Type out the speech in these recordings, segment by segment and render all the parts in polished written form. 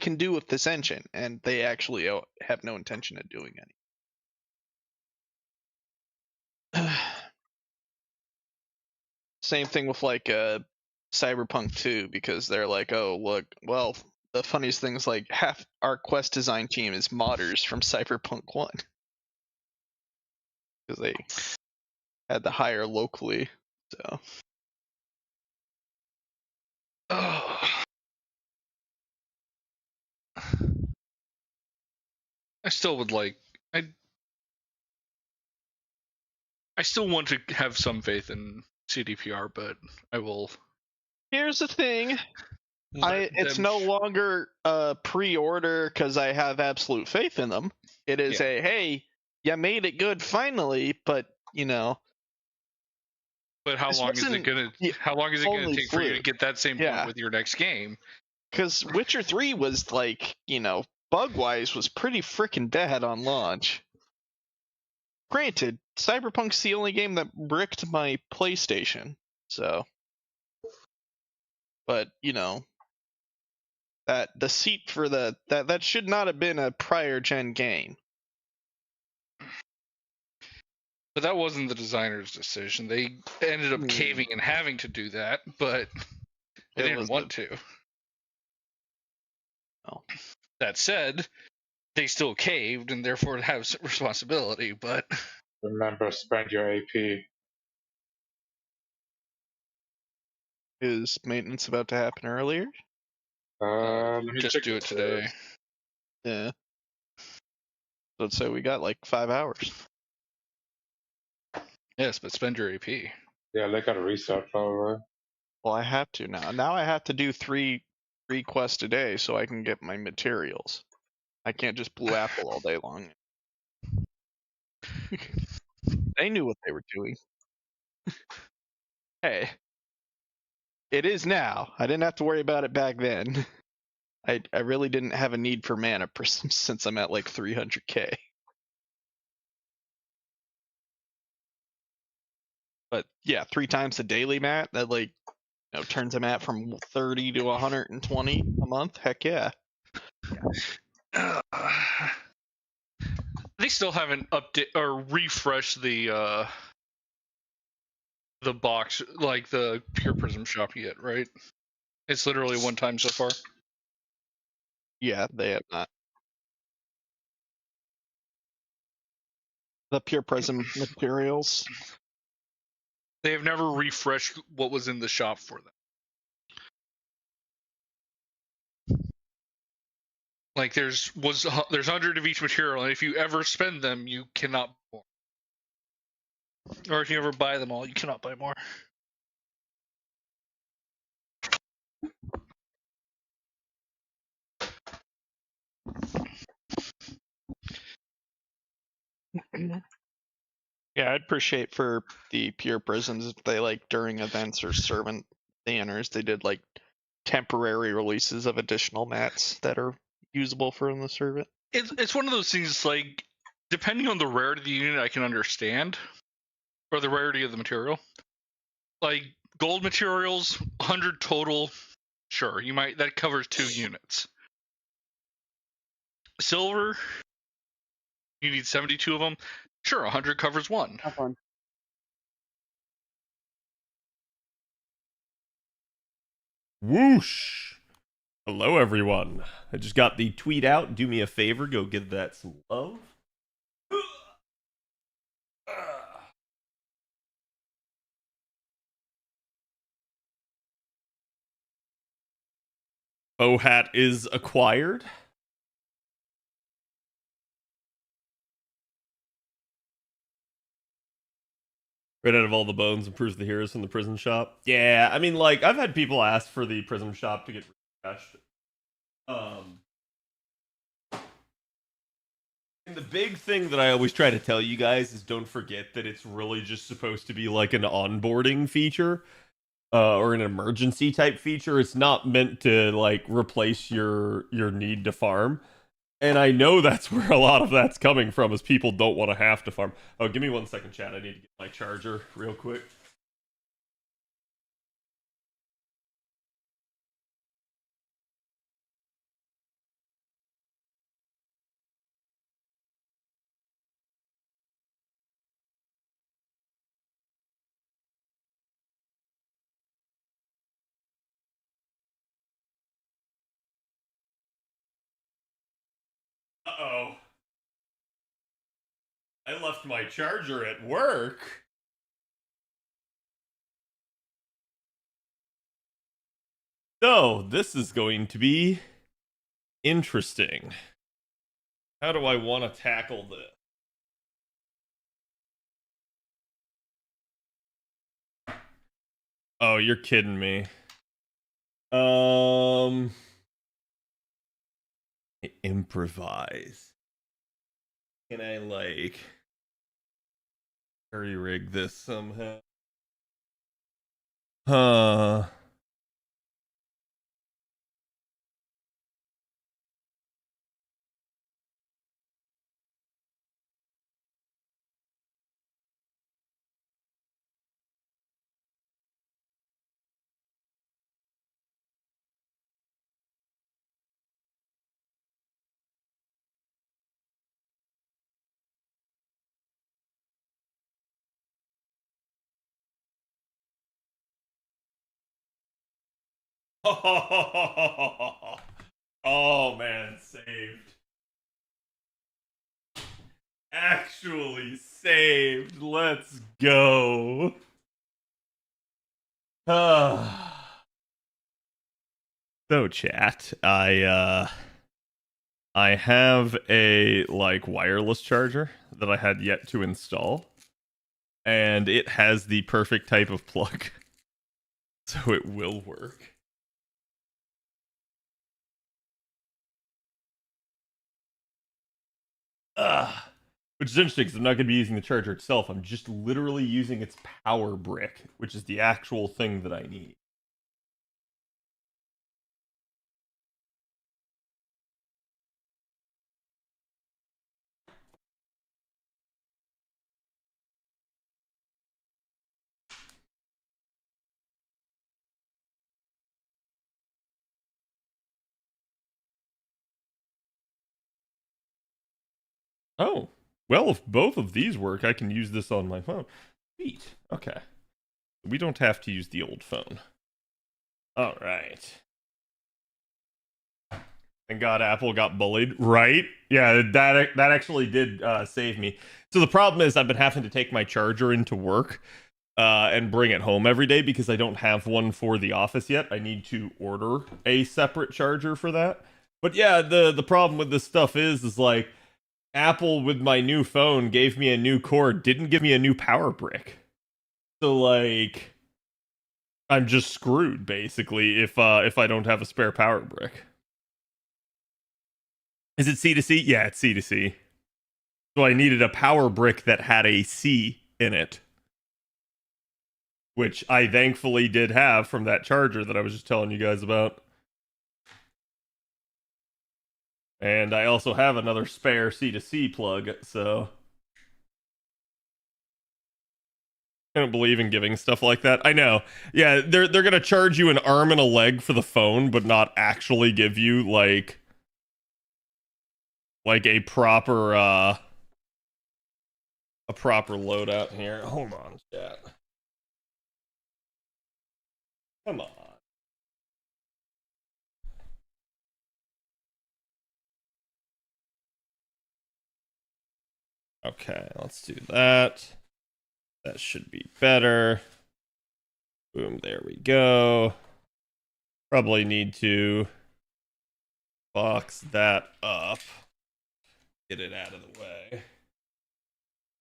can do with this engine, and they actually have no intention of doing any. Same thing with like Cyberpunk 2, because they're like, oh look, well, the funniest thing is like half our quest design team is modders from Cyberpunk 1 because they had to hire locally. So I still would like. I still want to have some faith in CDPR, but I will. here's the thing. It's them no longer a pre-order because I have absolute faith in them. It is Yeah. a, hey, you made it good finally, but you know. But how This long is it wasn't gonna? the How long is it gonna only take for you to fluke. get that same Yeah. point with your next game? Because Witcher 3 was like, you know, bug-wise was pretty freaking bad on launch. Granted, Cyberpunk's the only game that bricked my PlayStation, so. But, you know, that the seat for that should not have been a prior gen game. But that wasn't the designer's decision. They ended up caving and having to do that, but they didn't want to. Oh. That said, they still caved and therefore have responsibility, but remember, spend your AP. Is maintenance about to happen earlier? Let me just check do it today. Yeah. Let's say we got like 5 hours. Yes, but spend your AP. Yeah, they got a restart probably. Well, I have to now. Now I have to do three quests a day so I can get my materials. I can't just blue apple all day long. They knew what they were doing. Hey, it is now. I didn't have to worry about it back then. I really didn't have a need for mana since I'm at like 300k. But yeah, 3 times the daily mat that like turns a mat from 30 to 120 a month. Heck yeah. They still haven't update or refreshed the box, like the Pure Prism shop yet, right? It's literally one time so far. Yeah, they have not. The Pure Prism materials. They have never refreshed what was in the shop for them. Like there's 100 of each material, and if you ever spend them, you cannot buy more. Or if you ever buy them all, you cannot buy more. Yeah, I'd appreciate for the Pure Prisms if they like during events or servant banners, they did like temporary releases of additional mats that are usable for the servant. It's one of those things, like, depending on the rarity of the unit, I can understand, or the rarity of the material. Like gold materials, 100 total, sure, that covers 2 units. Silver, you need 72 of them. Sure, 100 covers 1. Have fun. Whoosh! Hello, everyone. I just got the tweet out. Do me a favor, go give that some love. Hat is acquired. Right out of all the bones, improves the heroes from the prison shop. Yeah, I mean, like, I've had people ask for the prison shop to get refreshed. And the big thing that I always try to tell you guys is don't forget that it's really just supposed to be like an onboarding feature. Or an emergency type feature. It's not meant to like replace your need to farm. And I know that's where a lot of that's coming from, is people don't want to have to farm. Oh, give me 1 second, chat. I need to get my charger real quick. Uh-oh. I left my charger at work. So, this is going to be interesting. How do I want to tackle this? Oh, you're kidding me. Improvise. Can I, like, jury rig this somehow? Huh. Oh man, saved. Actually saved. Let's go. So chat, I have a like wireless charger that I had yet to install, and it has the perfect type of plug. So it will work. Which is interesting because I'm not going to be using the charger itself. I'm just literally using its power brick, which is the actual thing that I need. Oh, well, if both of these work, I can use this on my phone. Sweet. Okay. We don't have to use the old phone. All right. Thank God Apple got bullied, right? Yeah, that actually did save me. So the problem is I've been having to take my charger into work and bring it home every day because I don't have one for the office yet. I need to order a separate charger for that. But yeah, the problem with this stuff is like Apple with my new phone gave me a new cord, didn't give me a new power brick. So like I'm just screwed basically if I don't have a spare power brick. Is it C2C? Yeah, it's C2C. So I needed a power brick that had a C in it, which I thankfully did have from that charger that I was just telling you guys about. And I also have another spare C2C plug, so I don't believe in giving stuff like that. I know. Yeah, they're gonna charge you an arm and a leg for the phone, but not actually give you like a proper loadout here. Hold on, chat. Come on. Okay, let's do that. That should be better. Boom, there we go. Probably need to box that up. Get it out of the way.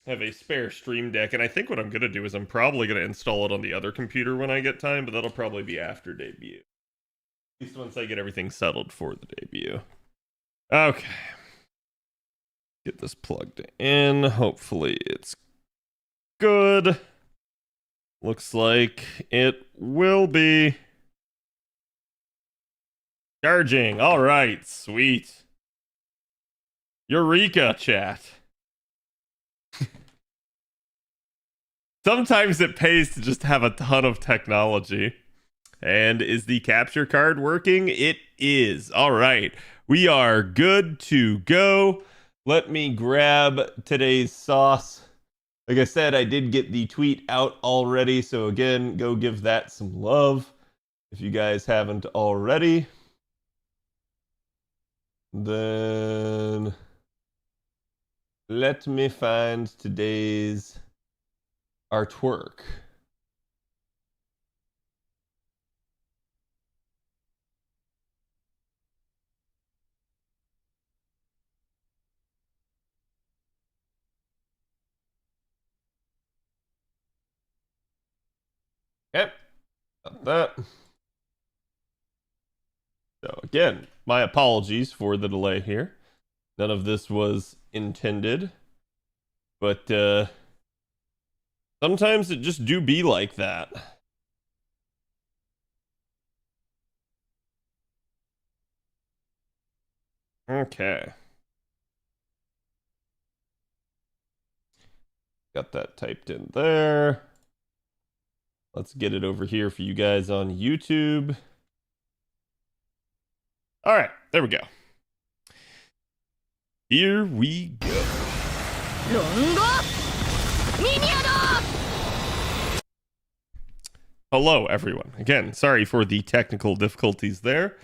Have a spare Stream Deck, and I think what I'm going to do is I'm probably going to install it on the other computer when I get time, but that'll probably be after debut. At least once I get everything settled for the debut. Okay. Get this plugged in. Hopefully it's good. Looks like it will be. Charging. All right. Sweet. Eureka, chat. Sometimes it pays to just have a ton of technology. And is the capture card working? It is. All right. We are good to go. Let me grab today's sauce. Like I said, I did get the tweet out already. So again, go give that some love if you guys haven't already. Then Let me find today's artwork. Yep, got that. So again, my apologies for the delay here. None of this was intended, but sometimes it just do be like that. Okay. Got that typed in there. Let's get it over here for you guys on YouTube. All right, there we go. Here we go. Hello, everyone. Again, sorry for the technical difficulties there.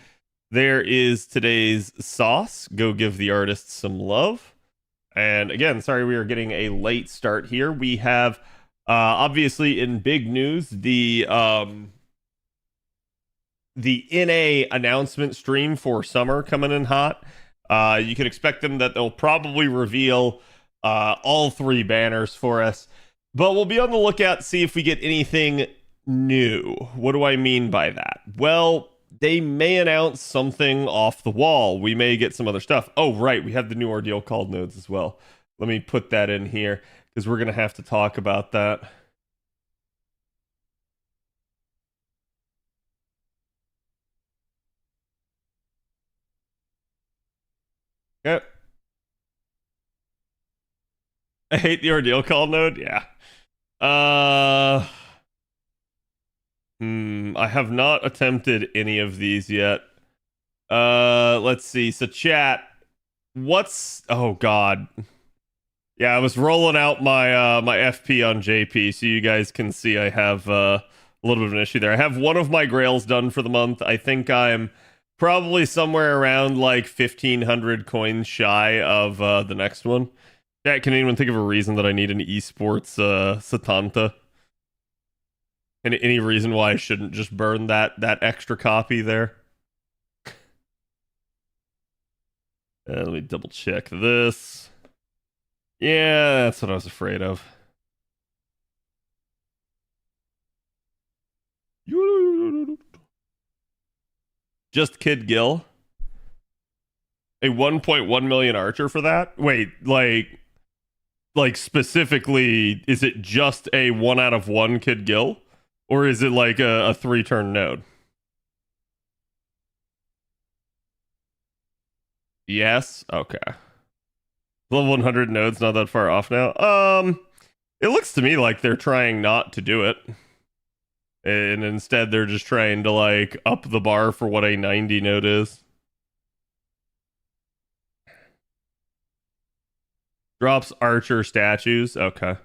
There is today's sauce. Go give the artist some love. And again, sorry we are getting a late start here. We have, obviously, in big news, the NA announcement stream for summer coming in hot. You can expect them that they'll probably reveal all 3 banners for us. But we'll be on the lookout to see if we get anything new. What do I mean by that? Well, they may announce something off the wall. We may get some other stuff. Oh, right. We have the new Ordeal called nodes as well. Let me put that in here because we're going to have to talk about that. Yep. I hate the Ordeal call node. Yeah. I have not attempted any of these yet. Let's see. So chat, oh god. Yeah, I was rolling out my my FP on JP so you guys can see I have a little bit of an issue there. I have one of my grails done for the month. I think I'm probably somewhere around like 1,500 coins shy of the next one. Chat, can anyone think of a reason that I need an esports Satanta? Any reason why I shouldn't just burn that extra copy there? Let me double check this. Yeah, that's what I was afraid of. Just Kid Gil. A 1.1 million archer for that? Wait, like specifically, is it just a 1 out of 1 Kid Gil? Or is it like a 3-turn node? Yes? Okay. Level 100 nodes not that far off now. It looks to me like they're trying not to do it. And instead they're just trying to like up the bar for what a 90 node is. Drops archer statues. Okay.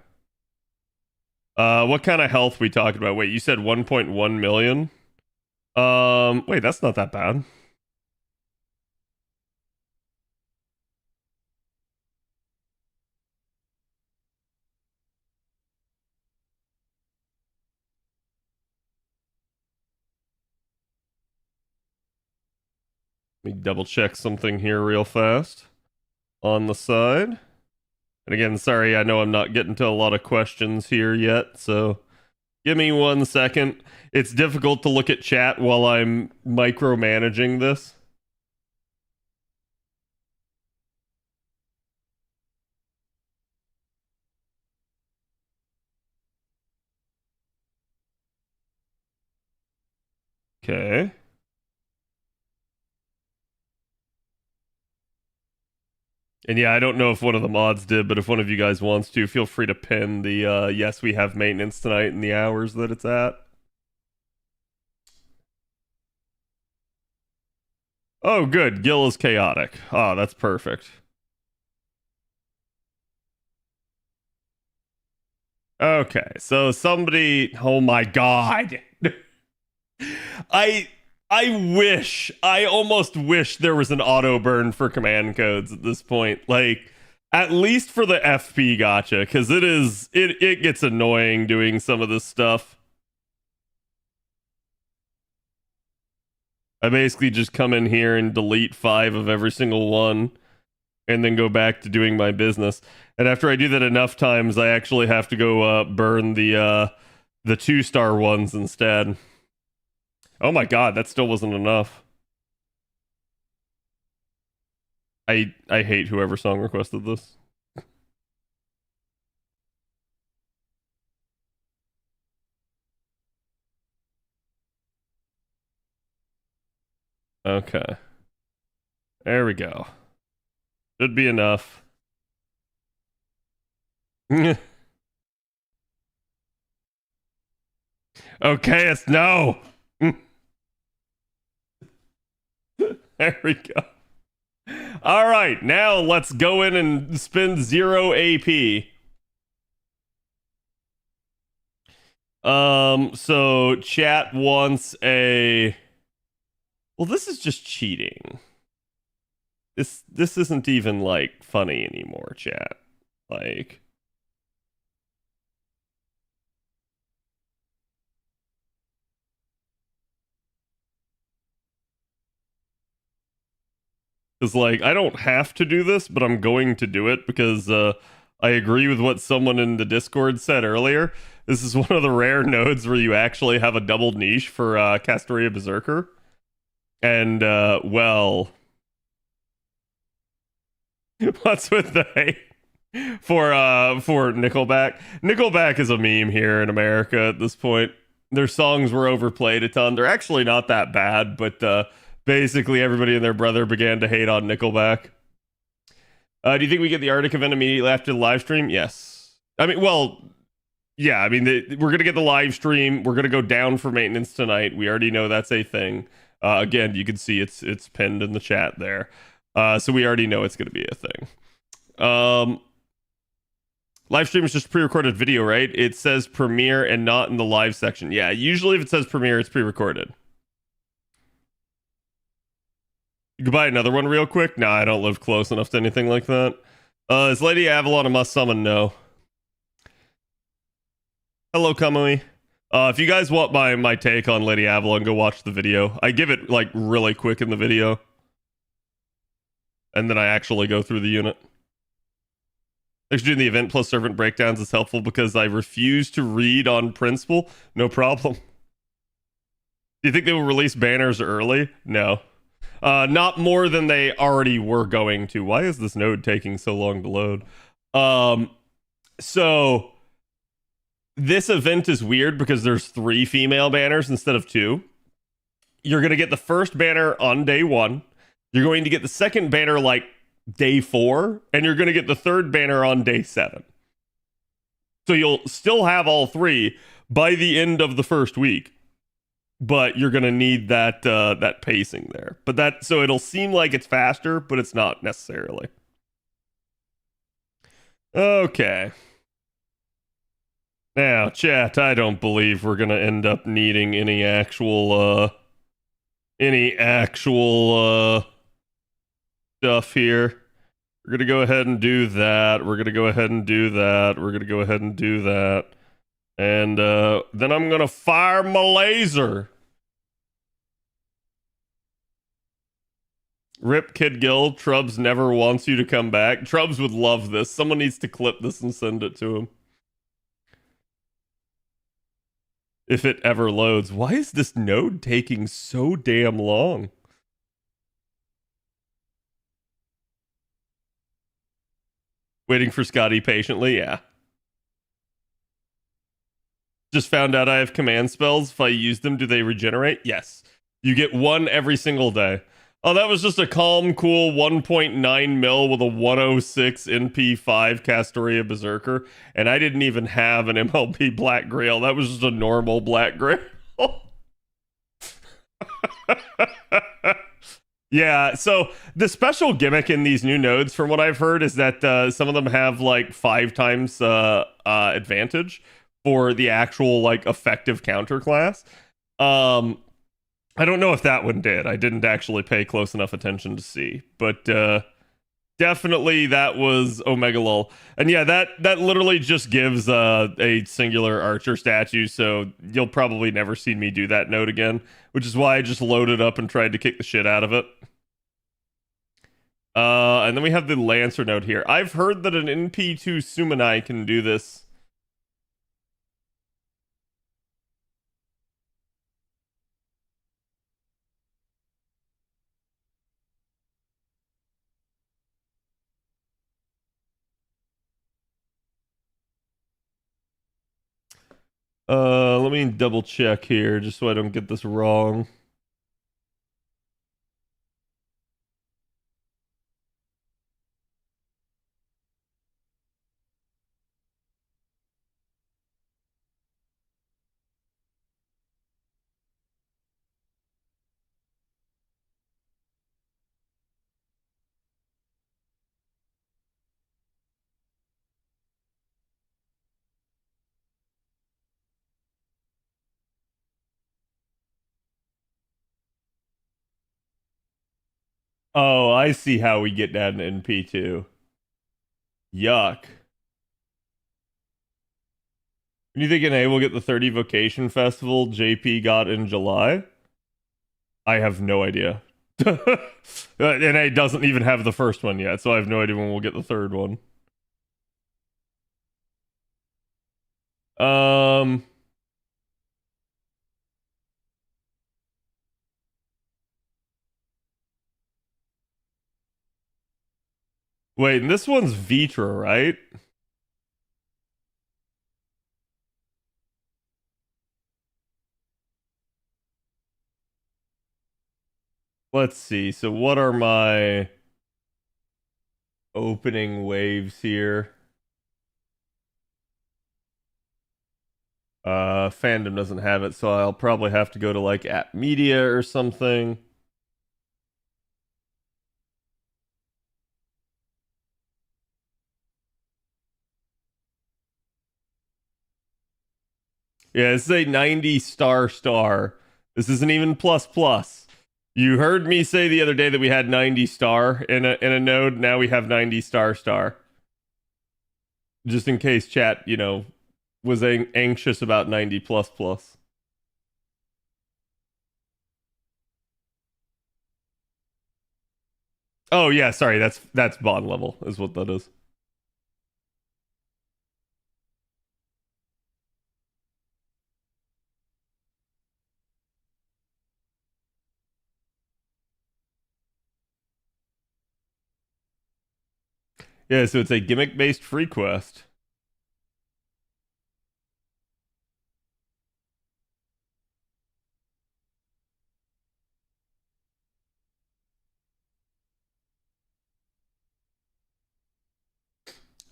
What kind of health we talking about? Wait, you said 1.1 million? Wait, that's not that bad. Let me double check something here real fast on the side. And again, sorry, I know I'm not getting to a lot of questions here yet, so give me 1 second. It's difficult to look at chat while I'm micromanaging this. Okay. And yeah, I don't know if one of the mods did, but if one of you guys wants to, feel free to pin the yes, we have maintenance tonight and the hours that it's at. Oh, good. Gil is chaotic. Oh, that's perfect. Okay, so somebody... Oh my god. I almost wish there was an auto burn for command codes at this point. Like, At least for the FP gacha, because it gets annoying doing some of this stuff. I basically just come in here and delete 5 of every single one, and then go back to doing my business. And after I do that enough times, I actually have to go burn the 2-star ones instead. Oh my god, that still wasn't enough. I hate whoever song requested this. Okay. There we go. Should be enough. Okay, it's no. There we go. All right, now let's go in and spend 0 AP. So chat wants a... Well, this is just cheating. This isn't even, like, funny anymore, chat. Like... Because, like, I don't have to do this, but I'm going to do it because I agree with what someone in the Discord said earlier. This is one of the rare nodes where you actually have a double niche for Castoria Berserker. And, well... What's with the hate for Nickelback? Nickelback is a meme here in America at this point. Their songs were overplayed a ton. They're actually not that bad, but... basically, everybody and their brother began to hate on Nickelback. Do you think we get the Arctic event immediately after the live stream? Yes. I mean, well, yeah. I mean, we're going to get the live stream. We're going to go down for maintenance tonight. We already know that's a thing. Again, you can see it's pinned in the chat there. So we already know it's going to be a thing. Live stream is just pre-recorded video, right? It says premiere and not in the live section. Yeah, usually if it says premiere, it's pre-recorded. You could buy another one real quick? Nah, I don't live close enough to anything like that. Is Lady Avalon a must summon? No. Hello, Kamui. If you guys want my take on Lady Avalon, go watch the video. I give it, like, really quick in the video. And then I actually go through the unit. Thanks for doing the event plus servant breakdowns is helpful because I refuse to read on principle. No problem. Do you think they will release banners early? No. Not more than they already were going to. Why is this node taking so long to load? So this event is weird because there's 3 female banners instead of 2. You're going to get the first banner on day 1. You're going to get the second banner like day 4, and you're going to get the third banner on day 7. So you'll still have all 3 by the end of the first week. But you're gonna need that pacing there. But so it'll seem like it's faster, but it's not necessarily. Okay. Now, chat, I don't believe we're gonna end up needing any actual stuff here. We're gonna go ahead and do that. We're gonna go ahead and do that. We're gonna go ahead and do that. And then I'm gonna fire my laser. Rip Kid Gill, Trubs never wants you to come back. Trubs would love this. Someone needs to clip this and send it to him. If it ever loads. Why is this node taking so damn long? Waiting for Scotty patiently, yeah. Just found out I have command spells. If I use them, do they regenerate? Yes. You get 1 every single day. Oh, that was just a calm, cool 1.9 mil with a 106 NP5 Castoria Berserker. And I didn't even have an MLP Black Grail. That was just a normal Black Grail. Yeah, so the special gimmick in these new nodes, from what I've heard, is that some of them have like 5 times advantage for the actual like effective counter class. I don't know if that one did. I didn't actually pay close enough attention to see, but Definitely that was Omega Lol. And yeah, that literally just gives a singular archer statue, so you'll probably never see me do that node again, which is why I just loaded up and tried to kick the shit out of it. And then we have the Lancer node here. I've heard that an NP2 Sumanai can do this. Let me double check here just so I don't get this wrong. Oh, I see how we get down to NP2. Yuck. You think NA will get the 30 Vocation Festival JP got in July? I have no idea. NA doesn't even have the first one yet, so I have no idea when we'll get the third one. Wait, and this one's Vitra, right? Let's see. So what are my opening waves here? Fandom doesn't have it, so I'll probably have to go to like App Media or something. Yeah, this is a 90 star. This isn't even plus plus. You heard me say the other day that we had 90 star in a node. Now we have 90 star. Just in case chat, was anxious about 90 plus plus. Oh yeah, sorry, that's bond level is what that is. Yeah, so it's a gimmick-based free quest.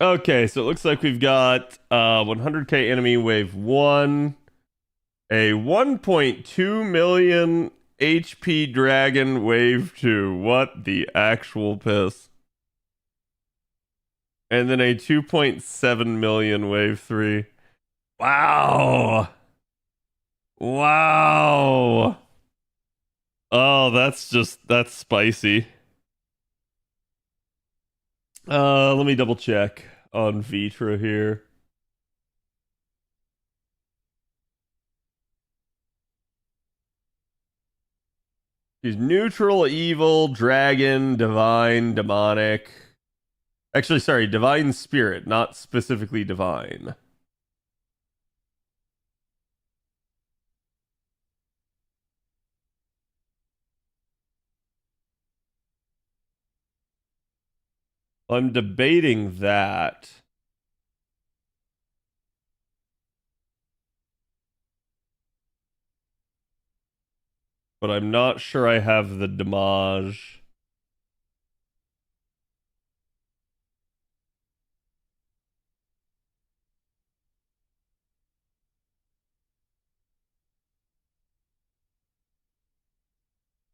Okay, so it looks like we've got 100k enemy wave 1, a 1.2 million HP dragon wave 2. What the actual piss? And then a 2.7 million wave 3. Wow. Wow. Oh, that's spicy. Let me double check on Vitra here. He's neutral, evil, dragon, divine, demonic. Actually, sorry, divine spirit, not specifically divine. I'm debating that. But I'm not sure I have the damage.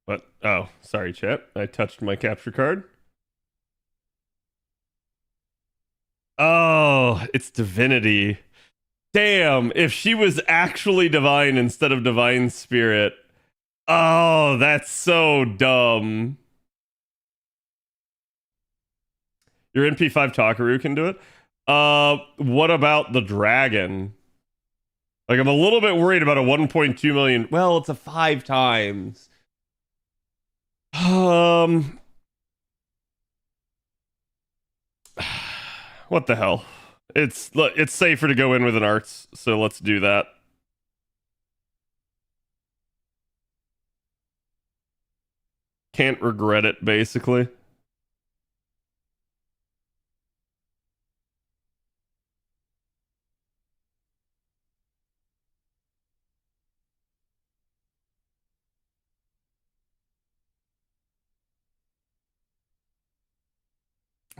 But, oh, sorry, chat. I touched my capture card. Oh, it's divinity. Damn, if she was actually divine instead of divine spirit. Oh, that's so dumb. Your NP5 Takaru can do it. What about the dragon? Like, I'm a little bit worried about a 1.2 million. Well, it's a 5 times. What the hell? It's safer to go in with an arts, so let's do that. Can't regret it, basically.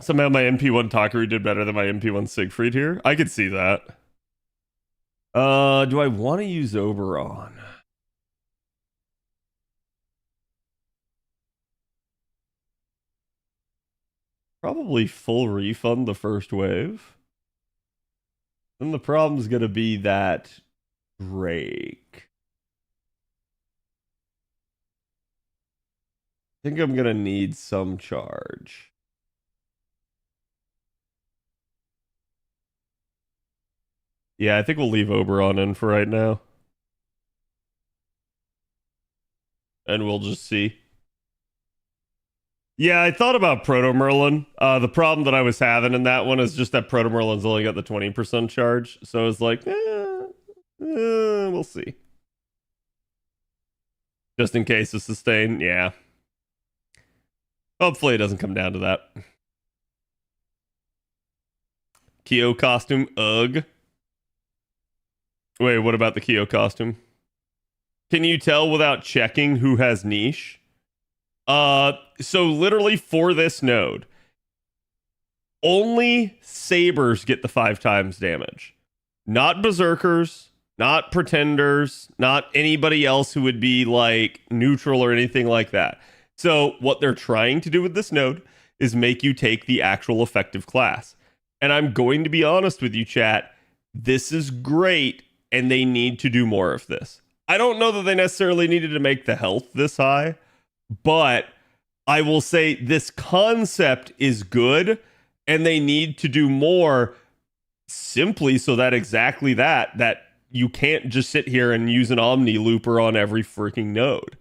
Somehow my MP1 Takaru did better than my MP1 Siegfried here. I could see that. Do I want to use Oberon? Probably full refund the first wave. Then the problem's going to be that Drake. I think I'm going to need some charge. Yeah, I think we'll leave Oberon in for right now. And we'll just see. Yeah, I thought about Proto Merlin. The problem that I was having in that one is just that Proto Merlin's only got the 20% charge. So I was like, we'll see. Just in case of sustain, yeah. Hopefully it doesn't come down to that. Kyo costume, ugh. Wait, what about the Kyo costume? Can you tell without checking who has niche? So literally for this node, only sabers get the 5 times damage. Not berserkers, not pretenders, not anybody else who would be like neutral or anything like that. So what they're trying to do with this node is make you take the actual effective class. And I'm going to be honest with you, chat. This is great, and they need to do more of this. I don't know that they necessarily needed to make the health this high, but I will say this concept is good, and they need to do more simply so that exactly that you can't just sit here and use an Omni Looper on every freaking node.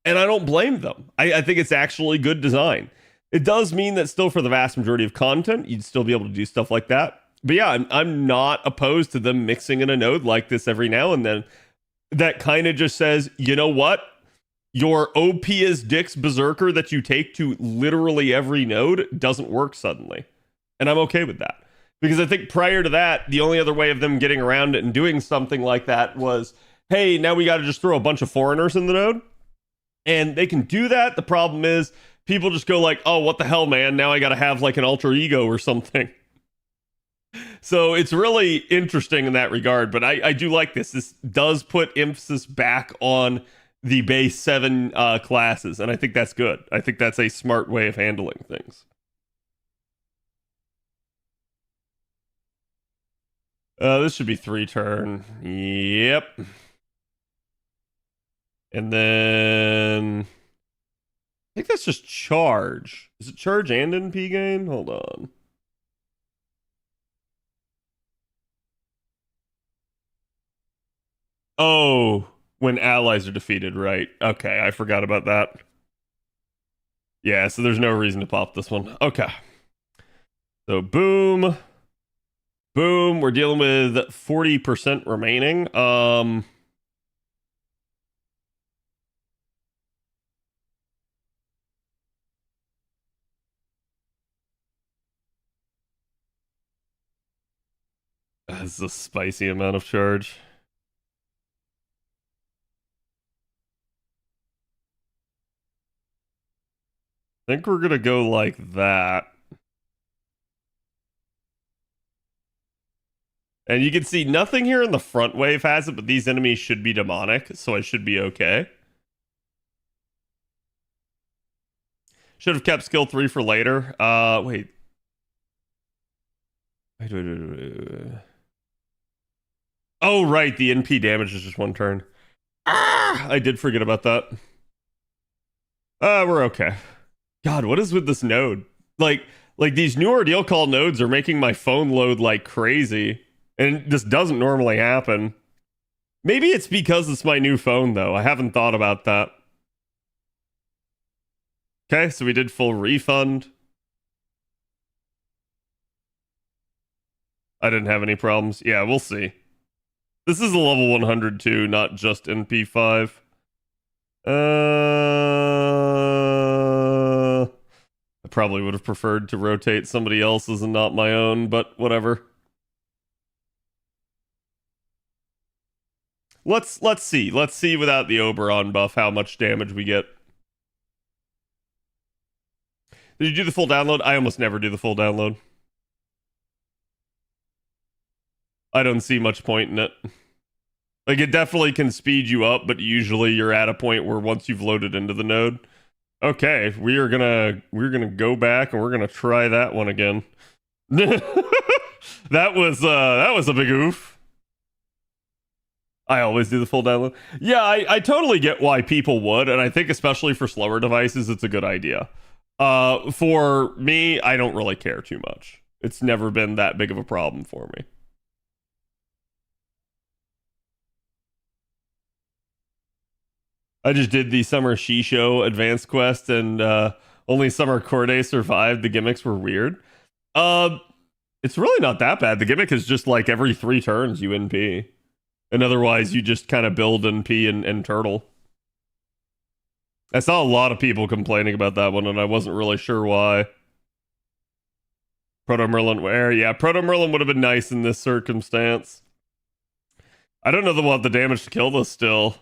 And I don't blame them. I think it's actually good design. It does mean that still for the vast majority of content, you'd still be able to do stuff like that. But yeah, I'm not opposed to them mixing in a node like this every now and then. That kind of just says, you know what? Your OP as Dick's Berserker that you take to literally every node doesn't work suddenly. And I'm okay with that. Because I think prior to that, the only other way of them getting around it and doing something like that was, hey, now we got to just throw a bunch of foreigners in the node. And they can do that. The problem is people just go like, oh, what the hell, man? Now I got to have like an alter ego or something. So it's really interesting in that regard. But I do like this. This does put emphasis back on the base 7 classes. And I think that's good. I think that's a smart way of handling things. This should be 3 turn. Yep. And then I think that's just charge. Is it charge and NP gain? Hold on. Oh, when allies are defeated, right. Okay, I forgot about that. Yeah, so there's no reason to pop this one. Okay. So boom. Boom. We're dealing with 40% remaining. That's a spicy amount of charge. I think we're gonna go like that. And you can see nothing here in the front wave has it, but these enemies should be demonic, so I should be okay. Should have kept skill 3 for later. Wait. Wait. Oh, right. The NP damage is just 1 turn. I did forget about that. We're okay. God, what is with this node? Like, Like, these new Ordeal call nodes are making my phone load like crazy. And this doesn't normally happen. Maybe it's because it's my new phone, though. I haven't thought about that. Okay, so we did full refund. I didn't have any problems. Yeah, we'll see. This is a level 100 too, not just NP5. I probably would have preferred to rotate somebody else's and not my own, but whatever. Let's see. Let's see without the Oberon buff how much damage we get. Did you do the full download? I almost never do the full download. I don't see much point in it. Like, it definitely can speed you up, but usually you're at a point where once you've loaded into the node, okay, we're gonna go back and we're gonna try that one again. that was a big oof. I always do the full download. Yeah, I totally get why people would, and I think especially for slower devices, it's a good idea. For me, I don't really care too much. It's never been that big of a problem for me. I just did the Summer Shisho Advanced Quest, and only Summer Corday survived. The gimmicks were weird. It's really not that bad. The gimmick is just like every 3 turns you NP. And otherwise, you just kind of build NP and turtle. I saw a lot of people complaining about that one, and I wasn't really sure why. Proto Merlin, where? Yeah, Proto Merlin would have been nice in this circumstance. I don't know that we'll have the damage to kill this still.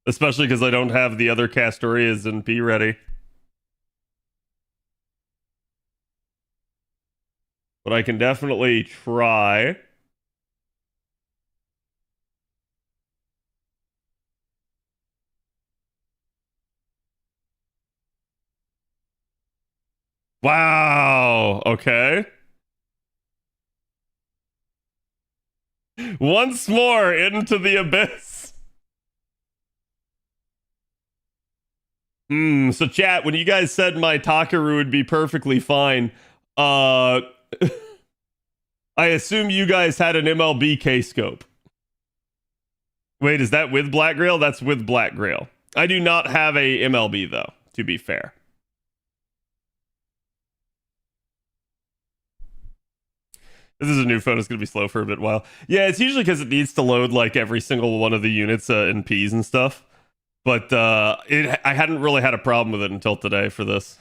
Especially because I don't have the other Castorias and P ready. But I can definitely try. Wow. Okay. Once more into the abyss. So chat, when you guys said my Takaru would be perfectly fine, I assume you guys had an MLB K-scope. Wait, is that with Black Grail? That's with Black Grail. I do not have a MLB, though, to be fair. This is a new phone. It's going to be slow for a bit while. Yeah, it's usually because it needs to load like every single one of the units in Ps and stuff. But I hadn't really had a problem with it until today for this.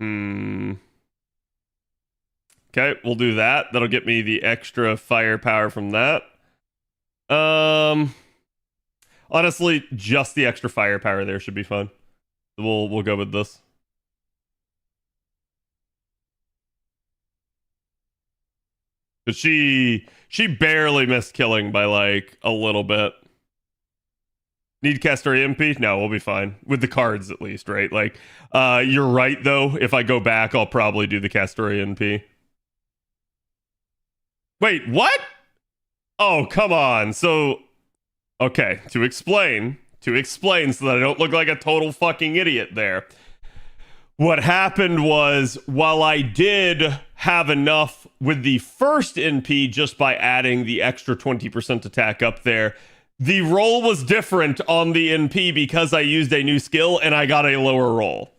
Okay, we'll do that. That'll get me the extra firepower from that. Honestly, just the extra firepower there should be fun. We'll go with this. But she barely missed killing by like a little bit. Need Castoria MP? No, we'll be fine. With the cards, at least, right? Like, you're right, though. If I go back, I'll probably do the Castoria MP. Wait, what? Oh, come on. So, okay, to explain so that I don't look like a total fucking idiot there. What happened was, while I did have enough with the first NP just by adding the extra 20% attack up there, the roll was different on the NP because I used a new skill and I got a lower roll.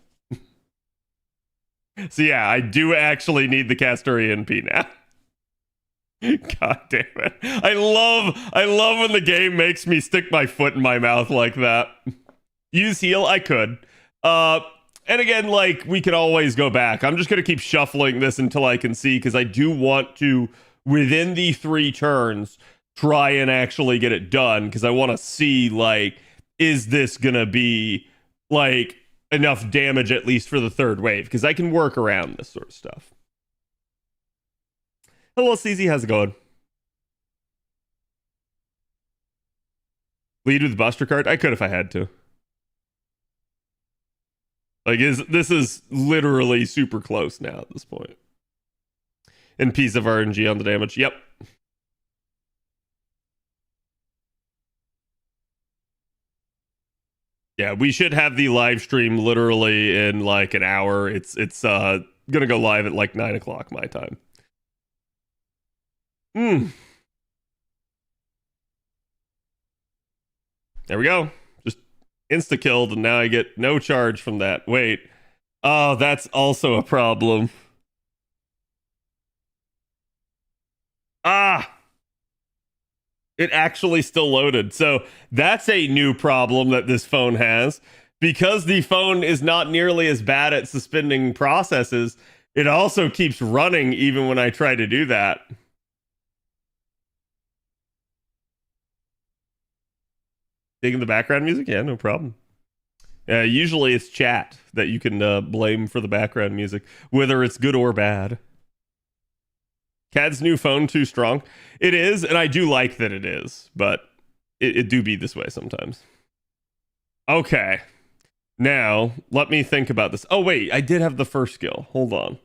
So yeah, I do actually need the Castoria NP now. God damn it. I love when the game makes me stick my foot in my mouth like that. Use heal? I could. And again, like, we could always go back. I'm just going to keep shuffling this until I can see, because I do want to, within the 3 turns, try and actually get it done, because I want to see, like, is this gonna be like enough damage at least for the 3rd wave, because I can work around this sort of stuff. Hello CZ, how's it going? Lead with Buster card? I could if I had to. Like, this is literally super close now at this point. And piece of RNG on the damage. Yep. Yeah, we should have the live stream literally in like an hour. It's gonna go live at like 9 o'clock my time. There we go. Just insta killed, and now I get no charge from that. Wait. Oh, that's also a problem. Ah! It actually still loaded. So that's a new problem that this phone has. Because the phone is not nearly as bad at suspending processes, it also keeps running even when I try to do that. Digging the background music? Yeah, no problem. Usually it's chat that you can blame for the background music, whether it's good or bad. Cad's new phone too strong? It is, and I do like that it is, but it do be this way sometimes. Okay. Now, let me think about this. Oh, wait, I did have the first skill. Hold on.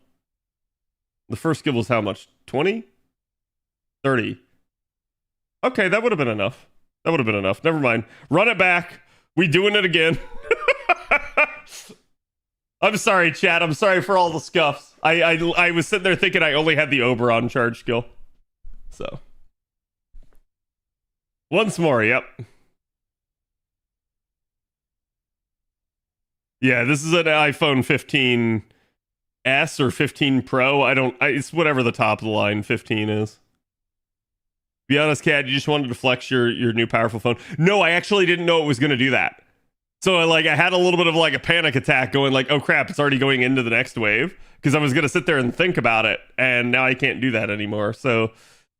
The first skill was how much? 20? 30. Okay, that would have been enough. That would have been enough. Never mind. Run it back. We doing it again. I'm sorry, chat. I'm sorry for all the scuffs. I was sitting there thinking I only had the Oberon charge skill. So. Once more, yep. Yeah, this is an iPhone 15S or 15 Pro. It's whatever the top of the line 15 is. Be honest, Cad, you just wanted to flex your new powerful phone. No, I actually didn't know it was going to do that. So I had a little bit of like a panic attack going like, oh crap, it's already going into the next wave. Because I was going to sit there and think about it. And now I can't do that anymore. So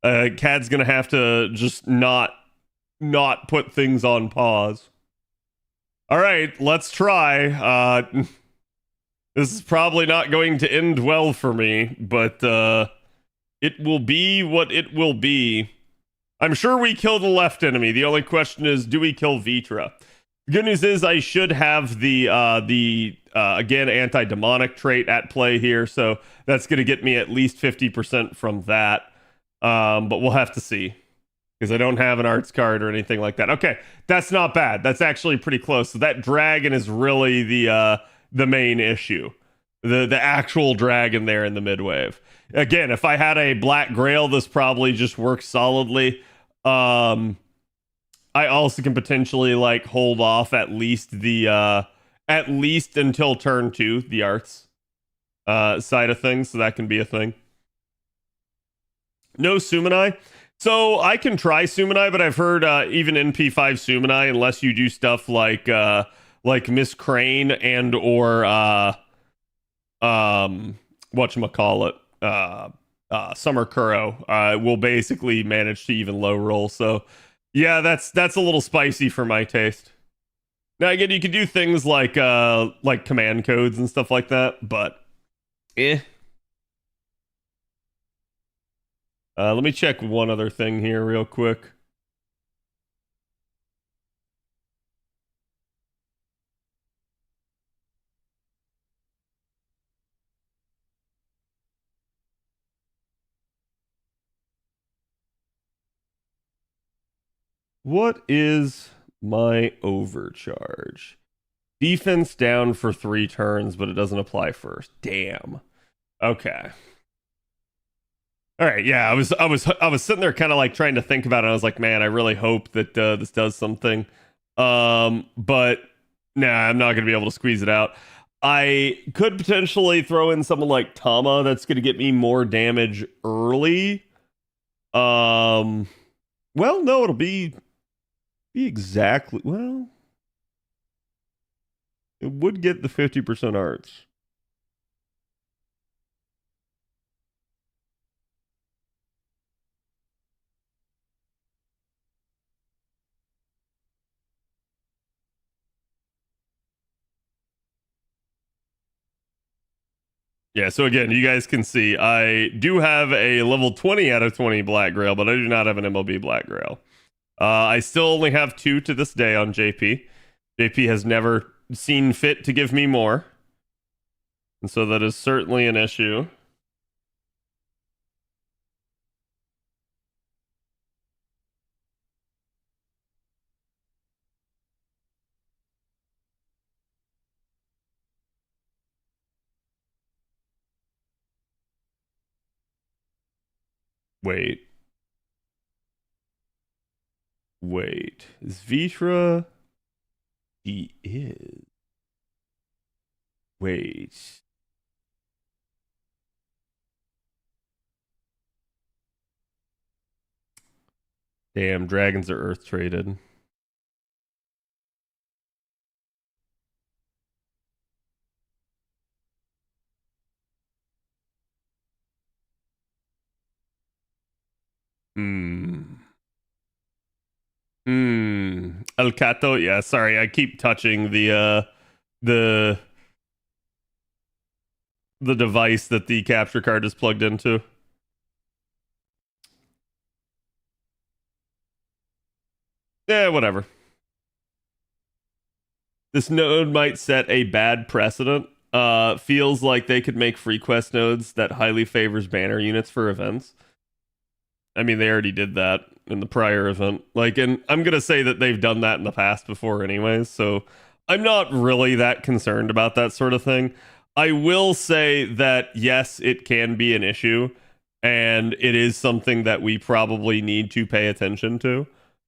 Cad's going to have to just not put things on pause. All right, let's try. This is probably not going to end well for me, but it will be what it will be. I'm sure we kill the left enemy. The only question is, do we kill Vitra? The good news is I should have the again, anti-demonic trait at play here, so that's going to get me at least 50% from that. But we'll have to see, because I don't have an arts card or anything like that. Okay, that's not bad. That's actually pretty close. So that dragon is really the main issue. The actual dragon there in the midwave. Again, if I had a Black Grail, this probably just works solidly. I also can potentially hold off at least until turn 2, the arts side of things, so that can be a thing. No Sumanai. So I can try Sumanai, but I've heard even in P5 Sumanai, unless you do stuff like Miss Crane and or whatchamacallit, Summer Kuro will basically manage to even low roll. So yeah, that's a little spicy for my taste. Now again, you can do things like command codes and stuff like that, but let me check one other thing here real quick. What is my overcharge? Defense down for 3 turns, but it doesn't apply first. Damn. Okay. All right. Yeah, I was sitting there kind of trying to think about it. I was like, man, I really hope that this does something. But nah, I'm not gonna be able to squeeze it out. I could potentially throw in someone like Tama that's gonna get me more damage early. Well, no, it'll be exactly, well, it would get the 50% arts. Yeah, so again, you guys can see I do have a level 20 out of 20 Black Grail, but I do not have an MLB Black Grail. I still only have 2 to this day on JP. JP has never seen fit to give me more. And so that is certainly an issue. Wait. Is Vitra? He is. Wait. Damn, dragons are earth traded. El Cato, yeah, sorry, I keep touching the device that the capture card is plugged into. Yeah, whatever. This node might set a bad precedent. Feels like they could make free quest nodes that highly favors banner units for events. I mean, they already did that in the prior event. Like, and I'm gonna say that they've done that in the past before anyways, so I'm not really that concerned about that sort of thing. I will say that yes, it can be an issue, and it is something that we probably need to pay attention to.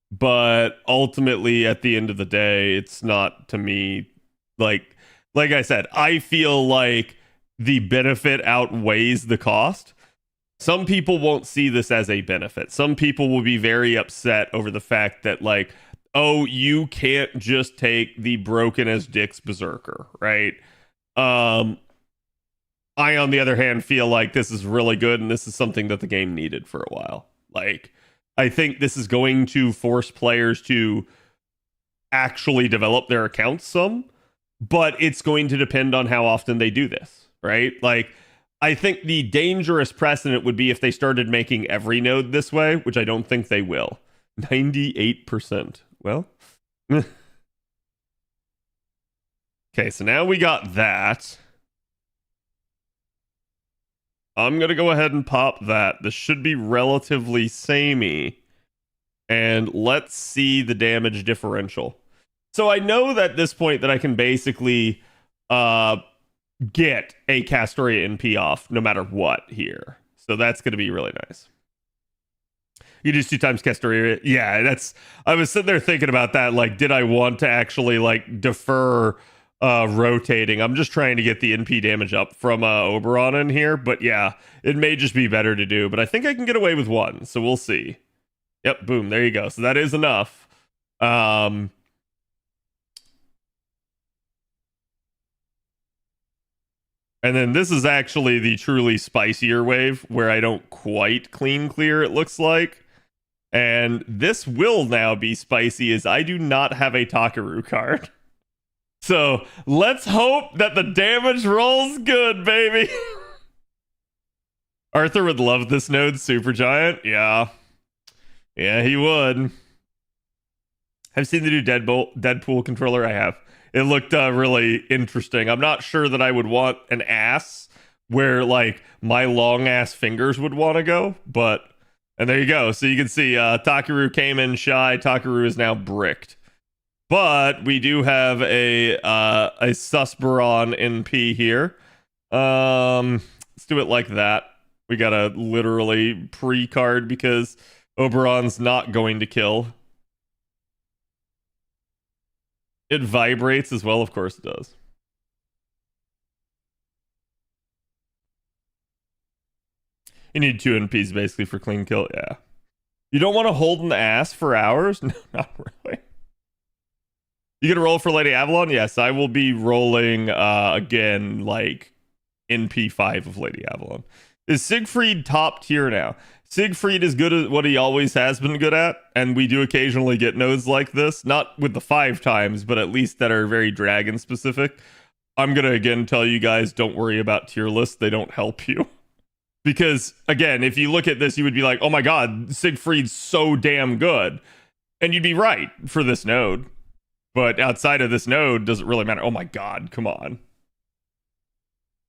But ultimately, at the end of the day, it's not, to me, like I said, I feel like the benefit outweighs the cost. Some people won't see this as a benefit. Some people will be very upset over the fact that, like, oh, you can't just take the broken as dicks berserker, right? I, on the other hand, feel like this is really good, and this is something that the game needed for a while. Like, I think this is going to force players to actually develop their accounts some, but it's going to depend on how often they do this, right? Like, I think the dangerous precedent would be if they started making every node this way, which I don't think they will. 98%. Well. Okay, so now we got that. I'm going to go ahead and pop that. This should be relatively samey. And let's see the damage differential. So I know that at this point that I can basically get a Castoria NP off no matter what here. So that's going to be really nice. You just 2 times Castoria. Yeah, that's... I was sitting there thinking about that. Like, did I want to actually, like, defer rotating? I'm just trying to get the NP damage up from Oberon in here. But yeah, it may just be better to do. But I think I can get away with 1. So we'll see. Yep, boom, there you go. So that is enough. And then this is actually the truly spicier wave where I don't quite clean clear, it looks like. And this will now be spicy as I do not have a Takaru card. So let's hope that the damage rolls good, baby. Arthur would love this node, Supergiant. Yeah. Yeah, he would. Have seen the new Deadpool controller? I have. It looked really interesting. I'm not sure that I would want an ass where, like, my long ass fingers would want to go, but... And there you go. So you can see Takaru came in shy. Takaru is now bricked. But we do have a Susberon NP here. Let's do it like that. We got a literally pre-card because Oberon's not going to kill. It vibrates as well, of course it does. You need 2 NPs basically for clean kill, yeah. You don't want to hold an ass for hours? No, not really. You gonna roll for Lady Avalon? Yes, I will be rolling again, like NP5 of Lady Avalon. Is Siegfried top tier now? Siegfried is good at what he always has been good at, and we do occasionally get nodes like this. Not with the 5 times, but at least that are very dragon specific. I'm gonna again tell you guys, don't worry about tier lists. They don't help you. Because, again, if you look at this, you would be like, oh my god, Siegfried's so damn good. And you'd be right for this node. But outside of this node, does it really matter? Oh my god, come on.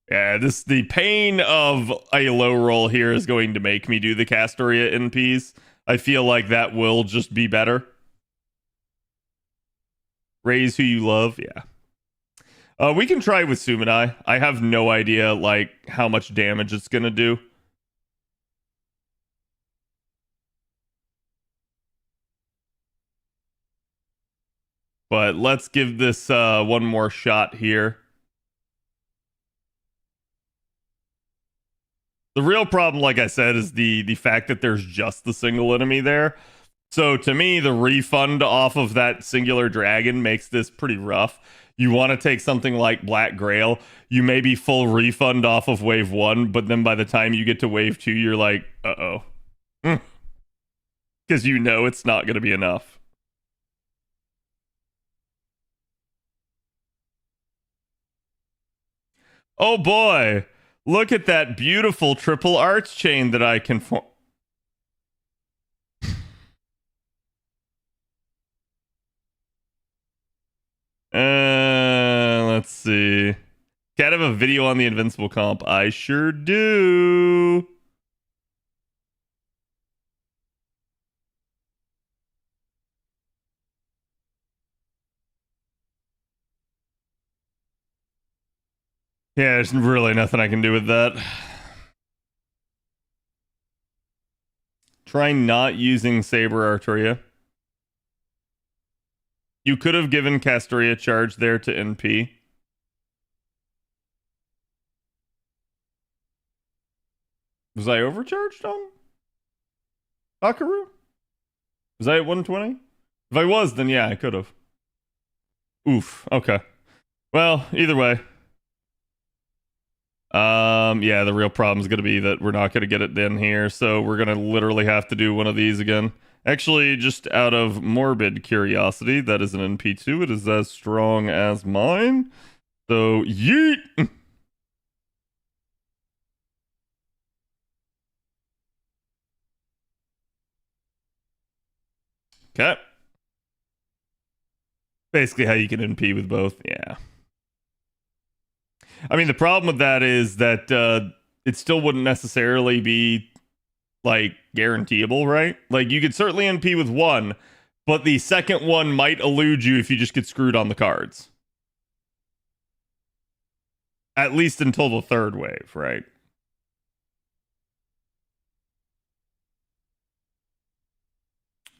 Yeah, the pain of a low roll here is going to make me do the Castoria NPs. I feel like that will just be better. Raise who you love, yeah. We can try with Sumanai. I have no idea, like, how much damage it's gonna do. But let's give this one more shot here. The real problem, like I said, is the fact that there's just the single enemy there. So to me, the refund off of that singular dragon makes this pretty rough. You want to take something like Black Grail, you maybe full refund off of wave 1, but then by the time you get to wave 2, you're like, uh-oh. Because you know it's not going to be enough. Oh boy, look at that beautiful triple arch chain that I can form. Let's see. Cat have a video on the Invincible comp? I sure do. Yeah, there's really nothing I can do with that. Try not using Saber Arturia. You could have given Castoria charge there to NP. Was I overcharged on Akaru? Was I at 120? If I was, then yeah, I could have. Oof, okay. Well, either way. Yeah, the real problem is going to be that we're not going to get it done here, so we're going to literally have to do one of these again. Actually, just out of morbid curiosity, that is an NP2. It is as strong as mine. So, yeet! Okay. Basically how you can NP with both, yeah. I mean, the problem with that is that it still wouldn't necessarily be, like, guaranteeable, right? Like, you could certainly NP with one, but the second one might elude you if you just get screwed on the cards. At least until the third wave, right?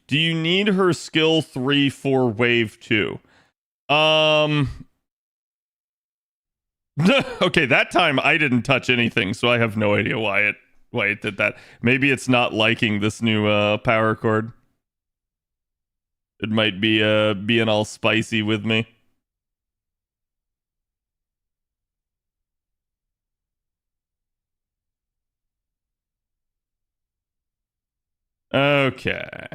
Do you need her skill 3 for wave 2? Okay, that time I didn't touch anything, so I have no idea why it did that. Maybe it's not liking this new power chord. It might be being all spicy with me. Okay.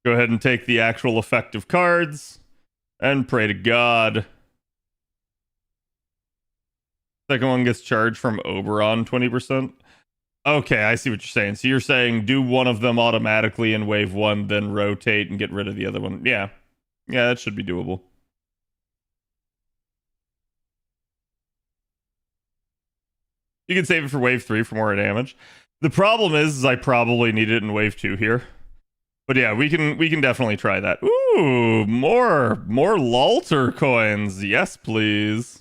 Go ahead and take the actual effective cards and pray to God. Second one gets charged from Oberon 20%. Okay, I see what you're saying. So you're saying do one of them automatically in wave 1, then rotate and get rid of the other one. Yeah. Yeah, that should be doable. You can save it for wave 3 for more damage. The problem is I probably need it in wave 2 here. But yeah, we can definitely try that. Ooh, more Lalter coins. Yes, please.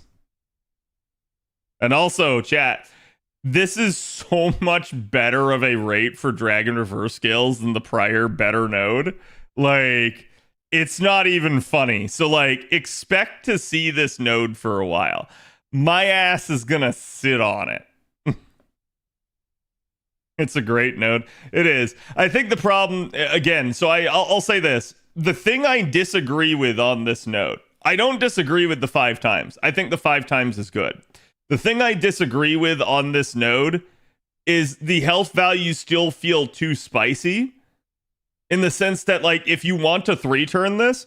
And also, chat, this is so much better of a rate for Dragon Reverse Scales than the prior better node. Like, it's not even funny. So, like, expect to see this node for a while. My ass is gonna sit on it. It's a great node. It is. I think the problem, again, so I'll say this. The thing I disagree with on this node, I don't disagree with the 5 times. I think the 5 times is good. The thing I disagree with on this node is the health values still feel too spicy. In the sense that, like, if you want to 3-turn this,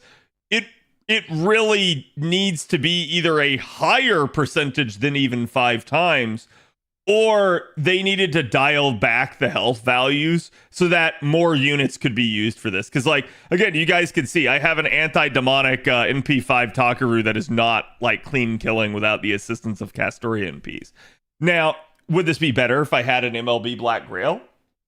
it really needs to be either a higher percentage than even 5 times, or they needed to dial back the health values so that more units could be used for this. Because, like, again, you guys can see I have an anti-demonic NP5 Takaru that is not, like, clean killing without the assistance of Castoria NPs. Now, would this be better if I had an MLB Black Grail?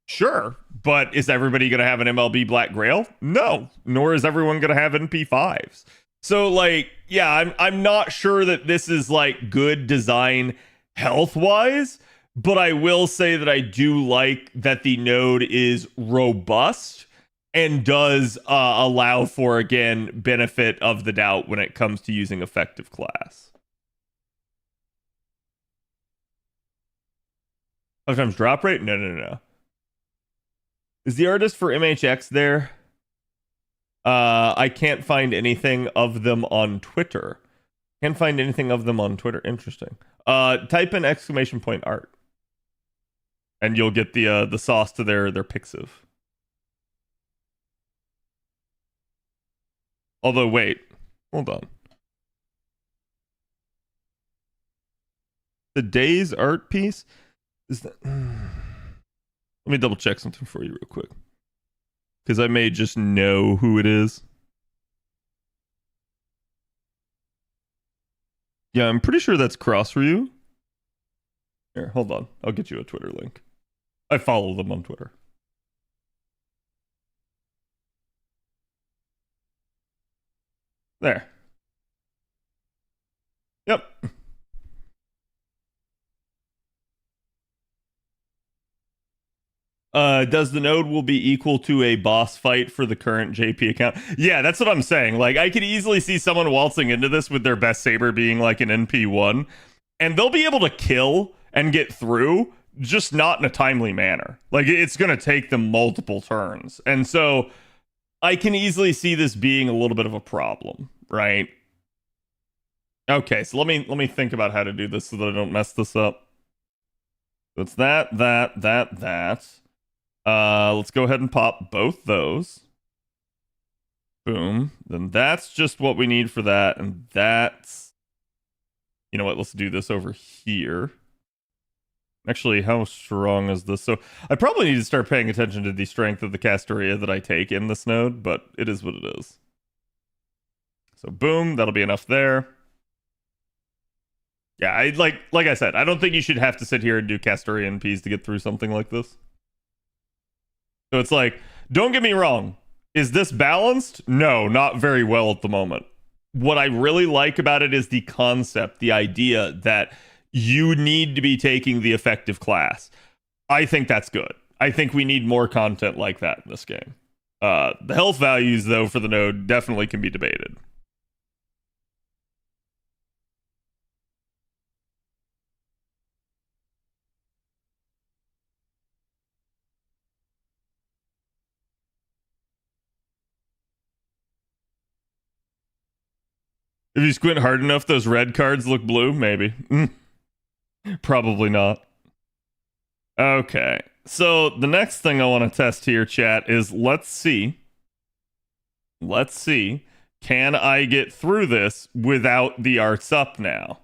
Sure. But is everybody going to have an MLB Black Grail? No. Nor is everyone going to have NP5s. So, like, yeah, I'm not sure that this is, like, good design health-wise, but I will say that I do like that the node is robust and does allow for, again, benefit of the doubt when it comes to using effective class. 5 times drop rate? No. Is the artist for MHX there? I can't find anything of them on Twitter. Can't find anything of them on Twitter. Interesting. Type in ! art. And you'll get the sauce to their Pixiv. Although, wait. Hold on. The Days art piece? Is that... Let me double check something for you real quick. Because I may just know who it is. Yeah, I'm pretty sure that's Crossreview. Here, hold on. I'll get you a Twitter link. I follow them on Twitter. There. Yep. Does the node will be equal to a boss fight for the current JP account? Yeah, that's what I'm saying. Like, I could easily see someone waltzing into this with their best saber being like an NP1, and they'll be able to kill and get through, just not in a timely manner. Like, it's going to take them multiple turns. And so I can easily see this being a little bit of a problem, right? Okay, so let me think about how to do this so that I don't mess this up. So it's that. Let's go ahead and pop both those. Boom. Then that's just what we need for that. And that's... You know what? Let's do this over here. Actually, how strong is this? So I probably need to start paying attention to the strength of the Castoria that I take in this node, but it is what it is. So boom, that'll be enough there. Yeah, like I said, I don't think you should have to sit here and do Castoria NPs to get through something like this. So it's like, don't get me wrong. Is this balanced? No, not very well at the moment. What I really like about it is the concept, the idea that you need to be taking the effective class. I think that's good. I think we need more content like that in this game. The health values, though, for the node definitely can be debated. If you squint hard enough, those red cards look blue? Maybe. Probably not. Okay. So the next thing I want to test here, chat, is let's see. Let's see. Can I get through this without the arts up now?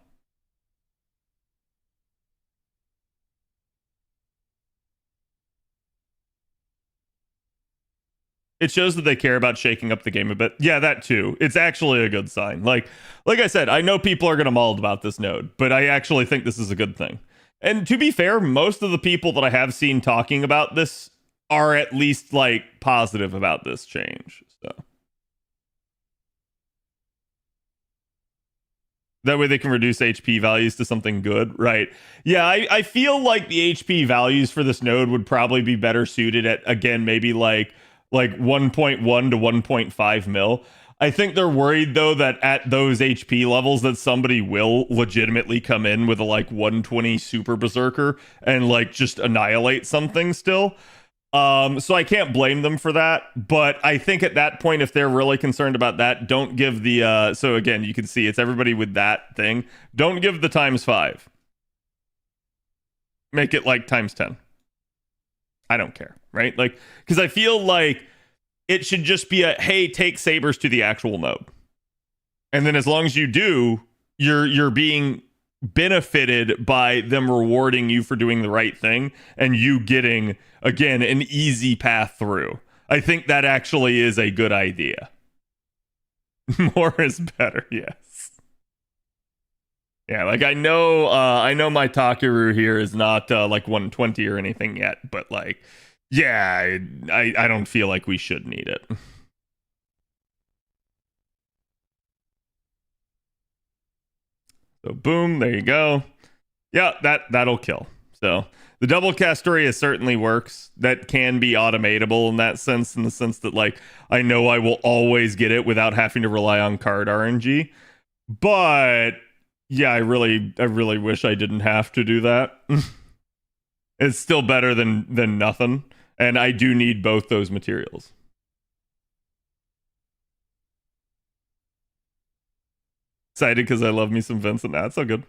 It shows that they care about shaking up the game a bit. Yeah, that too. It's actually a good sign. Like I said, I know people are going to maul about this node, but I actually think this is a good thing. And to be fair, most of the people that I have seen talking about this are at least like positive about this change. So that way they can reduce HP values to something good, right? Yeah, I feel like the HP values for this node would probably be better suited at, again, maybe like 1.1 to 1.5 mil. I think they're worried, though, that at those HP levels that somebody will legitimately come in with a, 120 Super Berserker and, just annihilate something still. So I can't blame them for that. But I think at that point, if they're really concerned about that, don't give the... so, again, you can see it's everybody with that thing. Don't give the ×5. Make it, ×10. I don't care, right? Because I feel like it should just be a, hey, take sabers to the actual node. And then as long as you do, you're being benefited by them rewarding you for doing the right thing and you getting, again, an easy path through. I think that actually is a good idea. More is better, yes. Yeah, I know my Takeru here is not 120 or anything yet, but yeah, I don't feel like we should need it. So boom, there you go. Yeah, that'll kill. So The double Castoria certainly works. That can be automatable in that sense, in the sense that, like, I know I will always get it without having to rely on card RNG. But yeah, I really wish I didn't have to do that. It's still better than nothing, and I do need both those materials. Excited because I love me some Vincent. That's so good.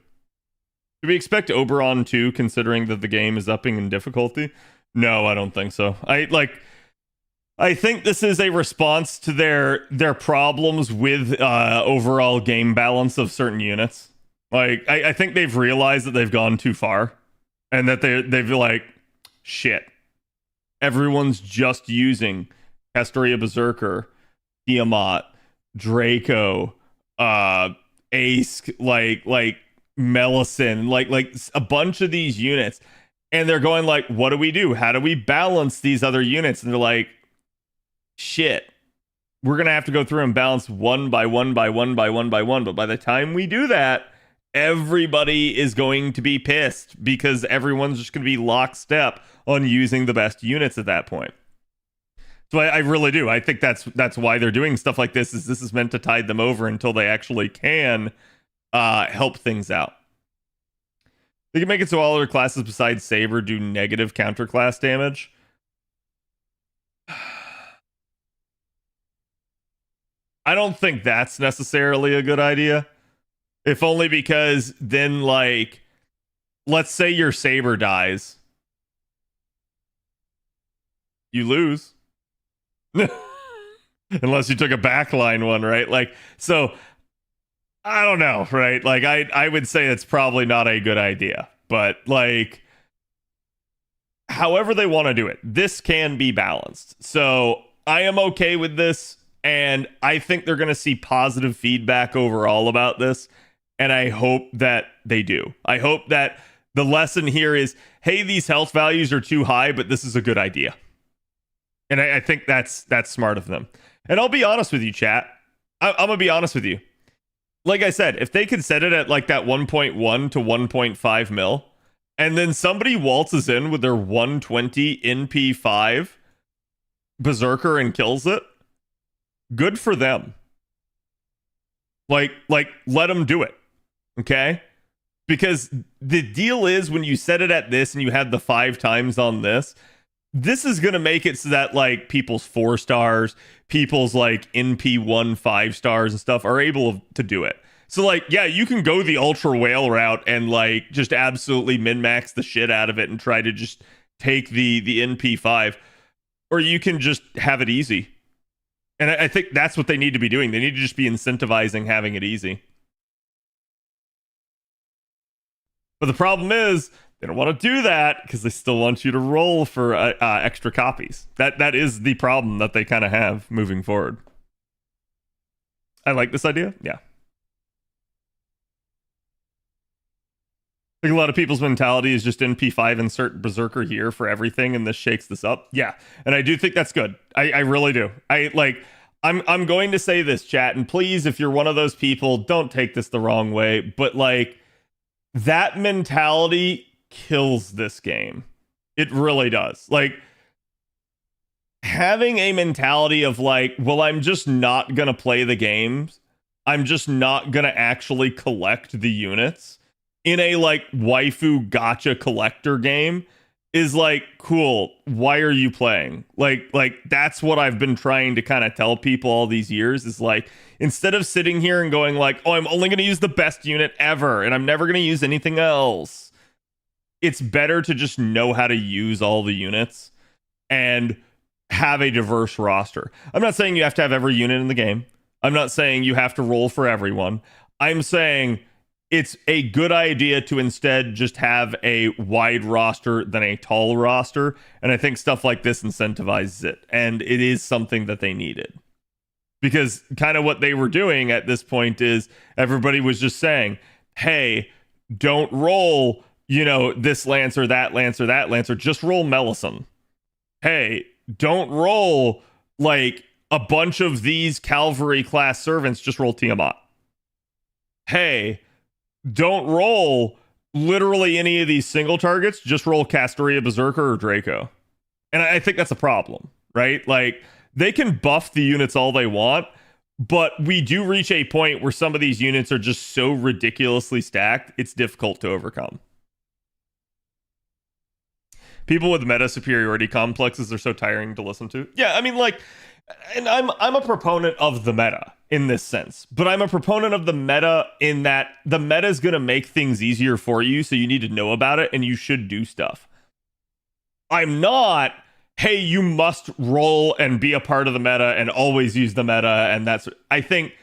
Do we expect Oberon 2, considering that the game is upping in difficulty? No, I don't think so. I think this is a response to their problems with overall game balance of certain units. Like, I think they've realized that they've gone too far, and that they've like, shit, everyone's just using Castoria Berserker, Tiamat, Draco, Ace, like Melisyn, like a bunch of these units, and they're going like, what do we do? How do we balance these other units? And they're like, shit, we're gonna have to go through and balance one by one by one by one by one. But by the time we do that, everybody is going to be pissed because everyone's just going to be lockstep on using the best units at that point. So I really do. I think that's why they're doing stuff like this. This is meant to tide them over until they actually can help things out. They can make it so all other classes besides Saber do negative counterclass damage. I don't think that's necessarily a good idea. If only because then, like, let's say your Saber dies. You lose. Unless you took a backline one, right? Like, so, I don't know, right? Like, I would say it's probably not a good idea. But, like, however they want to do it, this can be balanced. So, I am okay with this, and I think they're going to see positive feedback overall about this. And I hope that they do. I hope that the lesson here is, hey, these health values are too high, but this is a good idea. And I think that's smart of them. And I'll be honest with you, chat. I'm going to be honest with you. Like I said, if they could set it at like that 1.1 to 1.5 mil, and then somebody waltzes in with their 120 NP5 Berserker and kills it, good for them. Like let them do it. Okay? Because the deal is, when you set it at this and you had the 5 times on this is going to make it so that, like, people's 4 stars, people's like NP1 5 stars and stuff are able to do it. So, like, yeah, you can go the ultra whale route and, like, just absolutely min-max the shit out of it and try to just take the NP5, or you can just have it easy. And I think that's what they need to be doing. They need to just be incentivizing having it easy. But the problem is, they don't want to do that because they still want you to roll for extra copies. That is the problem that they kind of have moving forward. I like this idea. Yeah. I think a lot of people's mentality is just NP5 insert Berserker here for everything, and this shakes this up. Yeah, and I do think that's good. I really do. I'm going to say this, chat, and please, if you're one of those people, don't take this the wrong way, but, like, that mentality kills this game. It really does. Like, having a mentality of, like, well, I'm just not gonna play the games, I'm just not gonna actually collect the units in a, like, waifu gacha collector game is, like, cool, why are you playing? Like that's what I've been trying to kind of tell people all these years, is, like, instead of sitting here and going like, oh, I'm only going to use the best unit ever and I'm never going to use anything else, it's better to just know how to use all the units and have a diverse roster. I'm not saying you have to have every unit in the game. I'm not saying you have to roll for everyone. I'm saying it's a good idea to instead just have a wide roster than a tall roster. And I think stuff like this incentivizes it. And it is something that they needed. Because kind of what they were doing at this point is everybody was just saying, hey, don't roll, you know, this Lancer, that Lancer, that Lancer. Just roll Melisyn. Hey, don't roll, like, a bunch of these cavalry class servants. Just roll Tiamat. Hey, don't roll literally any of these single targets, just roll Castoria, Berserker, or Draco. And I think that's a problem, right? Like, they can buff the units all they want, but we do reach a point where some of these units are just so ridiculously stacked, it's difficult to overcome. People with meta superiority complexes are so tiring to listen to. Yeah, I mean, like, and I'm a proponent of the meta in this sense, but I'm a proponent of the meta in that the meta is going to make things easier for you, so you need to know about it and you should do stuff. I'm not, hey, you must roll and be a part of the meta and always use the meta, and that's, I think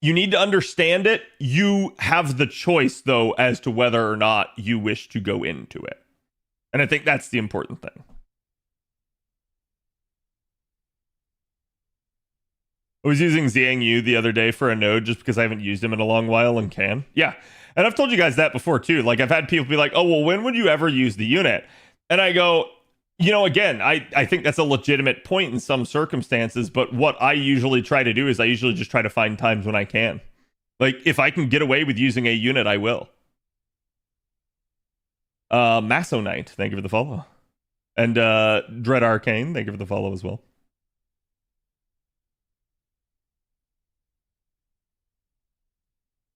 you need to understand it. You have the choice, though, as to whether or not you wish to go into it. And I think that's the important thing. I was using Xiang Yu the other day for a node just because I haven't used him in a long while and can. Yeah. And I've told you guys that before too. Like, I've had people be like, oh, well, when would you ever use the unit? And I go, you know, again, I think that's a legitimate point in some circumstances, but what I usually try to do is I usually just try to find times when I can. Like, if I can get away with using a unit, I will. Masso Knight, thank you for the follow. And Dread Arcane, thank you for the follow as well.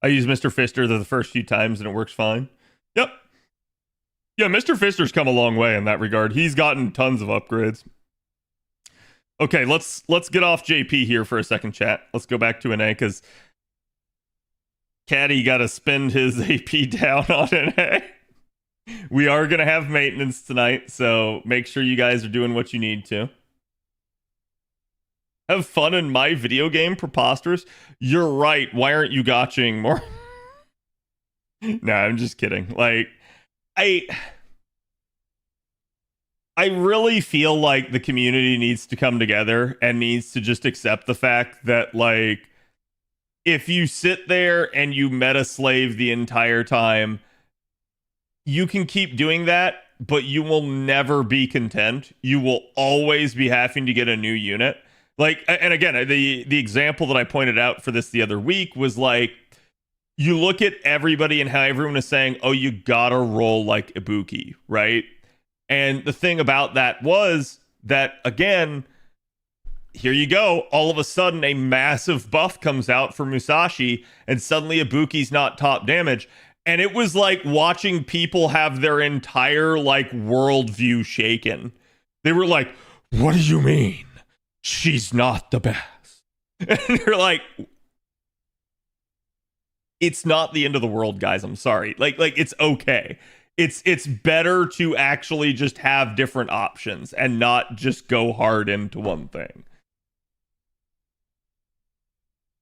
I use Mr. Fister the first few times and it works fine. Yep. Yeah, Mr. Fister's come a long way in that regard. He's gotten tons of upgrades. Okay, let's get off JP here for a second, chat. Let's go back to NA because Caddy got to spend his AP down on NA. We are going to have maintenance tonight, so make sure you guys are doing what you need to. Have fun in my video game, preposterous. You're right. Why aren't you gotching more? Nah, I'm just kidding. Like, I really feel like the community needs to come together and needs to just accept the fact that, like, if you sit there and you meta slave the entire time, you can keep doing that, but you will never be content. You will always be having to get a new unit. Like, and again, the example that I pointed out for this the other week was like, you look at everybody and how everyone is saying, oh, you gotta roll like Ibuki, right? And the thing about that was that, again, here you go. All of a sudden, a massive buff comes out for Musashi, and suddenly Ibuki's not top damage. And it was like watching people have their entire, like, worldview shaken. They were like, what do you mean? She's not the best. And you're like, it's not the end of the world, guys. I'm sorry. Like it's okay. It's better to actually just have different options and not just go hard into one thing.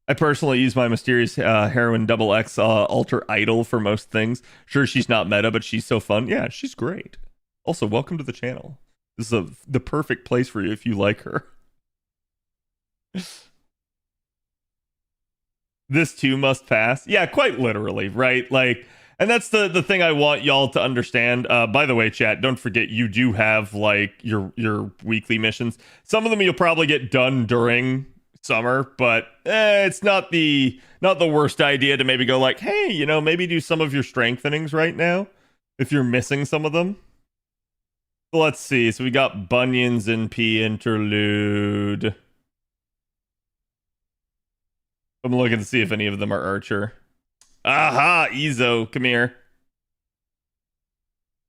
I personally use my mysterious heroine double X alter idol for most things. Sure, she's not meta, but she's so fun. Yeah, she's great. Also, welcome to the channel. This is the perfect place for you if you like her. This too must pass. Yeah, quite literally, right? Like, and that's the thing I want y'all to understand. By the way, chat, don't forget you do have like your weekly missions. Some of them you'll probably get done during summer, but it's not the worst idea to maybe go like, hey, you know, maybe do some of your strengthenings right now if you're missing some of them. Let's see. So we got Bunions and P interlude. I'm looking to see if any of them are Archer. Aha, Ezo, come here.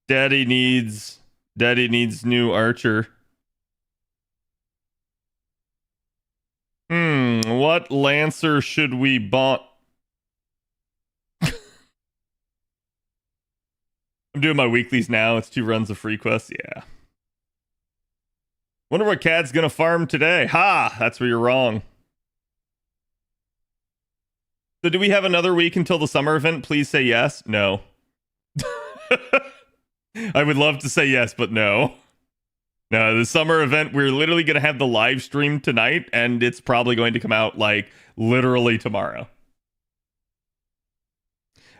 Daddy needs new Archer. What Lancer should we bought? I'm doing my weeklies now. It's 2 runs of free quests. Yeah. Wonder what Cad's gonna farm today. Ha! That's where you're wrong. So do we have another week until the summer event? Please say yes. No. I would love to say yes, but no. No, the summer event, we're literally going to have the live stream tonight, and it's probably going to come out, like, literally tomorrow.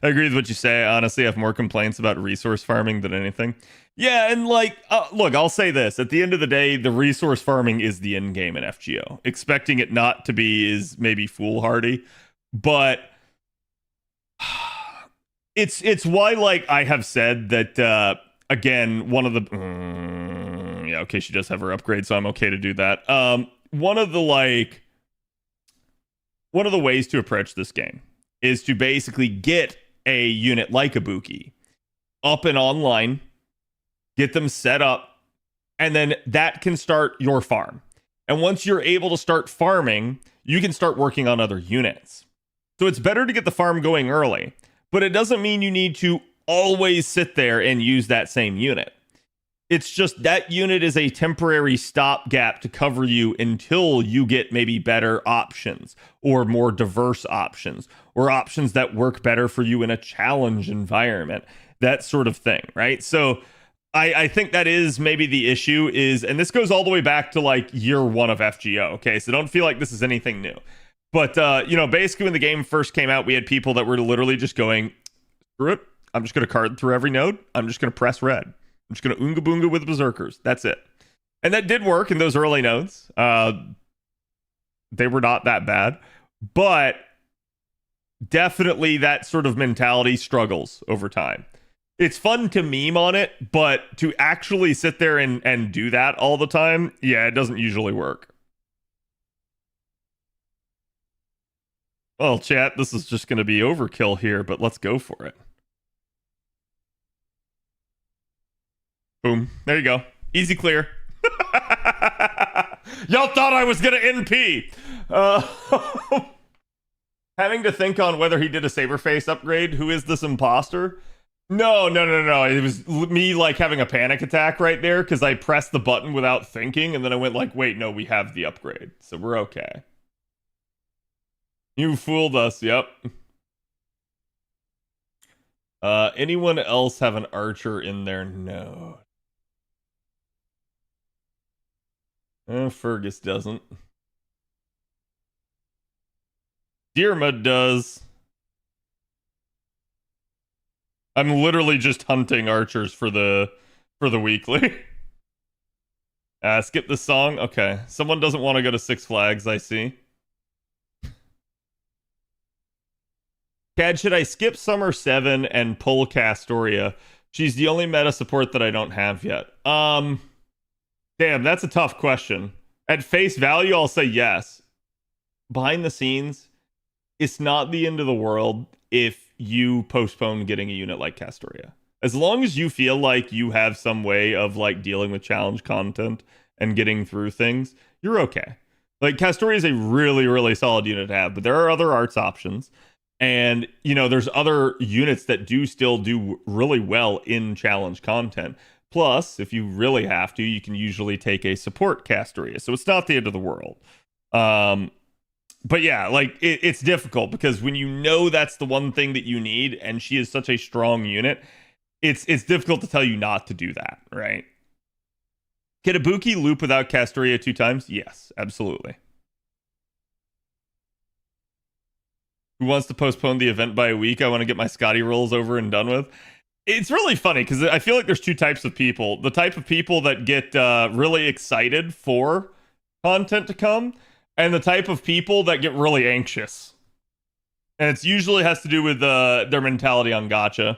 I agree with what you say. Honestly, I have more complaints about resource farming than anything. Yeah, and, like, look, I'll say this. At the end of the day, the resource farming is the end game in FGO. Expecting it not to be is maybe foolhardy. But it's why, like, I have said that again, one of the yeah, okay, she does have her upgrade, so I'm okay to do that. One of the ways to approach this game is to basically get a unit like Ibuki up and online, get them set up, and then that can start your farm. And once you're able to start farming, you can start working on other units. So it's better to get the farm going early, but it doesn't mean you need to always sit there and use that same unit. It's just that unit is a temporary stopgap to cover you until you get maybe better options or more diverse options or options that work better for you in a challenge environment, that sort of thing, right? So I think that is maybe the issue is, and this goes all the way back to like year one of FGO, okay? So don't feel like this is anything new. But, basically when the game first came out, we had people that were literally just going, screw it, I'm just going to card through every node. I'm just going to press red. I'm just going to Oonga Boonga with Berserkers. That's it. And that did work in those early nodes. They were not that bad. But definitely that sort of mentality struggles over time. It's fun to meme on it, but to actually sit there and do that all the time, yeah, it doesn't usually work. Well, chat, this is just going to be overkill here, but let's go for it. Boom. There you go. Easy clear. Y'all thought I was going to NP. Having to think on whether he did a Saberface upgrade. Who is this imposter? No. It was me like having a panic attack right there because I pressed the button without thinking, and then I went like, wait, no, we have the upgrade. So we're okay. You fooled us, yep. Anyone else have an archer in there? No. Fergus doesn't. Deermud does. I'm literally just hunting archers for the weekly. Skip this song? Okay. Someone doesn't want to go to Six Flags, I see. Cad, should I skip Summer 7 and pull Castoria? She's the only meta support that I don't have yet. Damn, that's a tough question. At face value, I'll say yes. Behind the scenes, it's not the end of the world if you postpone getting a unit like Castoria. As long as you feel like you have some way of like dealing with challenge content and getting through things, you're okay. Like Castoria is a really, really solid unit to have, but there are other arts options. And, there's other units that do still do really well in challenge content. Plus, if you really have to, you can usually take a support Castoria. So it's not the end of the world. But yeah, like it's difficult because when you know that's the one thing that you need and she is such a strong unit, it's difficult to tell you not to do that, right? Can Ibuki loop without Castoria 2 times? Yes, absolutely. Who wants to postpone the event by a week? I want to get my Scotty rolls over and done with. It's really funny because I feel like there's two types of people. The type of people that get really excited for content to come, and the type of people that get really anxious. And it usually has to do with their mentality on Gacha.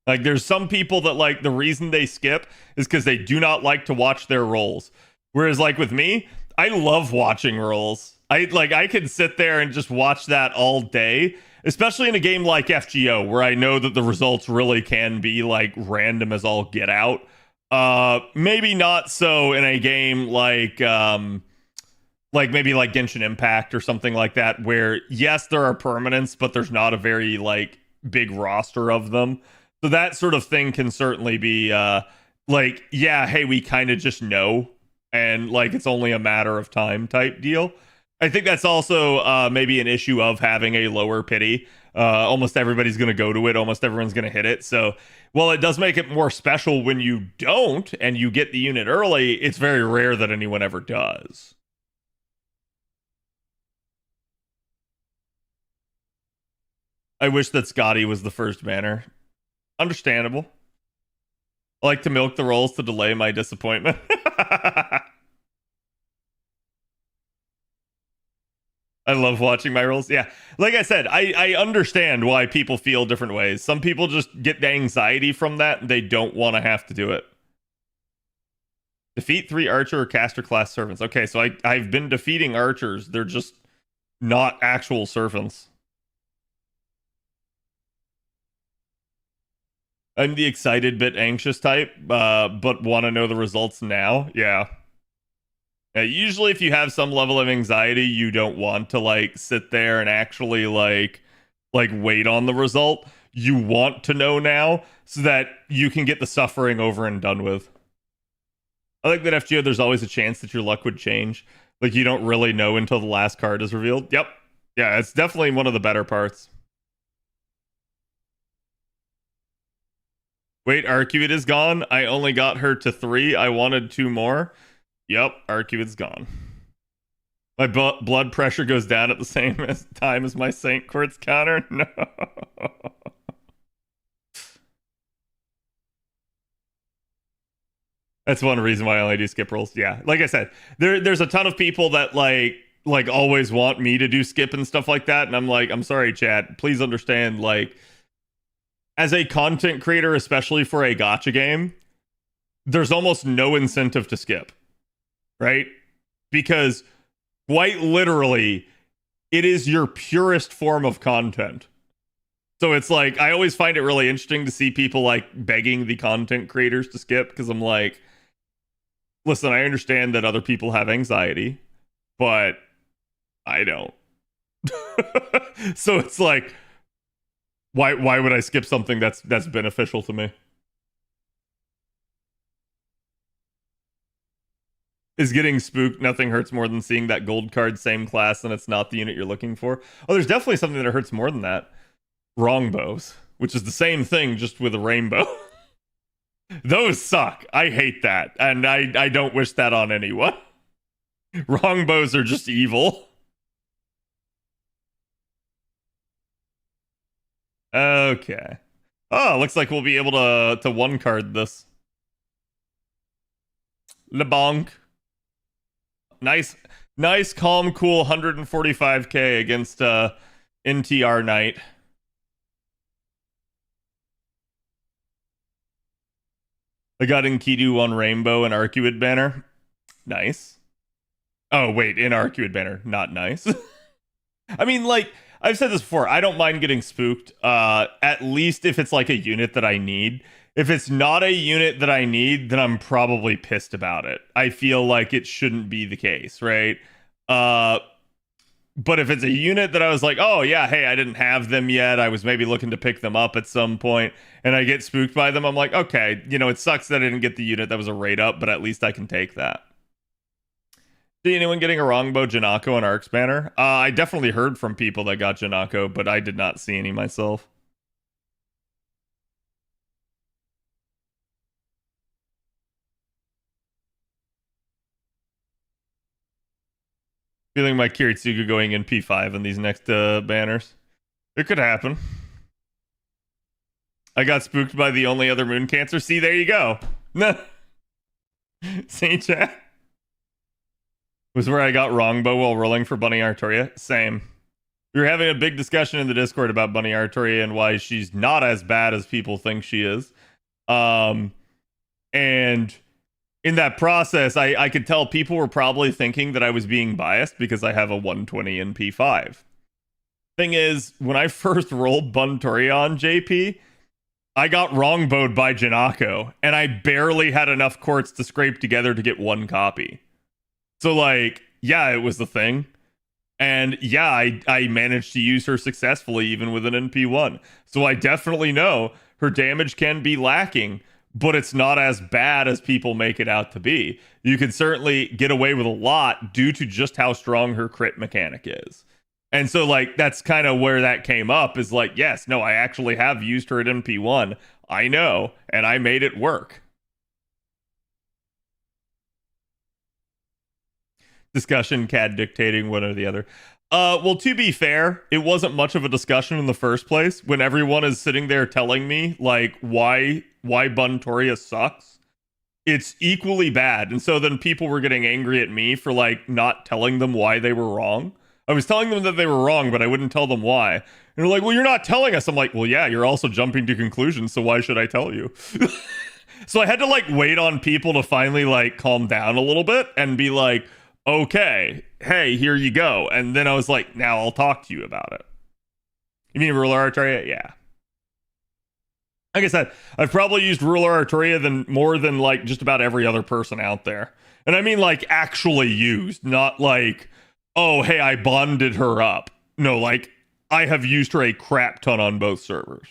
Like, there's some people that, like, the reason they skip is because they do not like to watch their rolls. Whereas, like, with me, I love watching rolls. I can sit there and just watch that all day, especially in a game like FGO, where I know that the results really can be, like, random as all get out. Maybe not so in a game like maybe like Genshin Impact or something like that, where, yes, there are permanents, but there's not a very, like, big roster of them. So that sort of thing can certainly be, like, yeah, hey, we kind of just know, and, like, it's only a matter of time type deal. I think that's also maybe an issue of having a lower pity. Almost everybody's going to go to it. Almost everyone's going to hit it. So while it does make it more special when you don't and you get the unit early, it's very rare that anyone ever does. I wish that Scotty was the first banner. Understandable. I like to milk the rolls to delay my disappointment. I love watching my rolls. Yeah. Like I said, I understand why people feel different ways. Some people just get the anxiety from that and they don't want to have to do it. Defeat 3 archer or caster class servants. Okay, so I've been defeating archers. They're just not actual servants. I'm the excited bit anxious type, but want to know the results now. Yeah. Usually if you have some level of anxiety, you don't want to like sit there and actually like wait on the result. You want to know now so that you can get the suffering over and done with. I like that FGO, there's always a chance that your luck would change. Like you don't really know until the last card is revealed. Yep. Yeah, it's definitely one of the better parts. Wait, Arcuate is gone? I only got her to 3. I wanted 2 more. Yep, Arcuate's gone. My blood pressure goes down at the same time as my Saint Quartz counter? No. That's one reason why I only do skip rolls. Yeah, like I said, there's a ton of people that like always want me to do skip and stuff like that, and I'm like, I'm sorry, chat. Please understand, like, as a content creator, especially for a gacha game, there's almost no incentive to skip, right? Because quite literally, it is your purest form of content. So it's like, I always find it really interesting to see people like begging the content creators to skip, because I'm like, listen, I understand that other people have anxiety, but I don't. So it's like, why would I skip something that's beneficial to me? Is getting spooked nothing hurts more than seeing that gold card same class and it's not the unit you're looking for? Oh, there's definitely something that hurts more than that. Wrong bows, which is the same thing just with a rainbow. Those suck. I hate that, and I don't wish that on anyone. Wrong bows are just evil. Okay. Oh, looks like we'll be able to one card this. LeBonk. Nice, calm, cool 145k against NTR Knight. I got Enkidu on Rainbow and Arcuate banner. Nice. Oh, wait, in Arcuate banner. Not nice. I mean, like, I've said this before. I don't mind getting spooked, at least if it's like a unit that I need. If it's not a unit that I need, then I'm probably pissed about it. I feel like it shouldn't be the case, right? But if it's a unit that I was like, oh yeah, hey, I didn't have them yet, I was maybe looking to pick them up at some point, and I get spooked by them, I'm like, okay, you know, it sucks that I didn't get the unit that was a rate up, but at least I can take that. See anyone getting a Wrongbow, Janako, and Arcs banner? I definitely heard from people that got Janako, but I did not see any myself. Feeling my Kiritsugu going in P5 in these next banners. It could happen. I got spooked by the only other moon cancer. See, there you go. See, chat? Was where I got Wrongbow while rolling for Bunny Artoria. Same. We were having a big discussion in the Discord about Bunny Artoria and why she's not as bad as people think she is. And in that process, I could tell people were probably thinking that I was being biased because I have a 120 in P5. Thing is, when I first rolled Buntoria on JP, I got Wrongbowed by Janako, and I barely had enough courts to scrape together to get one copy. So, like, yeah, it was the thing. And yeah, I managed to use her successfully even with an NP1. So I definitely know her damage can be lacking, but it's not as bad as people make it out to be. You can certainly get away with a lot due to just how strong her crit mechanic is. And so, like, that's kind of where that came up, is like, yes, no, I actually have used her at MP1. I know, and I made it work. Discussion, CAD dictating one or the other. Well, to be fair, it wasn't much of a discussion in the first place when everyone is sitting there telling me, like, why Buntoria sucks. It's equally bad. And so then people were getting angry at me for, like, not telling them why they were wrong. I was telling them that they were wrong, but I wouldn't tell them why. And they're like, well, you're not telling us. I'm like, well, yeah, you're also jumping to conclusions, so why should I tell you? So I had to like wait on people to finally like calm down a little bit and be like, okay, hey, here you go. And then I was like, now I'll talk to you about it. You mean ruler Artaria? Yeah. Like I said, I've probably used ruler Artaria more than like just about every other person out there. And I mean like actually used, not like, oh, hey, I bonded her up. No, like I have used her a crap ton on both servers.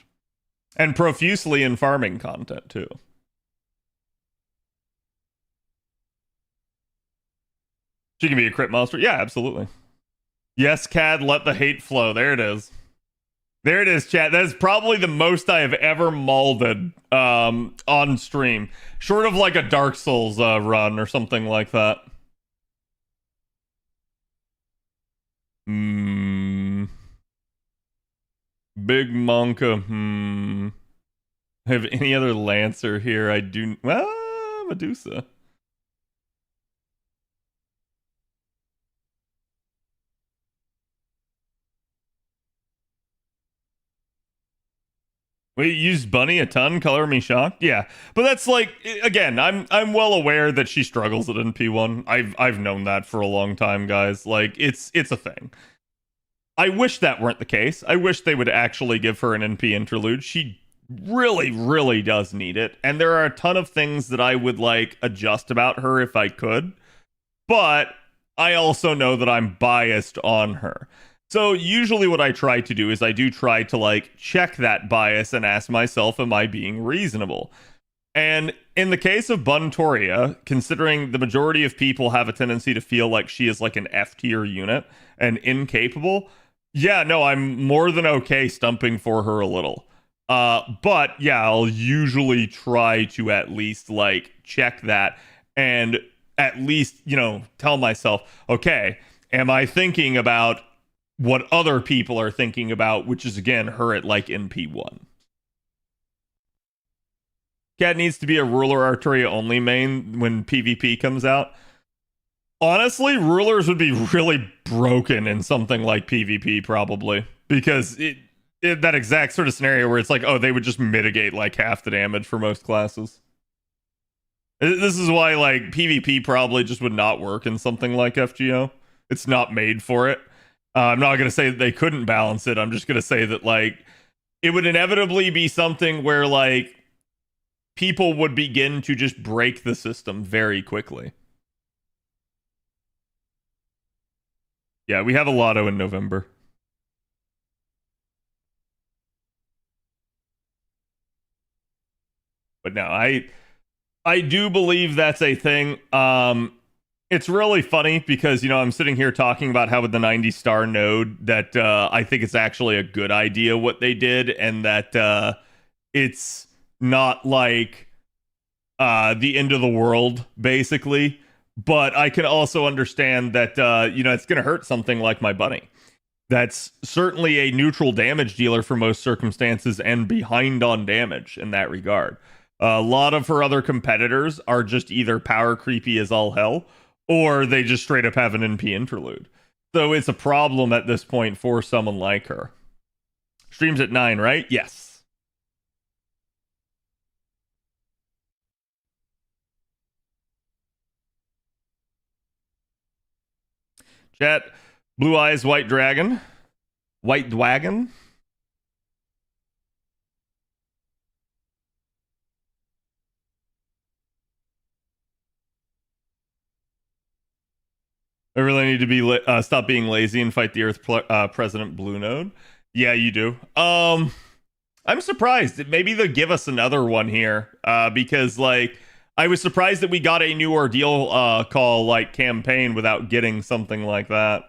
And profusely in farming content too. She can be a crit monster. Yeah, absolutely. Yes, Cad, let the hate flow. There it is. There it is, chat. That is probably the most I have ever molded on stream. Short of like a Dark Souls run or something like that. Big Monka. Have any other Lancer here? I do. Well, Medusa. We used Bunny a ton, color me shocked. Yeah, but that's like again, I'm well aware that she struggles at NP1. I've known that for a long time, guys. Like it's a thing. I wish that weren't the case. I wish they would actually give her an NP interlude. She really, really does need it, and there are a ton of things that I would like adjust about her if I could. But I also know that I'm biased on her. So usually what I try to do is I do try to like check that bias and ask myself, am I being reasonable? And in the case of Buntoria, considering the majority of people have a tendency to feel like she is like an F tier unit and incapable, yeah, no, I'm more than okay stumping for her a little. But yeah, I'll usually try to at least like check that and at least, you know, tell myself, okay, am I thinking about what other people are thinking about, which is again her at like NP1. Cat needs to be a ruler Arteria only main when PvP comes out. Honestly, rulers would be really broken in something like PvP probably, because it that exact sort of scenario where it's like, oh, they would just mitigate like half the damage for most classes. This is why like PvP probably just would not work in something like FGO. It's not made for it. I'm not going to say that they couldn't balance it. I'm just going to say that, like, it would inevitably be something where, like, people would begin to just break the system very quickly. Yeah, we have a lotto in November. But no, I do believe that's a thing. It's really funny because, you know, I'm sitting here talking about how with the 90-star node that I think it's actually a good idea what they did, and that it's not like the end of the world, basically. But I can also understand that, you know, it's going to hurt something like my bunny. That's certainly a neutral damage dealer for most circumstances and behind on damage in that regard. A lot of her other competitors are just either power creepy as all hell, or they just straight up have an NP interlude. So it's a problem at this point for someone like her. Streams at 9, right? Yes. Chat, Blue Eyes White Dragon. White Dwagon. I really need to be stop being lazy and fight the Earth President Blue Node. Yeah, you do. I'm surprised. Maybe they'll give us another one here, because like I was surprised that we got a new Ordeal call like campaign without getting something like that.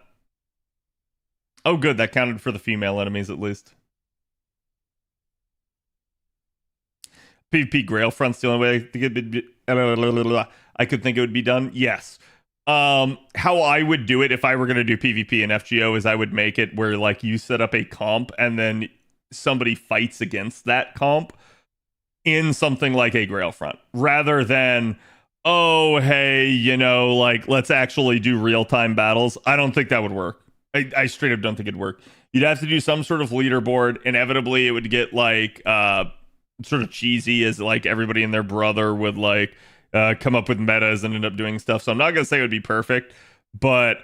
Oh, good. That counted for the female enemies at least. PvP Grail Front's the only way I could think it would be done. Yes. How I would do it if I were going to do PvP in FGO is I would make it where like you set up a comp and then somebody fights against that comp in something like a Grail Front, rather than, oh, hey, you know, like let's actually do real-time battles. I don't think that would work. I straight up don't think it'd work. You'd have to do some sort of leaderboard. Inevitably, it would get like sort of cheesy, as like everybody and their brother would like come up with metas and end up doing stuff. So I'm not gonna say it would be perfect, but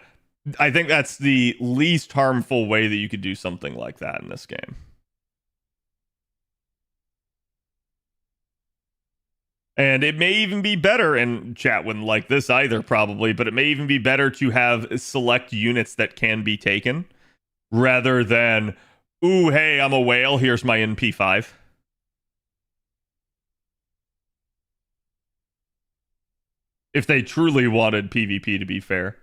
I think that's the least harmful way that you could do something like that in this game. And it may even be better, and chat wouldn't like this either probably, but it may even be better to have select units that can be taken rather than, ooh, hey, I'm a whale, here's my NP5. If they truly wanted PvP to be fair.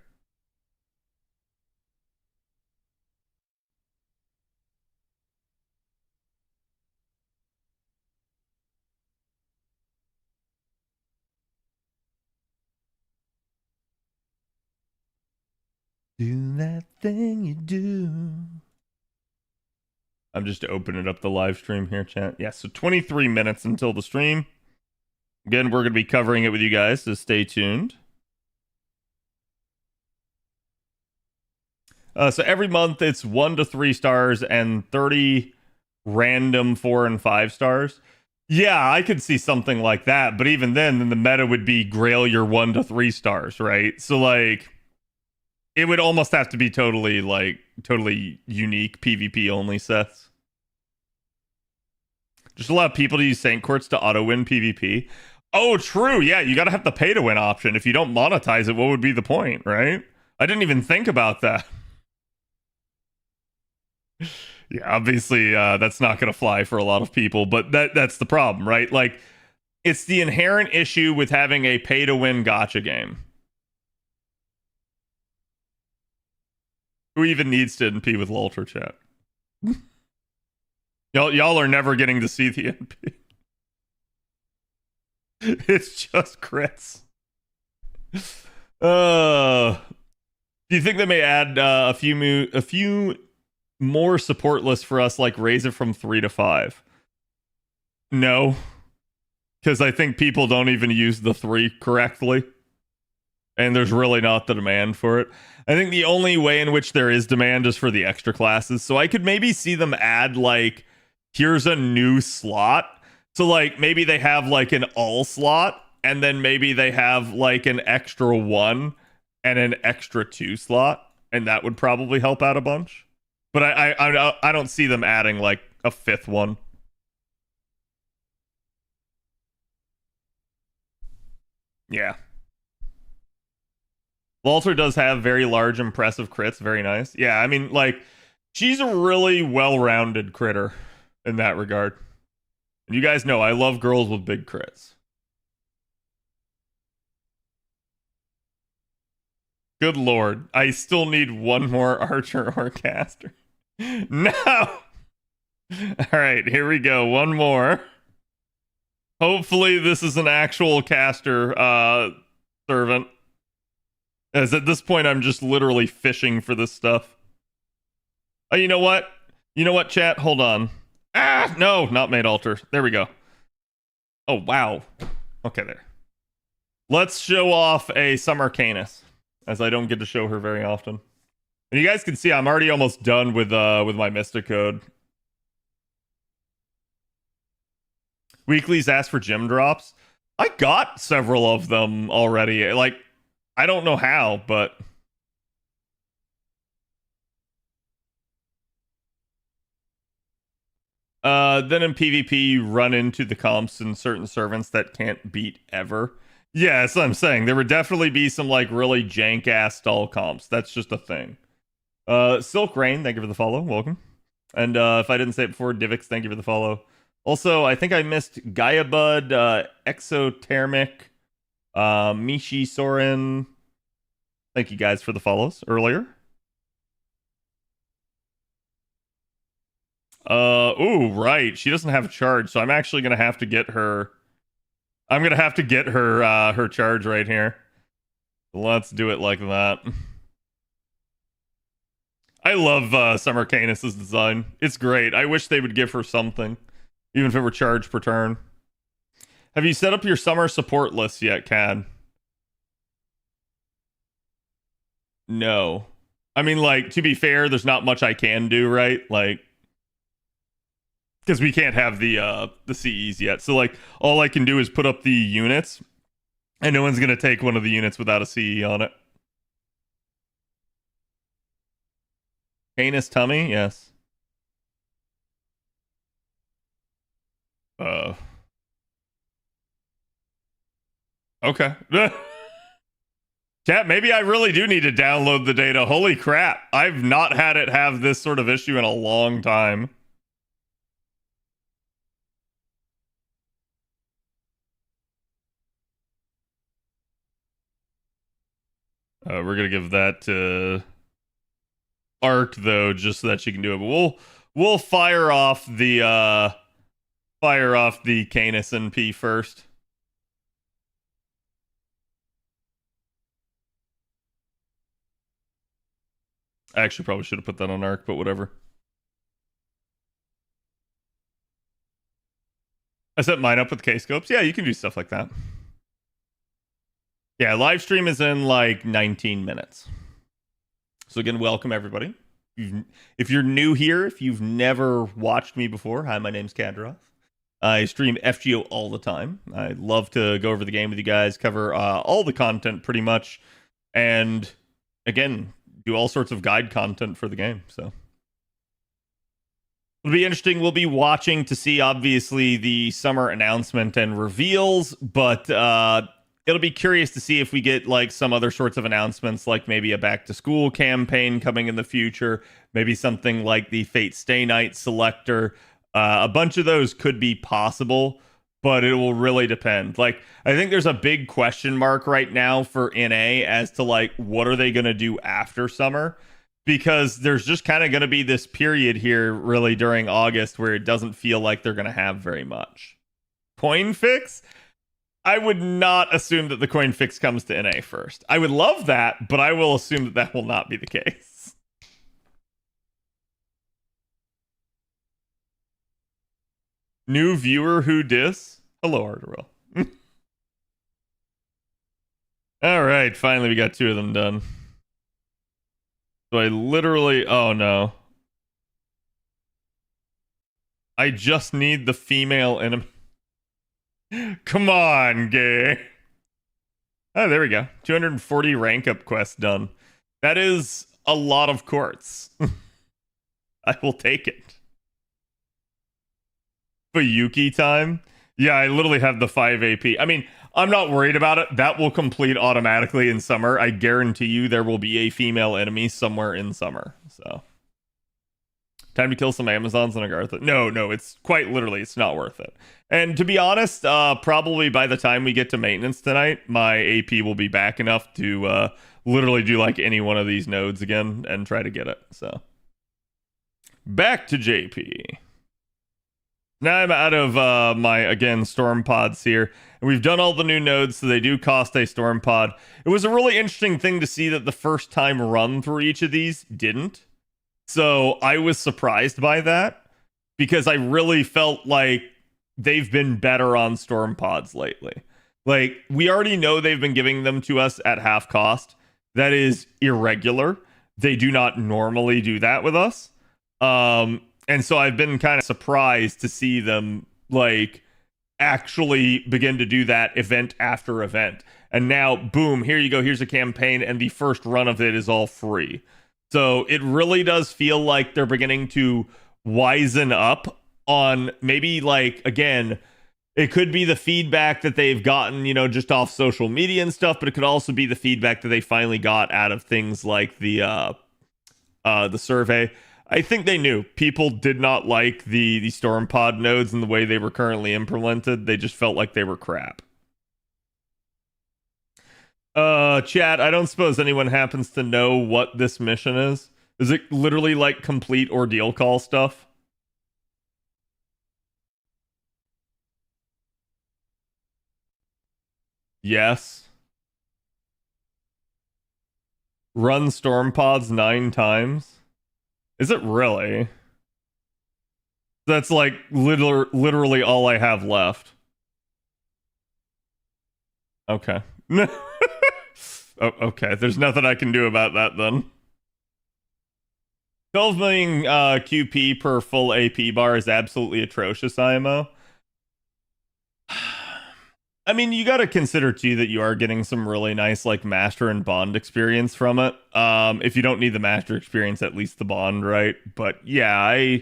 Do that thing you do. I'm just opening up the live stream here, chat. Yeah, so 23 minutes until the stream. Again, we're going to be covering it with you guys, so stay tuned. So every month it's 1 to 3 stars and 30 random 4 and 5 stars. Yeah, I could see something like that, but even then the meta would be grail your 1 to 3 stars, right? So like it would almost have to be totally unique PvP only sets. Just allow people to use Saint Courts to auto win PvP. Oh, true. Yeah, you gotta have the pay to win option. If you don't monetize it, what would be the point, right? I didn't even think about that. Yeah, obviously that's not gonna fly for a lot of people, but that's the problem, right? Like, it's the inherent issue with having a pay to win gacha game. Who even needs to NP with Lulter, chat? Y'all are never getting to see the NP. It's just crits. Do you think they may add a few more support lists for us, like raise it from 3 to 5? No, because I think people don't even use the 3 correctly, and there's really not the demand for it. I think the only way in which there is demand is for the extra classes. So I could maybe see them add like, here's a new slot. So like maybe they have like an all slot, and then maybe they have like an extra 1 and an extra 2 slot, and that would probably help out a bunch. But I don't see them adding like a 5th one. Yeah. Walter does have very large, impressive crits. Very nice. Yeah, I mean, like, she's a really well-rounded critter in that regard. And you guys know I love girls with big crits. Good lord. I still need one more archer or caster. No! Alright, here we go. One more. Hopefully this is an actual caster servant. As at this point, I'm just literally fishing for this stuff. Oh, you know what? You know what, chat? Hold on. Ah, no, not made altar. There we go. Oh, wow. Okay, there. Let's show off a Summer Canis, as I don't get to show her very often. And you guys can see I'm already almost done with my Mystic Code. Weeklies ask for gem drops. I got several of them already. Like, I don't know how, but then in PvP you run into the comps and certain servants that can't beat ever. Yeah, that's what I'm saying. There would definitely be some like really jank ass stall comps. That's just a thing. Silk Rain, thank you for the follow. Welcome. And if I didn't say it before, Divix, thank you for the follow. Also, I think I missed Gaia Bud, Exothermic, Mishi Soren. Thank you guys for the follows earlier. Ooh, right. She doesn't have a charge, so I'm actually gonna have to get her. I'm gonna have to get her her charge right here. Let's do it like that. I love Summer Canis' design. It's great. I wish they would give her something, even if it were charge per turn. Have you set up your summer support list yet, Cad? No. I mean, like, to be fair, there's not much I can do, right? Like, because we can't have the CEs yet. So, like, all I can do is put up the units, and no one's going to take one of the units without a CE on it. Heinous tummy? Yes. Okay. Chat, maybe I really do need to download the data. Holy crap. I've not had it have this sort of issue in a long time. We're going to give that to Arc, though, just so that she can do it. But we'll fire off the Canis NP first. I actually probably should have put that on Arc, but whatever. I set mine up with K-scopes. Yeah, you can do stuff like that. Yeah, live stream is in like 19 minutes. So again, welcome everybody. If you're new here, if you've never watched me before, hi, my name's Khadroth. I stream FGO all the time. I love to go over the game with you guys, cover all the content pretty much, and again, do all sorts of guide content for the game. So it'll be interesting. We'll be watching to see, obviously, the summer announcement and reveals, but it'll be curious to see if we get like some other sorts of announcements, like maybe a back to school campaign coming in the future, maybe something like the Fate Stay Night selector. A bunch of those could be possible, but it will really depend. Like, I think there's a big question mark right now for NA as to like, what are they going to do after summer? Because there's just kind of going to be this period here really during August where it doesn't feel like they're going to have very much. Coin fix? I would not assume that the coin fix comes to NA first. I would love that, but I will assume that that will not be the case. New viewer who dis? Hello, Arterel. All right, finally we got 2 of them done. So I literally... Oh, no. I just need the female enemy. Come on, gay. Oh, there we go. 240 rank up quest done. That is a lot of quartz. I will take it. Bayuki time? Yeah, I literally have the 5 AP. I mean, I'm not worried about it. That will complete automatically in summer. I guarantee you there will be a female enemy somewhere in summer. So, time to kill some Amazons and Agartha. No, it's quite literally, it's not worth it. And to be honest, probably by the time we get to maintenance tonight, my AP will be back enough to literally do like any one of these nodes again and try to get it. So, back to JP. Now I'm out of my, again, storm pods here. And we've done all the new nodes, so they do cost a storm pod. It was a really interesting thing to see that the first time run through each of these didn't. So I was surprised by that, because I really felt like they've been better on storm pods lately. Like, we already know they've been giving them to us at half cost. That is irregular. They do not normally do that with us. And so I've been kind of surprised to see them like actually begin to do that event after event. And now, boom, here you go. Here's a campaign, and the first run of it is all free. So it really does feel like they're beginning to wisen up on maybe like, again, it could be the feedback that they've gotten, you know, just off social media and stuff, but it could also be the feedback that they finally got out of things like the survey. I think they knew people did not like the storm pod nodes and the way they were currently implemented. They just felt like they were crap. Chat, I don't suppose anyone happens to know what this mission is. Is it literally like complete ordeal call stuff? Yes. Run storm pods 9 times. Is it really? That's like literally all I have left. Okay. Okay, there's nothing I can do about that then. 12 million QP per full AP bar is absolutely atrocious, IMO. I mean, you got to consider too that you are getting some really nice like master and bond experience from it. If you don't need the master experience, at least the bond, right? But yeah,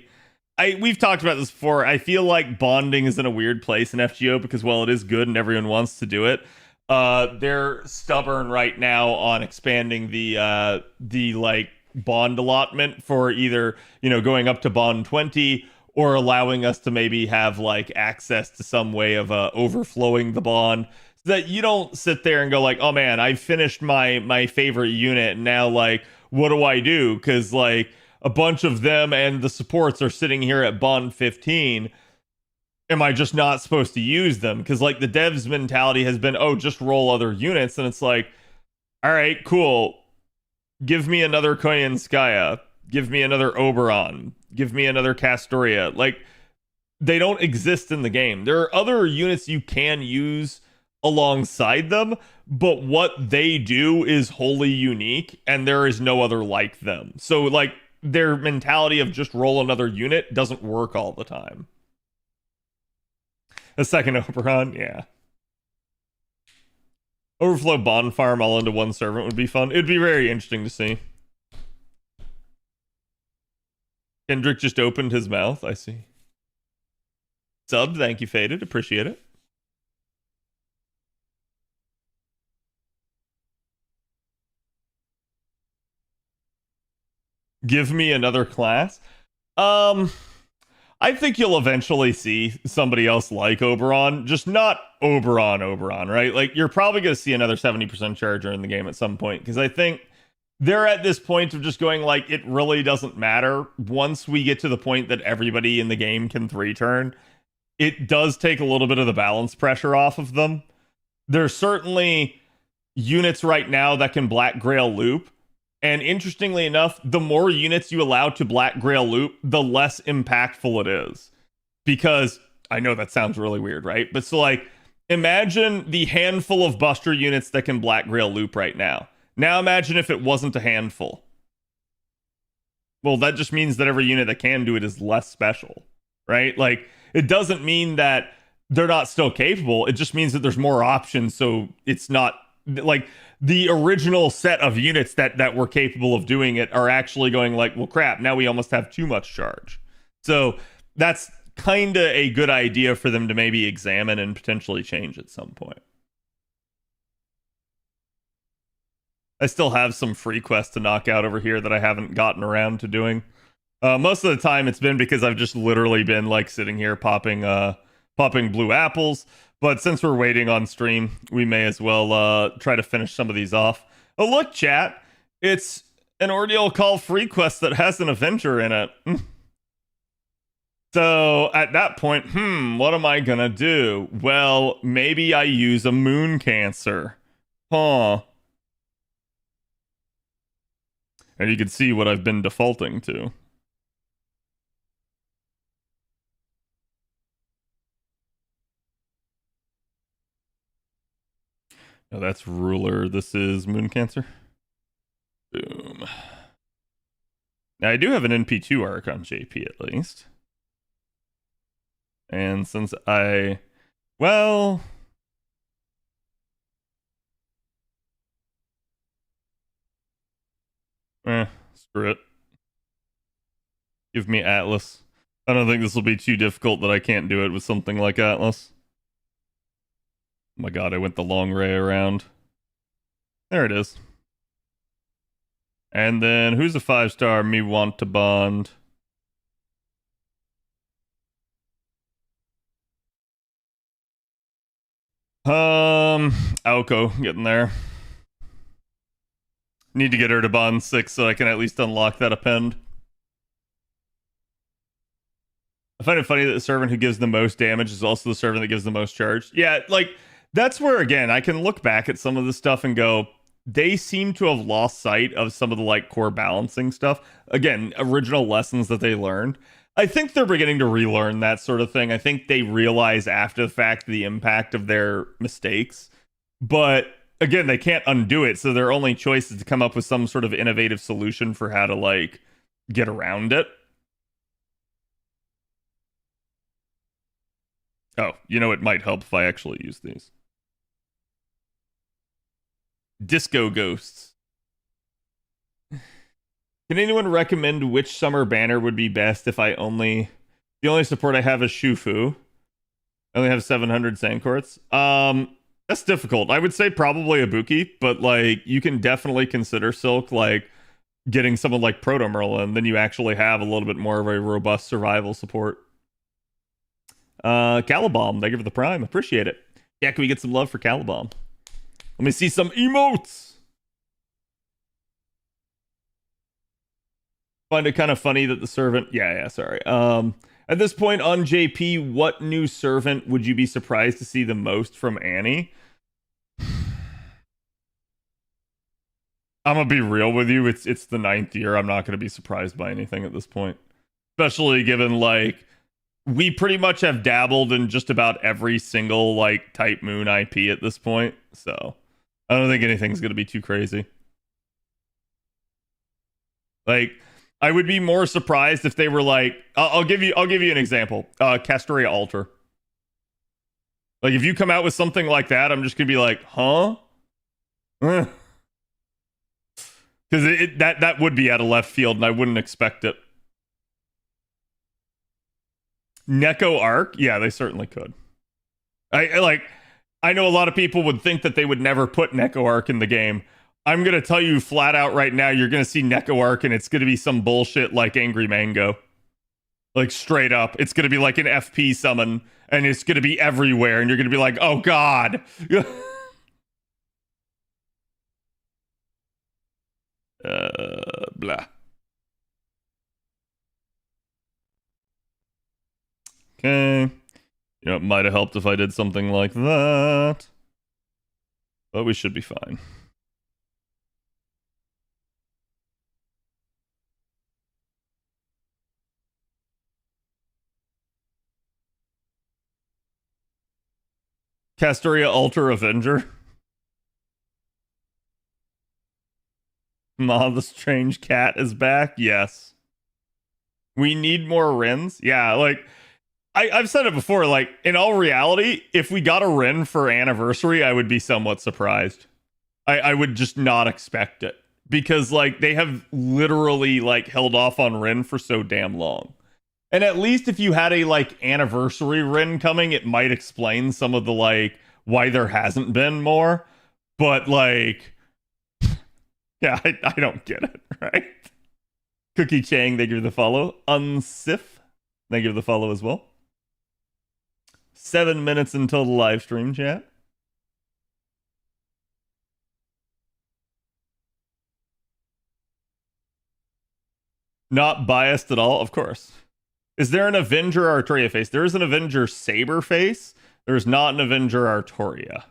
we've talked about this before. I feel like bonding is in a weird place in FGO because while it is good and everyone wants to do it, they're stubborn right now on expanding the like bond allotment for either, you know, going up to bond 20 or allowing us to maybe have like access to some way of overflowing the bond so that you don't sit there and go like, oh man, I finished my favorite unit and now like what do I do? Because like a bunch of them and the supports are sitting here at bond 15. Am I just not supposed to use them? Because like the devs mentality has been, oh, just roll other units, and it's like, all right, cool. Give me another Koyanskaya. Give me another Oberon. Give me another Castoria. Like, they don't exist in the game. There are other units you can use alongside them, but what they do is wholly unique, and there is no other like them. So, like, their mentality of just roll another unit doesn't work all the time. A second Oberon, yeah. Overflow bond farm all into one servant would be fun. It would be very interesting to see. Kendrick just opened his mouth. I see. Sub, thank you, Faded. Appreciate it. Give me another class. I think you'll eventually see somebody else like Oberon, just not Oberon, right? Like, you're probably going to see another 70% charger in the game at some point, because I think they're at this point of just going, like, it really doesn't matter. Once we get to the point that everybody in the game can 3-turn, it does take a little bit of the balance pressure off of them. There's certainly units right now that can Black Grail loop, and interestingly enough, the more units you allow to Black Grail loop, the less impactful it is. Because, I know that sounds really weird, right? But so like, imagine the handful of Buster units that can Black Grail loop right now. Now imagine if it wasn't a handful. Well, that just means that every unit that can do it is less special, right? Like, it doesn't mean that they're not still capable. It just means that there's more options, so it's not like the original set of units that were capable of doing it are actually going like, well, crap, now we almost have too much charge. So that's kind of a good idea for them to maybe examine and potentially change at some point. I still have some free quests to knock out over here that I haven't gotten around to doing. Most of the time it's been because I've just literally been like sitting here popping blue apples. But since we're waiting on stream, we may as well try to finish some of these off. Oh, look, chat. It's an Ordeal Call free quest that has an Avenger in it. So at that point, what am I gonna do? Well, maybe I use a Moon Cancer. Huh. And you can see what I've been defaulting to. Oh, that's Ruler. This is Moon Cancer. Boom. Now, I do have an NP2 arc on JP at least. And since well... screw it. Give me Atlas. I don't think this will be too difficult that I can't do it with something like Atlas. Oh my god, I went the long way around. There it is. And then, who's a 5-star me want to bond? Aoko, getting there. Need to get her to bond 6 so I can at least unlock that append. I find it funny that the servant who gives the most damage is also the servant that gives the most charge. Yeah, like, that's where, again, I can look back at some of this stuff and go, they seem to have lost sight of some of the, like, core balancing stuff. Again, original lessons that they learned. I think they're beginning to relearn that sort of thing. I think they realize after the fact the impact of their mistakes. But, again, they can't undo it, so their only choice is to come up with some sort of innovative solution for how to, like, get around it. Oh, it might help if I actually use these. Disco Ghosts. Can anyone recommend which summer banner would be best if the only support I have is Shufu? I only have 700 Sandcourts. That's difficult. I would say probably Ibuki, but like you can definitely consider Silk like getting someone like Proto Merlin, then you actually have a little bit more of a robust survival support. Calibom, thank you for the prime. Appreciate it. Yeah, can we get some love for Calibom? Let me see some emotes. Find it kind of funny that the servant... Yeah, sorry. At this point on JP, what new servant would you be surprised to see the most from Annie? I'm gonna be real with you. It's the 9th year. I'm not gonna be surprised by anything at this point. Especially given, like, we pretty much have dabbled in just about every single, like, Type Moon IP at this point. So, I don't think anything's gonna be too crazy. Like... I would be more surprised if they were like, I'll give you an example. Castoria Altar. Like if you come out with something like that, I'm just gonna be like, huh? Because that would be out of left field, and I wouldn't expect it. Neko Arc, yeah, they certainly could. I know a lot of people would think that they would never put Neko Arc in the game. I'm going to tell you flat out right now, you're going to see Neko Arc and it's going to be some bullshit like Angry Mango. Like straight up. It's going to be like an FP summon and it's going to be everywhere and you're going to be like, oh god. Blah. Okay. It might have helped if I did something like that. But we should be fine. Castoria Altar Avenger. Ma, the strange cat is back. Yes. We need more Rins. Yeah, like I've said it before, like in all reality, if we got a Rin for anniversary, I would be somewhat surprised. I would just not expect it. Because like they have literally like held off on Rin for so damn long. And at least if you had a like anniversary Rin coming, it might explain some of the like why there hasn't been more. But like, yeah, I don't get it, right? Cookie Chang, thank you for the follow. Unsif, thank you for the follow as well. 7 minutes until the live stream, chat. Not biased at all, of course. Is there an Avenger Artoria face? There is an Avenger Saber face. There's not an Avenger Artoria.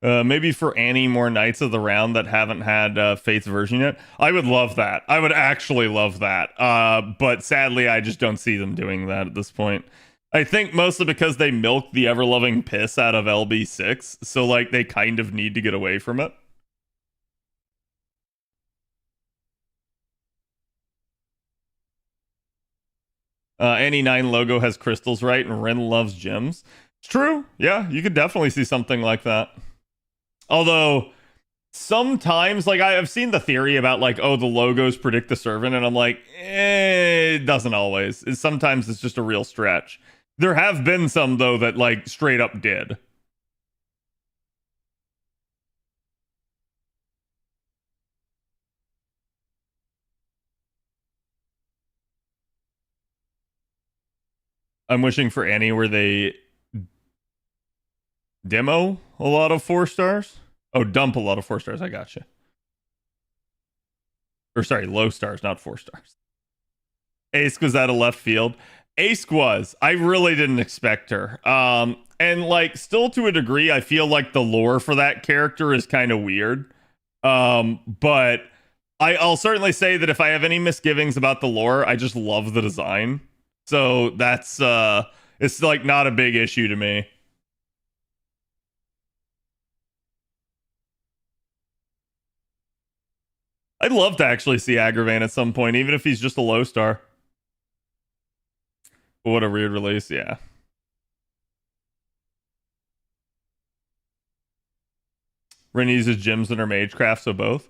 Maybe for Annie, more Knights of the Round that haven't had Faith's version yet. I would love that. I would actually love that. But sadly, I just don't see them doing that at this point. I think mostly because they milk the ever-loving piss out of LB6. So, like, they kind of need to get away from it. Annie 9 logo has crystals, right? And Ren loves gems. It's true. Yeah, you could definitely see something like that. Although, sometimes, like, I've seen the theory about, like, oh, the logos predict the servant, and I'm like, it doesn't always. Sometimes it's just a real stretch. There have been some, though, that, like, straight up did. I'm wishing for Annie where they demo a lot of 4 stars. Oh, dump a lot of 4 stars. I gotcha. Or sorry, low stars, not 4 stars. Ace was out of left field. Ace was. I really didn't expect her. And like, still to a degree, I feel like the lore for that character is kind of weird. But I'll certainly say that if I have any misgivings about the lore, I just love the design. So that's it's like not a big issue to me. I'd love to actually see Agravain at some point, even if he's just a low star. What a weird release, yeah. Ren uses gems in her magecraft, so both.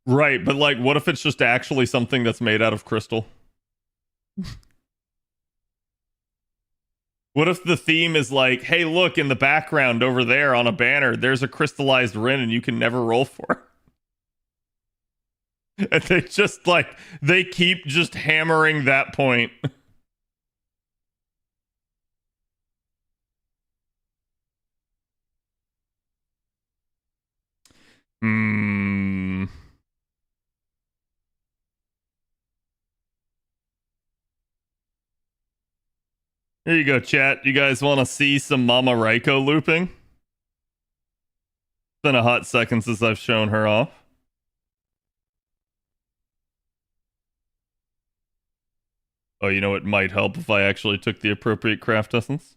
Right, but like, what if it's just actually something that's made out of crystal? What if the theme is like, hey, look, in the background over there on a banner, there's a crystallized Ren and you can never roll for it? And they just like, they keep just hammering that point. Hmm. Here you go, chat. You guys want to see some Mama Raiko looping? It's been a hot second since I've shown her off. Oh, you know, it might help if I actually took the appropriate craft essence.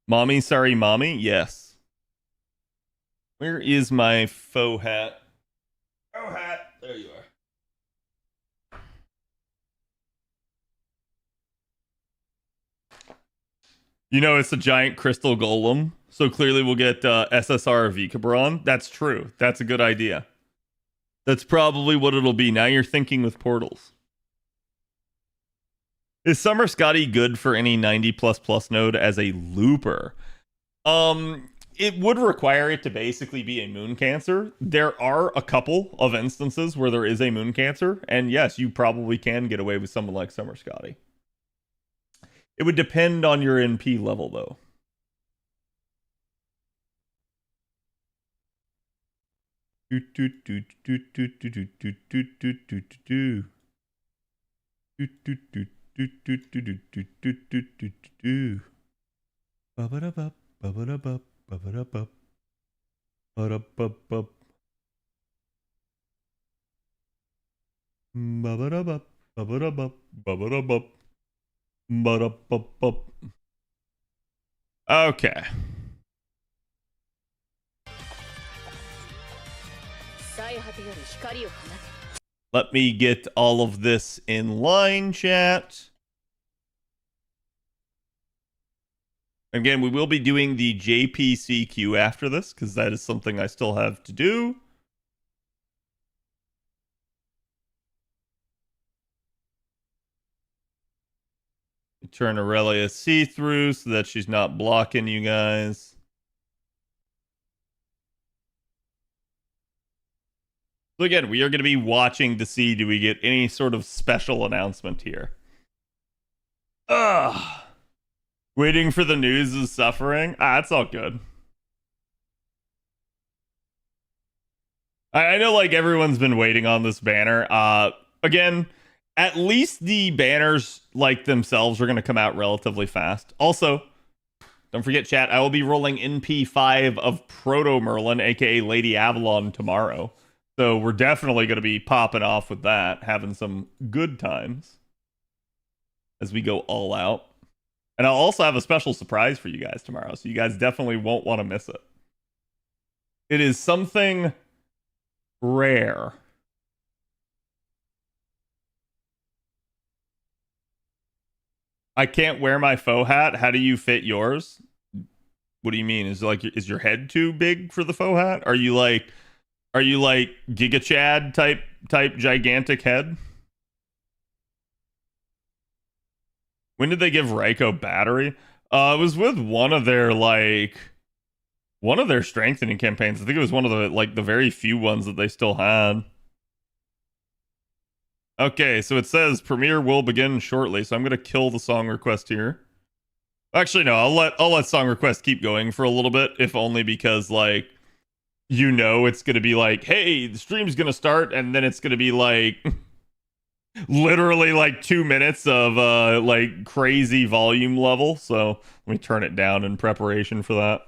Mommy, sorry, mommy? Yes. Where is my faux hat? Faux hat. There you are. You know, it's a giant crystal golem, so clearly we'll get SSR Vikabron. That's true. That's a good idea. That's probably what it'll be. Now you're thinking with portals. Is Summer Scotty good for any 90++ node as a looper? It would require it to basically be a moon cancer. There are a couple of instances where there is a moon cancer, and yes, you probably can get away with someone like Summer Scotty. It would depend on your NP level, though. Okay. Let me get all of this in line, chat. Again, we will be doing the JPCQ after this, because that is something I still have to do. Turn Aurelia see-through so that she's not blocking you guys. So again, we are going to be watching to see, do we get any sort of special announcement here? Ugh. Waiting for the news is suffering. It's all good. I know, like, everyone's been waiting on this banner. Again, at least the banners, like, themselves are going to come out relatively fast. Also, don't forget, chat, I will be rolling NP5 of Proto Merlin, aka Lady Avalon, tomorrow. So we're definitely going to be popping off with that, having some good times as we go all out. And I'll also have a special surprise for you guys tomorrow, so you guys definitely won't want to miss it. It is something rare. I can't wear my faux hat. How do you fit yours? What do you mean? Is your head too big for the faux hat? Are you like Giga Chad type gigantic head? When did they give Raiko battery? It was with one of their strengthening campaigns. I think it was one of the very few ones that they still had. Okay, so it says premiere will begin shortly, so I'm gonna kill the song request here. Actually, no, I'll let song request keep going for a little bit, if only because it's gonna be like, hey, the stream's gonna start, and then it's gonna be like literally like 2 minutes of like crazy volume level. So let me turn it down in preparation for that.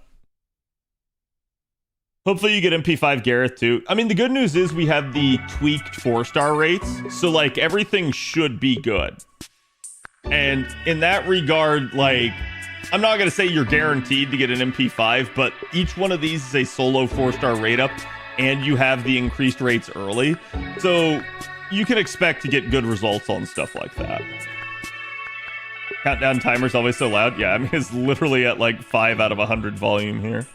Hopefully you get MP5 Gareth too. I mean, the good news is we have the tweaked 4-star rates, so like everything should be good. And in that regard, like I'm not going to say you're guaranteed to get an MP5, but each one of these is a solo 4-star rate up, and you have the increased rates early. So you can expect to get good results on stuff like that. Countdown timer's always so loud. Yeah, I mean, it's literally at like 5 out of 100 volume here.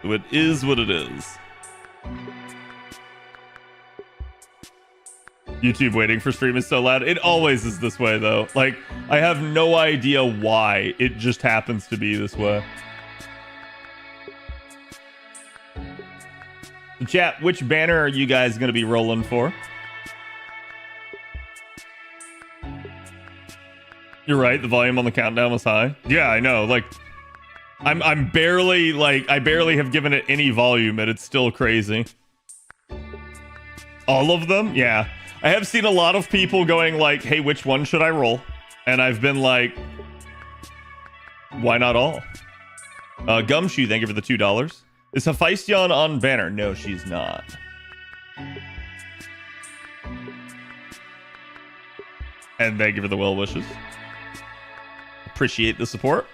So it is what it is. YouTube waiting for stream is so loud. It always is this way, though. Like, I have no idea why. It just happens to be this way. So chat, which banner are you guys going to be rolling for? You're right, the volume on the countdown was high. Yeah, I know. Like, I'm barely, like, I barely have given it any volume, and it's still crazy. All of them? Yeah. I have seen a lot of people going like, hey, which one should I roll? And I've been like, why not all? Gumshoe, thank you for the $2. Is Hephaestion on banner? No, she's not. And thank you for the well wishes. Appreciate the support.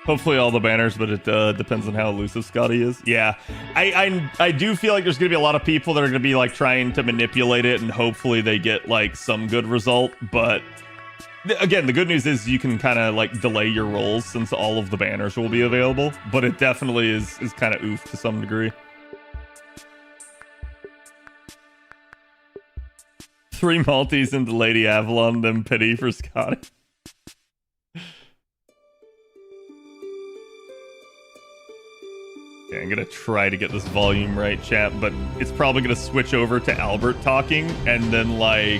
Hopefully all the banners, but it depends on how elusive Scotty is. Yeah, I do feel like there's going to be a lot of people that are going to be like trying to manipulate it, and hopefully they get like some good result. But again, the good news is you can kind of like delay your rolls since all of the banners will be available. But it definitely is kind of oof to some degree. 3 Maltese into Lady Avalon, then pity for Scotty. Yeah, I'm gonna try to get this volume right, chat, but it's probably gonna switch over to Albert talking, and then, like,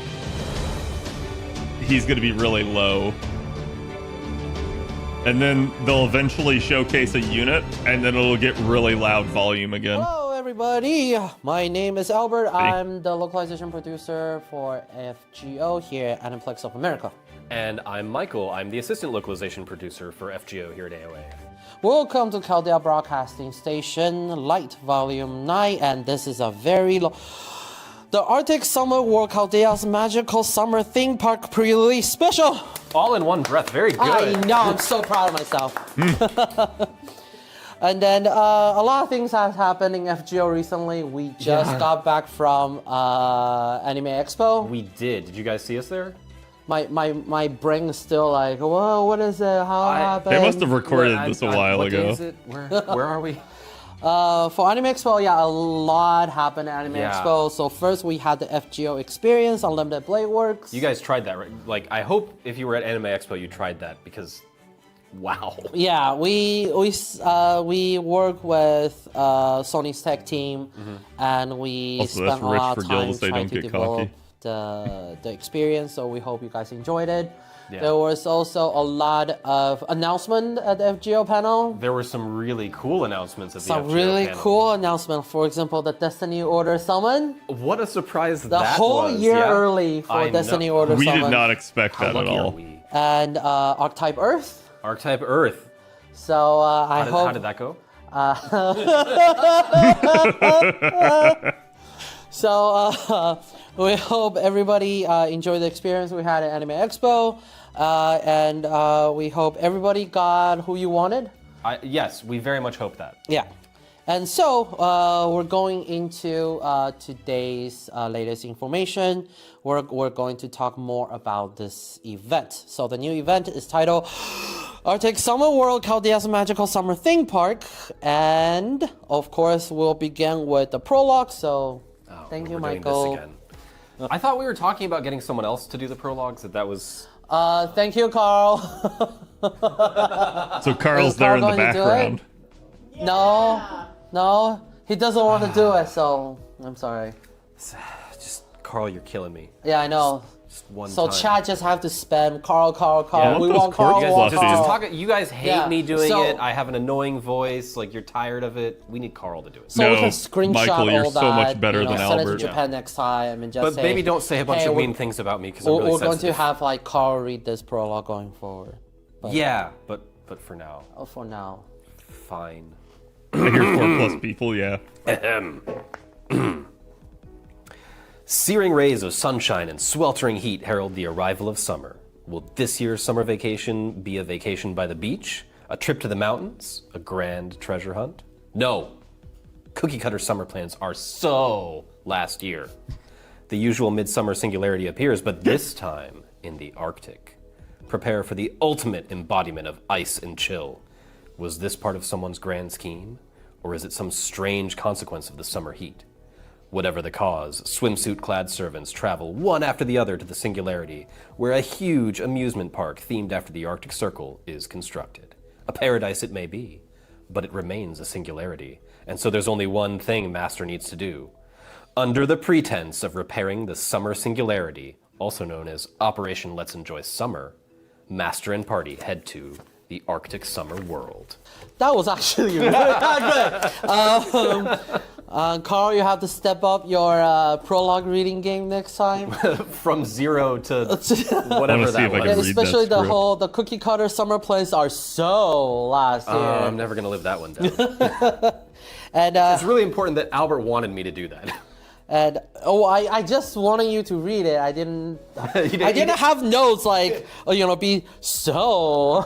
he's gonna be really low. And then they'll eventually showcase a unit, and then it'll get really loud volume again. Hello, everybody. My name is Albert. I'm the localization producer for FGO here at Aniplex of America. And I'm Michael. I'm the assistant localization producer for FGO here at AOA. Welcome to Chaldea Broadcasting Station, Light Volume 9, and this is a very long... The Arctic Summer World Chaldea's Magical Summer Theme Park pre-release special! All in one breath, very good. I know, I'm so proud of myself. And then a lot of things have happened in FGO recently. We just got back from Anime Expo. We did. Did you guys see us there? My brain is still like, whoa, what is it? How happened? They must have recorded this a while ago. What day is it? Where are we? For Anime Expo, yeah, a lot happened at Anime Yeah. Expo. So first we had the FGO Experience, Unlimited Blade Works. You guys tried that, right? Like, I hope if you were at Anime Expo, you tried that because, wow. Yeah, we work with Sony's tech team, and we Also, that's spent a lot rich of for time Gildas, they trying don't to get develop cocky. the experience. So we hope you guys enjoyed it. Yeah. There was also a lot of announcement at the FGO panel. There were some really cool announcements at the Some FGO really panel. cool announcement. For example, the Destiny Order Summon. What a surprise The that whole was. year yeah. early for I Destiny know. Order We Summon. did not expect How that at lucky are all. we? And Archetype Earth. Archetype Earth. So I hope. How did that go? So we hope everybody enjoyed the experience we had at Anime Expo, and we hope everybody got who you wanted. Yes, we very much hope that. Yeah. And so we're going into today's latest information. We're going to talk more about this event. So the new event is titled Arctic Summer World Chaldea's Magical Summer Theme Park. And of course, we'll begin with the prologue. So thank you, We're doing Michael. this again. I thought we were talking about getting someone else to do the prologues, that was... Thank you, Carl. So Carl's Is there Carl in the going to do it? background. No, he doesn't want to do it, so I'm sorry. Just, Carl, you're killing me. Yeah, I know. Just one So time. chat just have to spam Carl. Yeah, We those want Carl. corks You we want guys, fluffy. just Carl. talk, you guys hate Yeah, me doing so- it. I have an annoying voice. Like, you're tired of it. We need Carl to do it. So we No, can screenshot Michael, you're all so that, much better than send it Albert. to Japan next time and just But say, maybe don't say a bunch hey, of we're- mean things about me because I'm really We're going to sensitive. have like Carl read this prologue going forward. But Yeah, but for now, for now. fine. I hear 4+ people, yeah. Searing rays of sunshine and sweltering heat herald the arrival of summer. Will this year's summer vacation be a vacation by the beach? A trip to the mountains? A grand treasure hunt? No. Cookie cutter summer plans are so last year. The usual midsummer singularity appears, but this time in the Arctic. Prepare for the ultimate embodiment of ice and chill. Was this part of someone's grand scheme? Or is it some strange consequence of the summer heat? Whatever the cause, swimsuit-clad servants travel one after the other to the singularity, where a huge amusement park themed after the Arctic Circle is constructed. A paradise it may be, but it remains a singularity, and so there's only one thing Master needs to do. Under the pretense of repairing the summer singularity, also known as Operation Let's Enjoy Summer, Master and party head to the Arctic Summer World. That was actually really good. Carl, you have to step up your prologue reading game next time. From 0 to whatever see if I that can was. read that Especially script. the cookie cutter summer plays are so last year. I'm never going to live that one down. And It's really important that Albert wanted me to do that. And I just wanted you to read it. I didn't. I didn't have notes like be so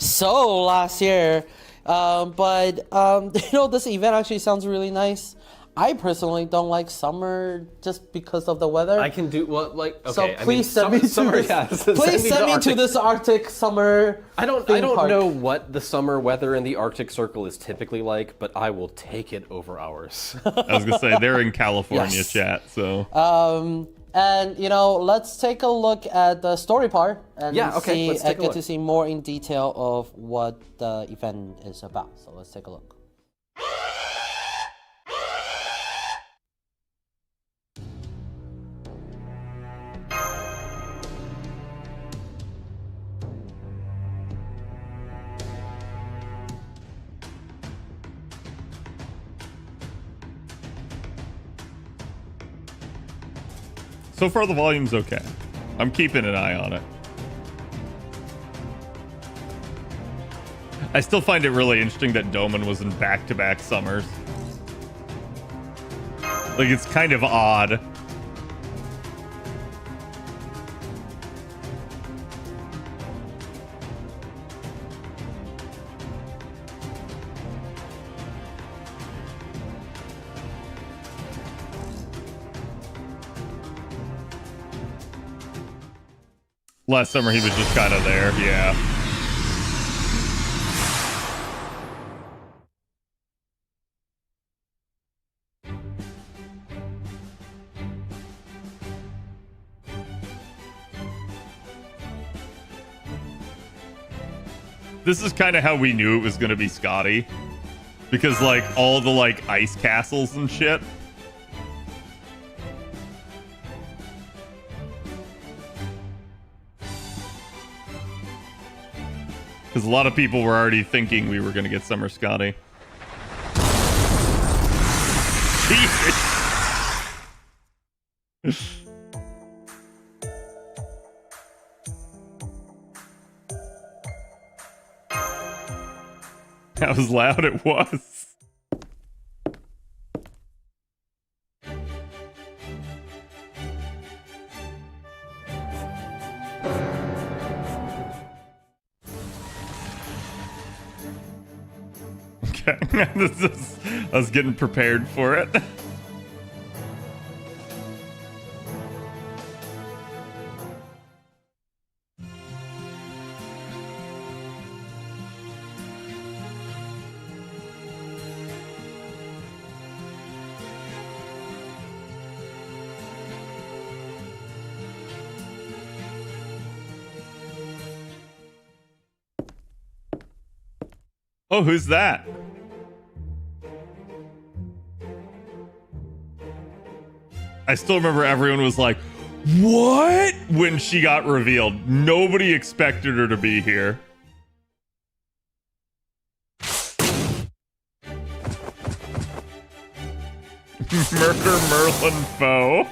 so last year. But this event actually sounds really nice. I personally don't like summer just because of the weather. I can do okay. So please send me to this Arctic summer. I don't know what the summer weather in the Arctic Circle is typically like, but I will take it over ours. I was gonna say they're in California, Yes. chat. So And let's take a look at the story part and Let's take a get look. to see more in detail of what the event is about. So let's take a look. so far the volume's okay. I'm keeping an eye on it. I still find it really interesting that Doman was in back-to-back summers. Like, it's kind of odd. Last summer he was just kind of there, yeah. This is kind of how we knew it was going to be Scotty. Because, like, all the, like, ice castles and shit. Because a lot of people were already thinking we were going to get Summer Scotty. Jesus. That was loud, it was. Okay, I was getting prepared for it. Oh, who's that? I still remember everyone was like, what? When she got revealed. Nobody expected her to be here. Murder Merlin foe.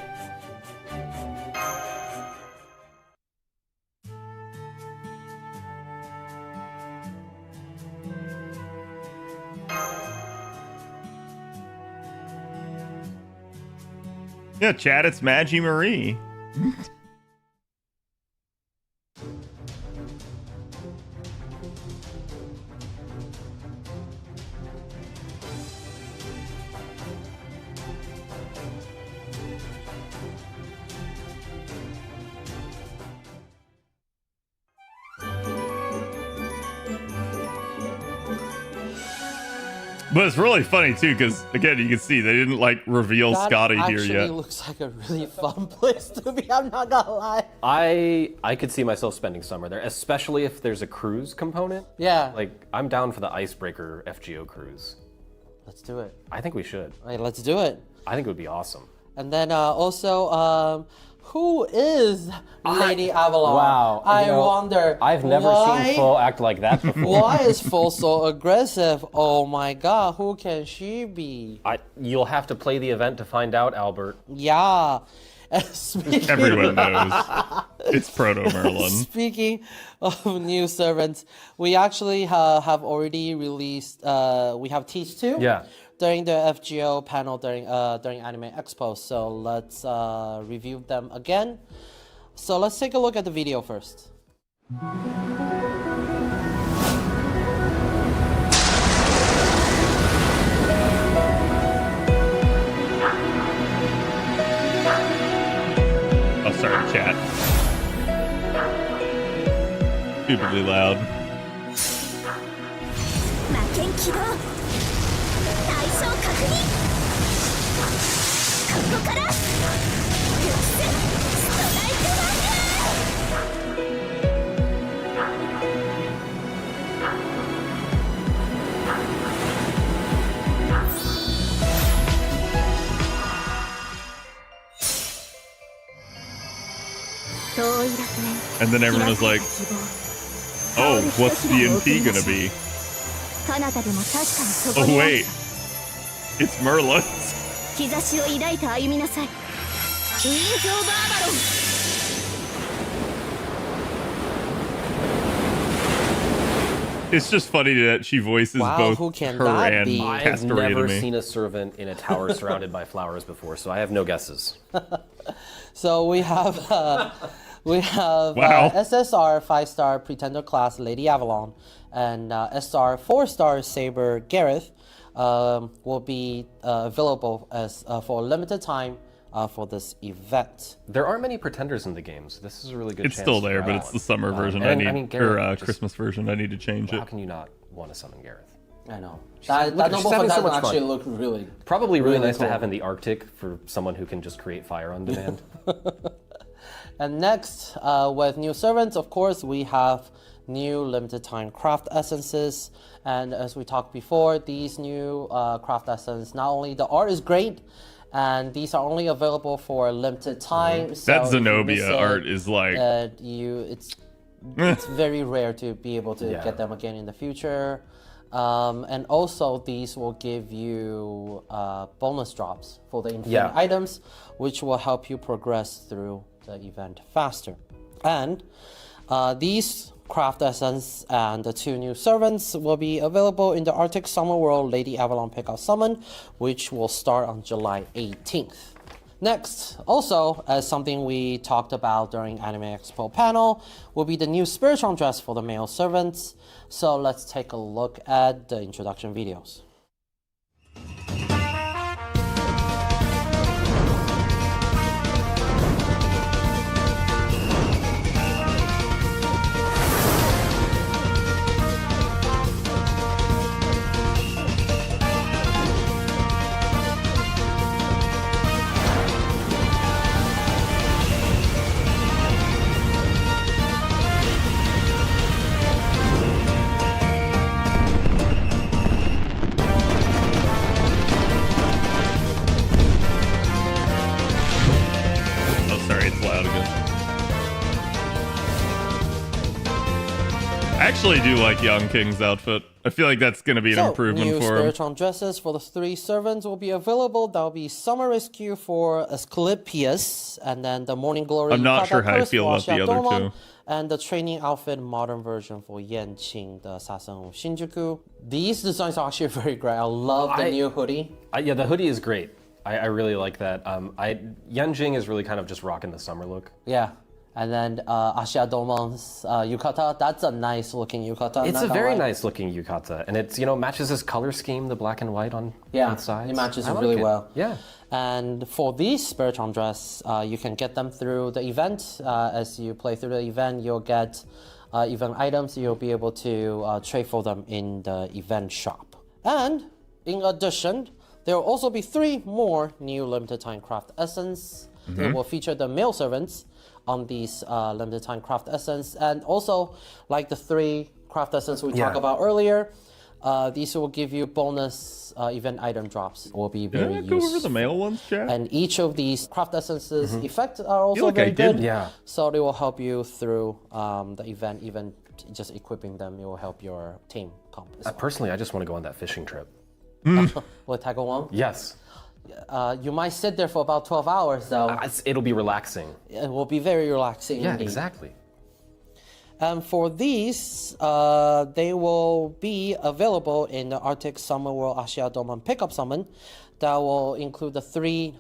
Yeah, chat, it's Maggie Marie. But it's really funny too, because again, you can see they didn't like reveal Scotty here actually yet. looks like a really fun place to be. I'm not gonna lie. I could see myself spending summer there, especially if there's a cruise component. Yeah. Like, I'm down for the icebreaker FGO cruise. Let's do it. I think we should. All right, let's do it. I think it would be awesome. And then also, who is Lady Avalon? Wow. I wonder. I've never seen Fo act like that before. Why is Fo so aggressive? Oh my god, who can she be? You'll have to play the event to find out, Albert. Yeah. Everyone knows. It's Proto Merlin. Speaking of new servants, we actually have already released, we have Teach 2. Yeah. During the FGO panel during Anime Expo, so let's review them again. So let's take a look at the video first. Oh, sorry, chat. Stupidly loud. ここからルクセストライクマー And then everyone was like, oh, what's the NP gonna be? Oh wait, it's Merlin. 兆しを抱いて歩みなさい。ウィンズ・オブ・アバロン。 It's just funny that she voices both who can her that and be? I have Castoria to never me. seen a servant in a tower surrounded by flowers before, so I have no guesses. So we have Wow. SSR 5-star Pretender class Lady Avalon and SR 4-star Saber Gareth will be available as for a limited time for this event. There aren't many pretenders in the games. This is a really good It's chance still to there, grab but it's one. the summer version. and, I need, Gareth, or just- Christmas version. I need to change How it. can you not want to summon Gareth? I know. Look, That she's noble having so fantasm much fun. actually looked really Probably really nice cool. to have in the Arctic for someone who can just create fire on demand. And next, with new servants, of course, we have new limited time craft essences. And as we talked before, these new craft essences, not only the art is great, and these are only available for a limited time. So That if you miss Zenobia it, art is like... it's very rare to be able to get them again in the future. And also these will give you bonus drops for the infinite items, which will help you progress through the event faster. And these craft essence and the 2 new servants will be available in the Arctic Summer World Lady Avalon Pickout Summon, which will start on July 18th. Next, also, as something we talked about during Anime Expo panel, will be the new Spiritual dress for the male servants. So let's take a look at the introduction videos. Oh, sorry, it's loud again. I actually do like Young King's outfit. I feel like that's going to be an improvement new for him. Spiritual dresses for the 3 servants will be available. That'll be Summer Rescue for Asclepius, and then the Morning Glory. I'm not Yukata sure how I Curse feel for about the other Xiaodonglong, two. And the training outfit modern version for Yanqing, the assassin of Shinjuku. These designs are actually very great. I love the new hoodie. Yeah, the hoodie is great. I really like that. Yanjing is really kind of just rocking the summer look. Yeah. And then Ashiadomon's yukata, that's a nice looking yukata. It's a very nice looking yukata, and it's matches his color scheme, the black and white on both sides. It matches I like really it. well. Yeah. And for these Spiritron dress, you can get them through the event. As you play through the event, you'll get event items. You'll be able to trade for them in the event shop. And in addition, there will also be 3 more new limited time craft essence. They will feature the male servants on these limited time craft essence, and also like the 3 craft essence we talked about earlier, these will give you bonus event item drops. Will be very useful. Go over the male ones, Jack? And each of these craft essences effects are also very good. Yeah. So they will help you through the event. Even just equipping them, it will help your team comp as well. Personally, I just want to go on that fishing trip. With Taiko Wong, Yes. you might sit there for about 12 hours though. It'll be relaxing. It will be very relaxing. Yeah, indeed. exactly. And for these, they will be available in the Arctic Summer World Ashiadomon pickup summon. That will include the 3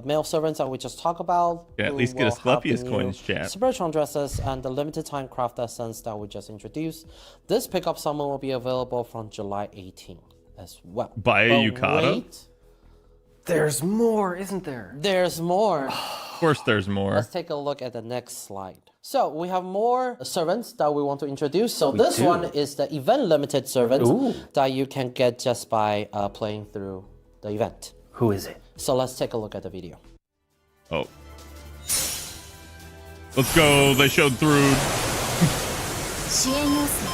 male servants that we just talked about. Yeah, at who least get will us have the Glepius new coins, chat. Spiritron dresses and the limited time craft essence that we just introduced. This pickup summon will be available from July 18th as well. Buy a But yukata? wait, There's more, isn't there? there's more. Of course there's more. Let's take a look at the next slide. So we have more servants that we want to introduce. So this one is the event limited servant that you can get just by playing through the event. Who is it? So let's take a look at the video. Oh. Let's go. They showed through. 支援要請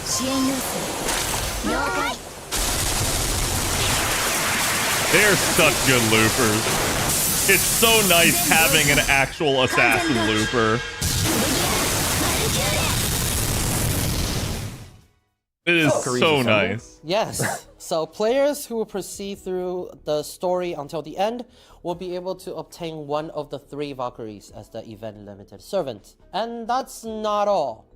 支援要請了解 They're such good loopers. It's so nice having an actual assassin looper. It is so nice. Yes. So players who will proceed through the story until the end will be able to obtain one of the 3 Valkyries as the event limited servant. And that's not all.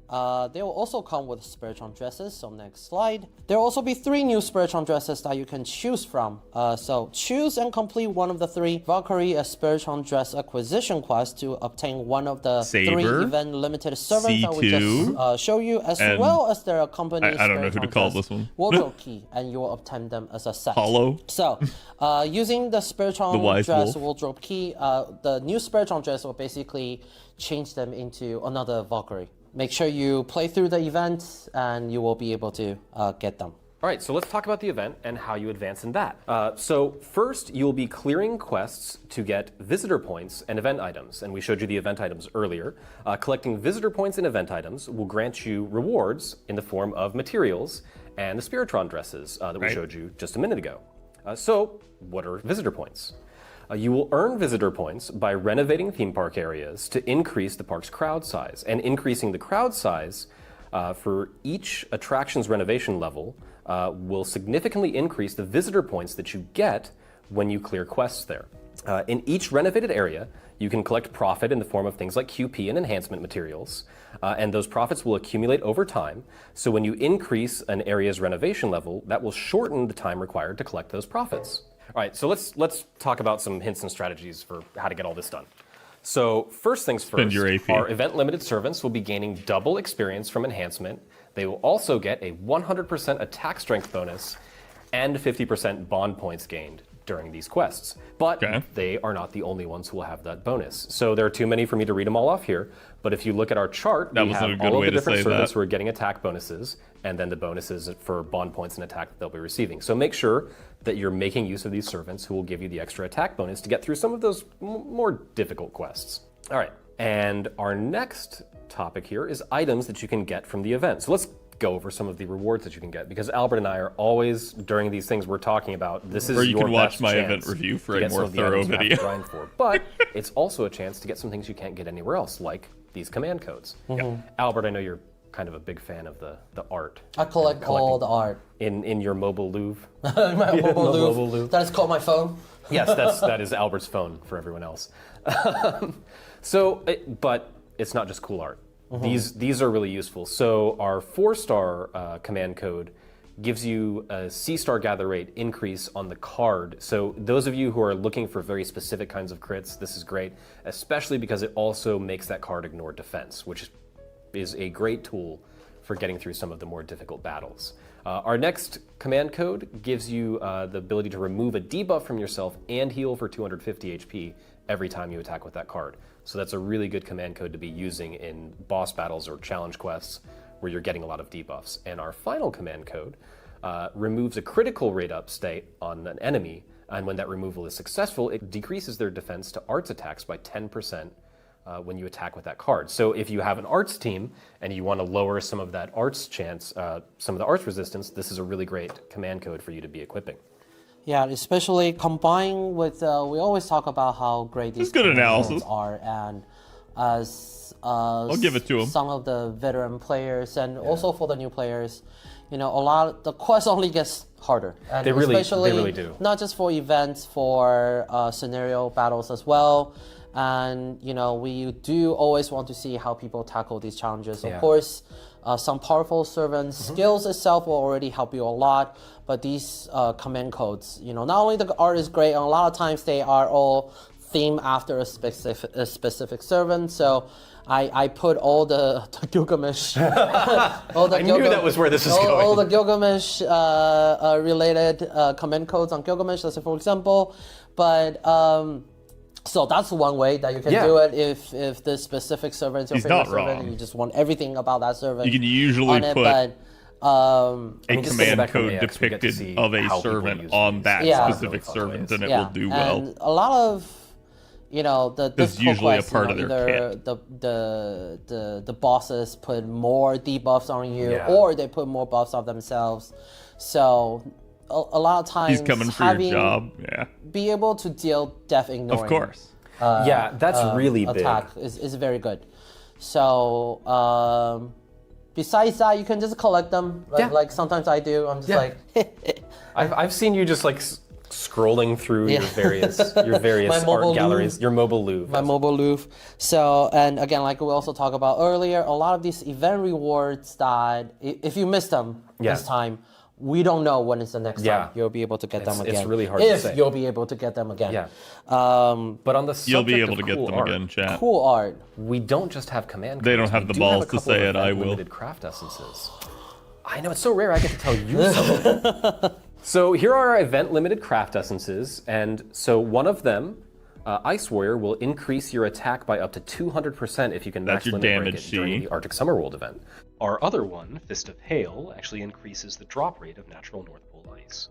They will also come with Spiritron dresses, so next slide. There will also be 3 new Spiritron dresses that you can choose from. So choose and complete one of the 3 Valkyrie Spiritron dress acquisition quests to obtain one of the 3 event limited servants that we just show you, as well as their accompanying I don't know who to call this one. wardrobe key, and you will obtain them as a set. Hollow. So, using the Spiritron wise dress wolf. wardrobe key, the new Spiritron dress will basically change them into another Valkyrie. Make sure you play through the event and you will be able to get them. All right, so let's talk about the event and how you advance in that. So first, you'll be clearing quests to get visitor points and event items. And we showed you the event items earlier. Collecting visitor points and event items will grant you rewards in the form of materials and the Spiritron dresses that we showed you just a minute ago. So what are visitor points? You will earn visitor points by renovating theme park areas to increase the park's crowd size. And increasing the crowd size for each attraction's renovation level will significantly increase the visitor points that you get when you clear quests there. In each renovated area, you can collect profit in the form of things like QP and enhancement materials, and those profits will accumulate over time. So when you increase an area's renovation level, that will shorten the time required to collect those profits. All right, so let's talk about some hints and strategies for how to get all this done. So first things first, our event limited servants will be gaining double experience from enhancement. They will also get a 100% attack strength bonus and 50% bond points gained during these quests. But they are not the only ones who will have that bonus. So there are too many for me to read them all off here. But if you look at our chart, we have all of the different servants who are getting attack bonuses, and then the bonuses for bond points and attack that they'll be receiving. So make sure that you're making use of these servants who will give you the extra attack bonus to get through some of those more difficult quests. All right, and our next topic here is items that you can get from the event. So let's go over some of the rewards that you can get, because Albert and I are always, during these things we're talking about, this is your best chance. Or you can watch my event review for a more thorough video. But it's also a chance to get some things you can't get anywhere else, like these command codes. Albert, I know you're kind of a big fan of the art. I collect all the art. In your mobile Louvre. My mobile Louvre. That is called my phone? Yes, that is Albert's phone for everyone else. But it's not just cool art. These are really useful. So our 4-star command code gives you a C-star gather rate increase on the card. So those of you who are looking for very specific kinds of crits, this is great, especially because it also makes that card ignore defense, which is a great tool for getting through some of the more difficult battles. Our next command code gives you the ability to remove a debuff from yourself and heal for 250 HP every time you attack with that card. So that's a really good command code to be using in boss battles or challenge quests where you're getting a lot of debuffs. And our final command code removes a critical rate up state on an enemy, and when that removal is successful, it decreases their defense to arts attacks by 10% when you attack with that card. So if you have an arts team and you want to lower some of that arts chance, some of the arts resistance, this is a really great command code for you to be equipping. Yeah, especially combined with, we always talk about how great these good command analysis. codes are, and as I'll give it to 'em. some of the veteran players and also for the new players, you know, a lot the quest only gets harder. And They really especially do. Not just for events, for scenario battles as well. And you know, we do always want to see how people tackle these challenges. Of course, some powerful servant skills itself will already help you a lot, but these command codes, you know, not only the art is great, and a lot of times they are all themed after a specific servant. So I put all the Gilgamesh. I knew that was where this is going. All the Gilgamesh related command codes on Gilgamesh, let's say for example. But so that's one way that you can do it if the specific servant is your favorite servant and you just want everything about that servant. You can usually on it, put but, a command code depicted of a servant on that specific servant, and it will do well. And a lot of, you know, the difficult usually a quests, part you know, of their either the bosses put more debuffs on you, or they put more buffs on themselves. So a lot of times he's coming for your job. Yeah. Be able to deal death ignoring. Of course. Yeah, that's really big. Attack is very good. So besides that, you can just collect them. Like sometimes I do. I'm just like. I've seen you just like scrolling through your various art galleries, your mobile Louvre. My mobile Louvre. So, and again, like we also talked about earlier, a lot of these event rewards that if you miss them this time, we don't know when is the next time you'll be able to get them again. It's really hard to say. If you'll be able to get them again. Yeah. But on the subject You'll be able of to get cool them art, again, chat. Cool art. we don't just have command codes. They don't have we the do have balls a to couple say of it, I will. limited craft essences. I know, it's so rare I get to tell you something. So here are our event limited craft essences, and so one of them, Ice Warrior, will increase your attack by up to 200% if you can That's max your limit break damage it during sheet. the Arctic Summer World event. Our other one, Fist of Hail, actually increases the drop rate of natural North Pole ice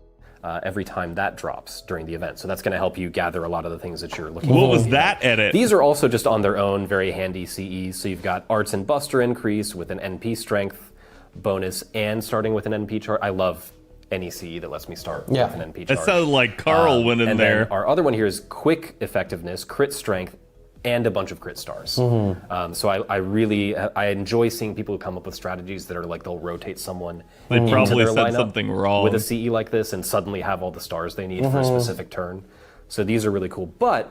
every time that drops during the event. So that's going to help you gather a lot of the things that you're looking for. What was that edit? These are also just on their own very handy CEs. So you've got Arts and Buster increase with an NP strength bonus and starting with an NP chart. I love any CE that lets me start with an NP chart. That sounded like Carl went in and there. Then our other one here is quick effectiveness, crit strength, and a bunch of crit stars. So I enjoy seeing people who come up with strategies that are like they'll rotate someone They into probably their said lineup something wrong. with a CE like this and suddenly have all the stars they need for a specific turn. So these are really cool. But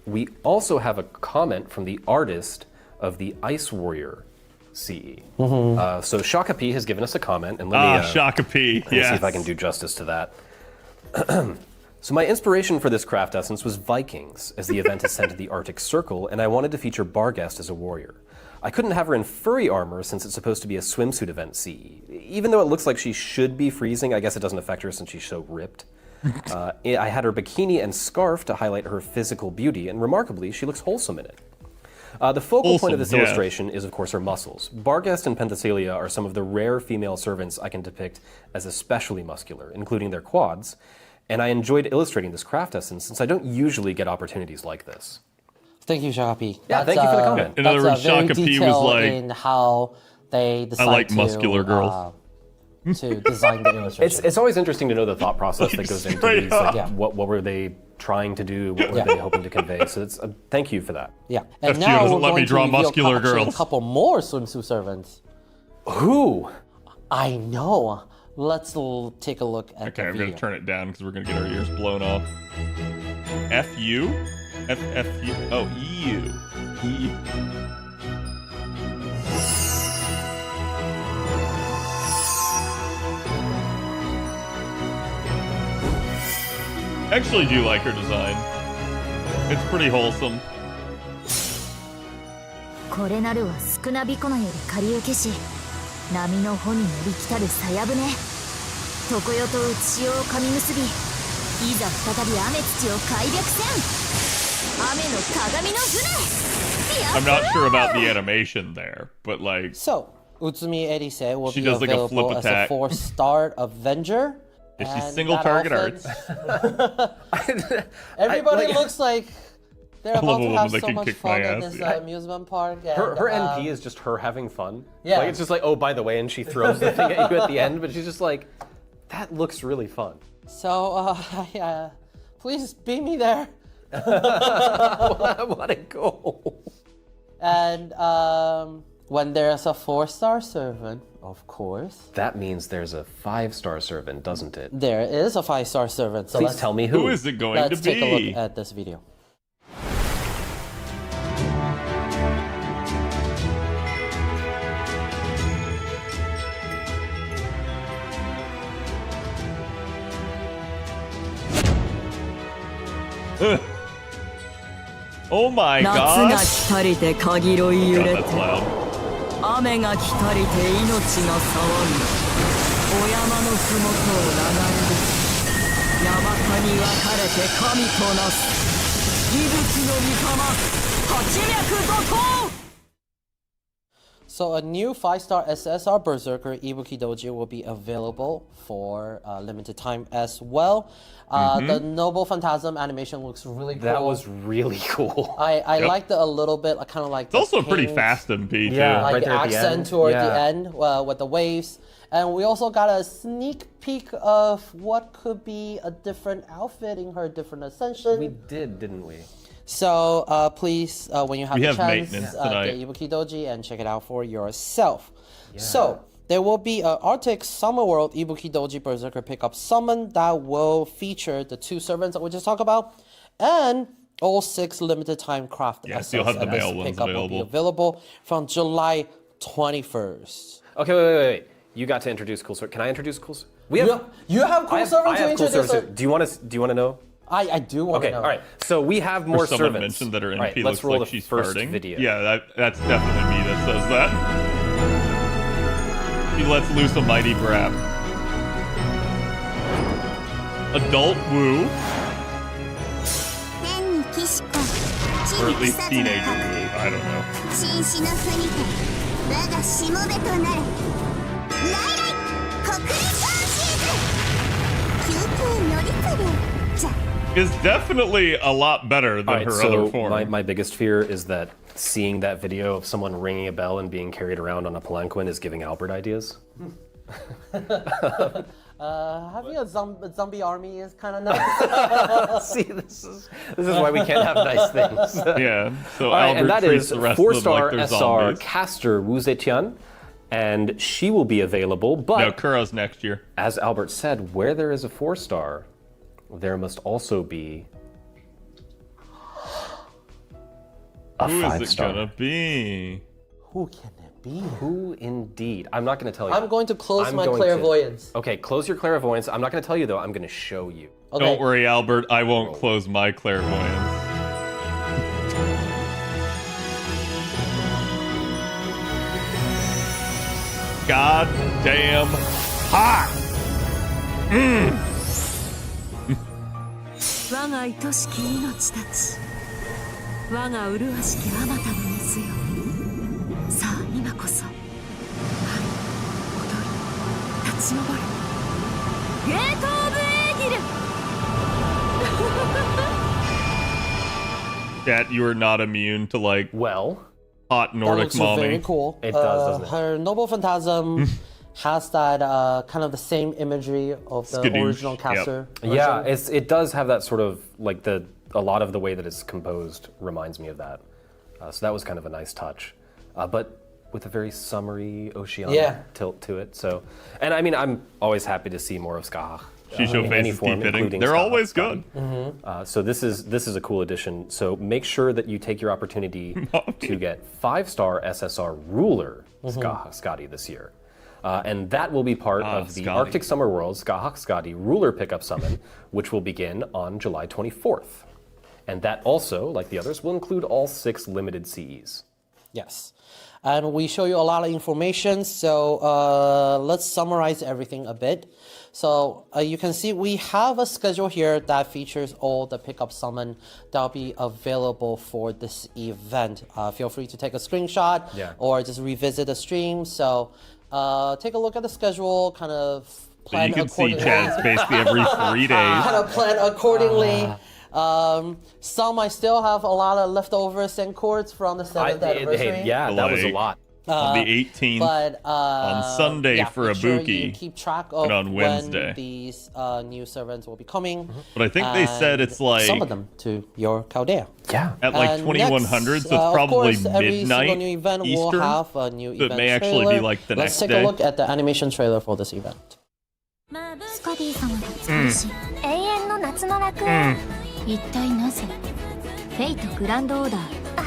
we also have a comment from the artist of the Ice Warrior CE. So Shaka P has given us a comment, and let me Shaka P. let me see if I can do justice to that. So my inspiration for this craft essence was Vikings, as the event is sent to the Arctic Circle, and I wanted to feature Barghest as a warrior. I couldn't have her in furry armor since it's supposed to be a swimsuit event CE. Even though it looks like she should be freezing, I guess it doesn't affect her since she's so ripped. I had her bikini and scarf to highlight her physical beauty, and remarkably, she looks wholesome in it. The focal point of this illustration is, of course, her muscles. Barghest and Penthesilea are some of the rare female servants I can depict as especially muscular, including their quads, and I enjoyed illustrating this craft essence since I don't usually get opportunities like this. Thank you, Shaka P. Yeah, thank you for the comment. In other words, very Shaka P was detailed like, in how they decide I like to, muscular girls. To design the illustration. It's always interesting to know the thought process that goes into straight these. up. Like, what were they trying to do? What were they hoping to convey? So it's thank you for that. Yeah, and FGO now doesn't we're let me going draw to reveal muscular actually girls. a couple more swimsuit servants. Who? I know. Let's take a look at okay, the I'm video. going to turn it down because we're going to get our ears blown off. F-U? F-F-U? Oh, E-U. E-U. Actually do like her design. It's pretty wholesome. これなるは少なびこのより借り受けし波の穂に乗り来たるさや舟常世とうつしおを噛み結びいざ再び雨土を開闢せん雨の鏡の船 I'm not sure about the animation there, but like... So, Utsumi Erise will She be does, like, a available flip as a attack. 4-star Avenger. Is she and single that target outfit- arts? Everybody looks like they're I love about a to woman have that so can much kick my fun in ass, this yeah. amusement park. And, Her NP is just her having fun. Yeah. Like, it's just like, oh, by the way, and she throws the thing at you at the end, but she's just like, that looks really fun. So, please beat me there. I want to go. And when there's a 4-star servant, of course, That means there's a 5-star servant, doesn't it? there is a 5-star servant. So Please let's, tell me who. Who is it going to let's take a be? look at this video. Oh my 夏が gosh! 来たりて限り揺 God, れ that's て loud. 雨が来たりて命が騒ぎお山のふもとを流れる山間に分かれて神となす息吹の御霊八脈怒涛 So a new 5-star SSR Berserker Ibuki Doji will be available for limited time as well. The Noble Phantasm animation looks really cool. That was really cool. I Yep. liked it a little bit. I kind of like. It's also a pretty fast MP, too. Yeah. Like Right the there at the accent end. toward Yeah. the end with the waves. And we also got a sneak peek of what could be a different outfit in her different ascension. We did, didn't we? So please, when you have We the have chance, maintenance get tonight. Ibuki Doji and check it out for yourself. So there will be an Arctic Summer World Ibuki Doji Berserker pickup summon that will feature the 2 servants that we just talked about, and all 6 limited time craft. Yes, you'll have the and this male ones pickup will be available. available from July 21st. Okay, wait. You got to introduce Cool Servant. Can I introduce Cool Servant? We have You have cool I servants to have Cool introduce. Servant. Do you want to know? I do want Okay, to know. all right. So we have more Or someone servants. mentioned that her All right, NP let's looks roll like the she's first farting. video. Yeah, that's definitely me that says that. He lets loose a mighty brap. Adult woo, or at least teenager woo. I don't know. 紳士の国で我がしもべとなれ来来国立シーズン救急乗り継ぎじゃ Is definitely a lot better than All right, her so other form. my biggest fear is that seeing that video of someone ringing a bell and being carried around on a palanquin is giving Albert ideas. Having a zombie army is kind of nice. See, this is why we can't have nice things. Yeah, so All right, Albert and that treats is the rest of them 4-star like they're SR zombies. caster Wu Zetian, and she will be available, but No, Kuro's next year. as Albert said, where there is a 4-star, there must also be a Who is it 5-star. gonna be? Who can it be? Who indeed? I'm not going to tell you. I'm going to close I'm my going to- clairvoyance. Okay, close your clairvoyance. I'm not going to tell you though. I'm going to show you. Okay. Don't worry, Albert. I won't close my clairvoyance. God damn hot! 我が愛しき命たち我が麗しきあまたの水よさあ今こそ舞い踊り立ち上るゲート・オブ・エーギル That you are not immune to like Well, hot That Nordic looks very mommy. cool. It does, doesn't it? Her Noble Phantasm has that kind of the same imagery of the Skadoosh, original yep. caster. yeah, version. it does have that sort of like a lot of the way that it's composed reminds me of that. So that was kind of a nice touch, but with a very summery oceanic Yeah. tilt to it. So, and I mean, I'm always happy to see more of Skahach. Shisho in any faces form, keep hitting. including They're Skahach, always Scotty. good. So this is a cool addition. So make sure that you take your opportunity to get 5-star SSR ruler Scotty this year. And that will be part of the Scotty. Arctic Summer World's Skadi ruler pickup summon, which will begin on July 24th. And that also, like the others, will include all 6 limited CEs. Yes. And we show you a lot of information, so let's summarize everything a bit. So you can see we have a schedule here that features all the pickup summon that will be available for this event. Feel free to take a screenshot or just revisit the stream. So take a look at the schedule, kind of plan You can see accordingly. Chad's basically every 3 days. Kind of plan accordingly. Some I still have a lot of leftover send cords from the 7th anniversary. Yeah, that was a lot. On the 18th, But on Sunday for make sure Ibuki, you keep track of and on Wednesday. when these new servants will be coming. But I think they said and it's like some of them to your Chaldea. Yeah. at like And 2100, next, so it's probably of course, every single midnight new event will Eastern. have a new So it event may actually trailer. be like the Let's next take day. a look at the animation trailer for this event. スカディ様が作るし、永遠の夏の楽園、一体なぜフェイトグランドオーダー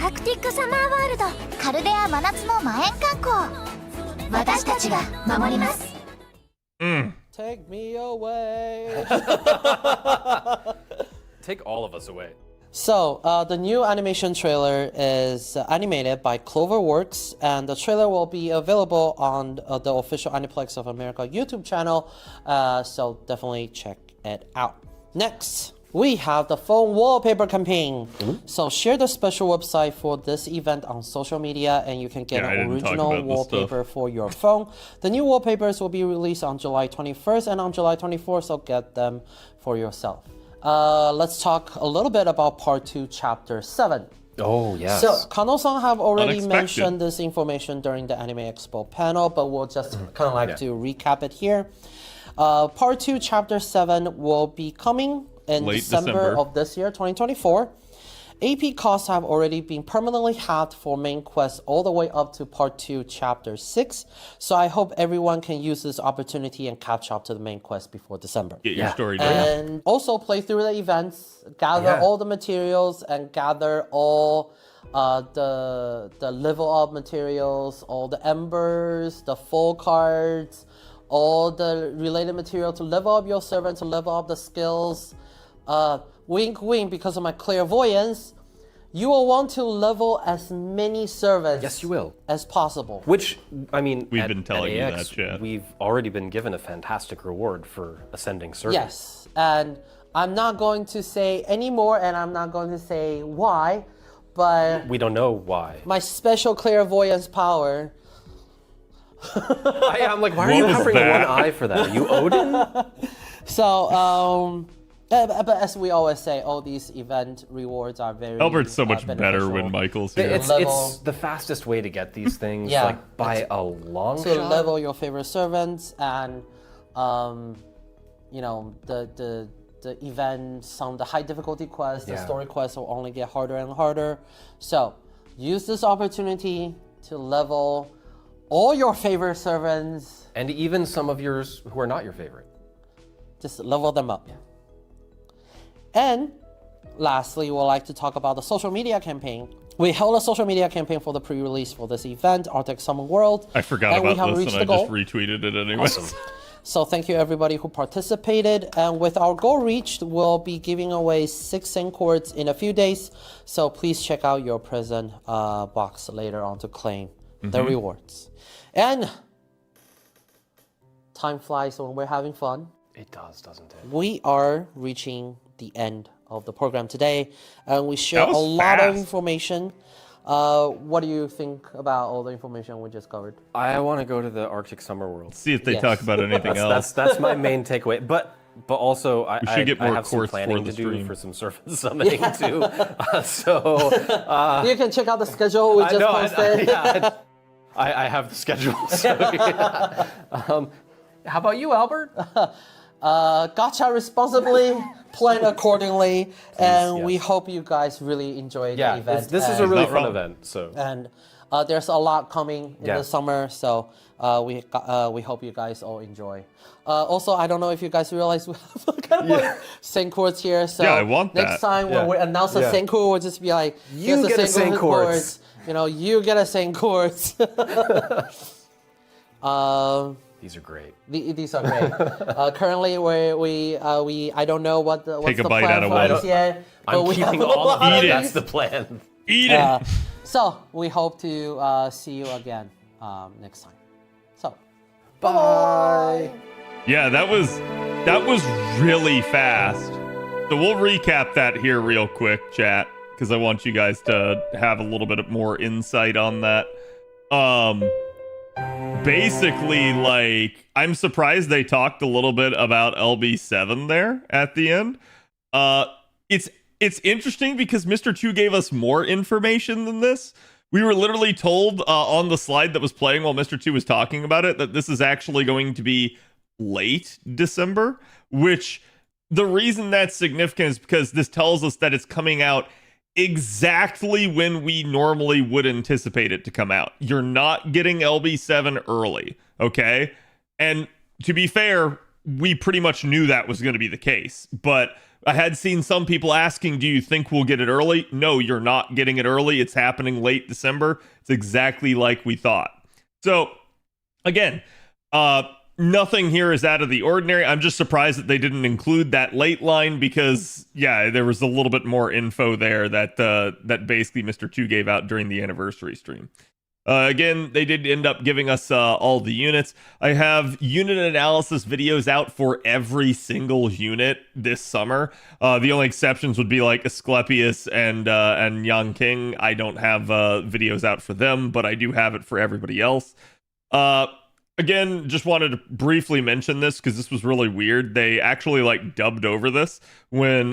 アークティックサマーワールドカルデア真夏の魔縁観光私たちが守ります Take me away. Take all of us away. So, the new animation trailer is animated by Cloverworks, and the trailer will be available on the official Aniplex of America YouTube channel, so definitely check it out. Next, we have the phone wallpaper campaign. So, share the special website for this event on social media, and you can get I an didn't talk original about this stuff. wallpaper for your phone. The new wallpapers will be released on July 21st and on July 24th, so get them for yourself. Let's talk a little bit about part 2, chapter 7. Oh, yes. So, Kano-san have already Unexpected. mentioned this information during the Anime Expo panel, but we'll just kind of like to recap it here. Part 2, chapter 7 will be coming in Late December December. of this year, 2024. AP costs have already been permanently halved for main quest all the way up to part 2, chapter 6. So I hope everyone can use this opportunity and catch up to the main quest before December. Get your story done. And also play through the events, gather all the materials, and gather all the level up materials, all the embers, the full cards, all the related material to level up your servant, to level up the skills. Wink, wink, because of my clairvoyance, you will want to level as many servants Yes, you will. as possible. Which, I mean, We've at- been telling at you AX, that, Chad. We've already been given a fantastic reward for ascending servants. Yes, and I'm not going to say any more, and I'm not going to say why, but We don't know why. my special clairvoyance power. I'm like, why are you What was covering that? one eye for that? Are you Odin? So, but as we always say, all these event rewards are very Albert's so much better beneficial when Michael's here. It's Level. the fastest way to get these things, Yeah, like by a long to shot. level your favorite servants, and you know, the events, some of the high difficulty quests, the Yeah. story quests will only get harder and harder. So use this opportunity to level all your favorite servants. And even some of yours who are not your favorite. Just level them up. And lastly, we'd like to talk about the social media campaign. We held a social media campaign for the pre-release for this event, Arctic Summer World. I forgot and we about have this reached and the I goal. just retweeted it anyway. Awesome. So thank you everybody who participated. And with our goal reached, we'll be giving away 6 Send cords in a few days. So please check out your present box later on to claim the rewards. And time flies when we're having fun. It does, doesn't it? We are reaching the end of the program today, and we share That a was lot of fast. information. What do you think about all the information we just covered? I want to go to the Arctic Summer World. See if they Yes. talk about anything else. That's my main takeaway. But also I, We should get I more have some quartz planning for the to do stream. for some servant summoning too. So You can check out the schedule we just posted. I have the schedule. So, yeah. How about you, Albert? Gacha responsibly, plan accordingly, and we yes. hope you guys really enjoy the Yeah, event. this is a really Not fun wrong. event. So And there's a lot coming in Yeah. the summer, so we hope you guys all enjoy. Also, I don't know if you guys realize we have kind of like Senkords here, so Yeah, I want next that. time when Yeah. we announce a Yeah. Senkor, we'll just be like, You here's get a Senkords. Senkords. You know, you get a Senkords. These are great. These are great. Currently, we I don't know what's Take a the bite plan out of for one. this yet. But I'm we keeping have a all of lot them. Eat it. That's the plan. Eat it. So we hope to see you again next time. So bye. Yeah, that was really fast. So we'll recap that here real quick, chat, because I want you guys to have a little bit more insight on that. Basically, like, I'm surprised they talked a little bit about LB7 there at the end. It's interesting because Mr. 2 gave us more information than this. We were literally told on the slide that was playing while Mr. 2 was talking about it that this is actually going to be late December, which the reason that's significant is because this tells us that it's coming out exactly when we normally would anticipate it to come out. You're not getting LB7 early, okay? And to be fair, we pretty much knew that was going to be the case, but I had seen some people asking, do you think we'll get it early? No, you're not getting it early. It's happening late December. It's exactly like we thought. So, again, nothing here is out of the ordinary. I'm just surprised that they didn't include that late line because, yeah, there was a little bit more info there that basically Mr. 2 gave out during the anniversary stream. Again, they did end up giving us all the units. I have unit analysis videos out for every single unit this summer. The only exceptions would be like Asclepius and Yang King. I don't have videos out for them, but I do have it for everybody else. Again, just wanted to briefly mention this because this was really weird. They actually like dubbed over this when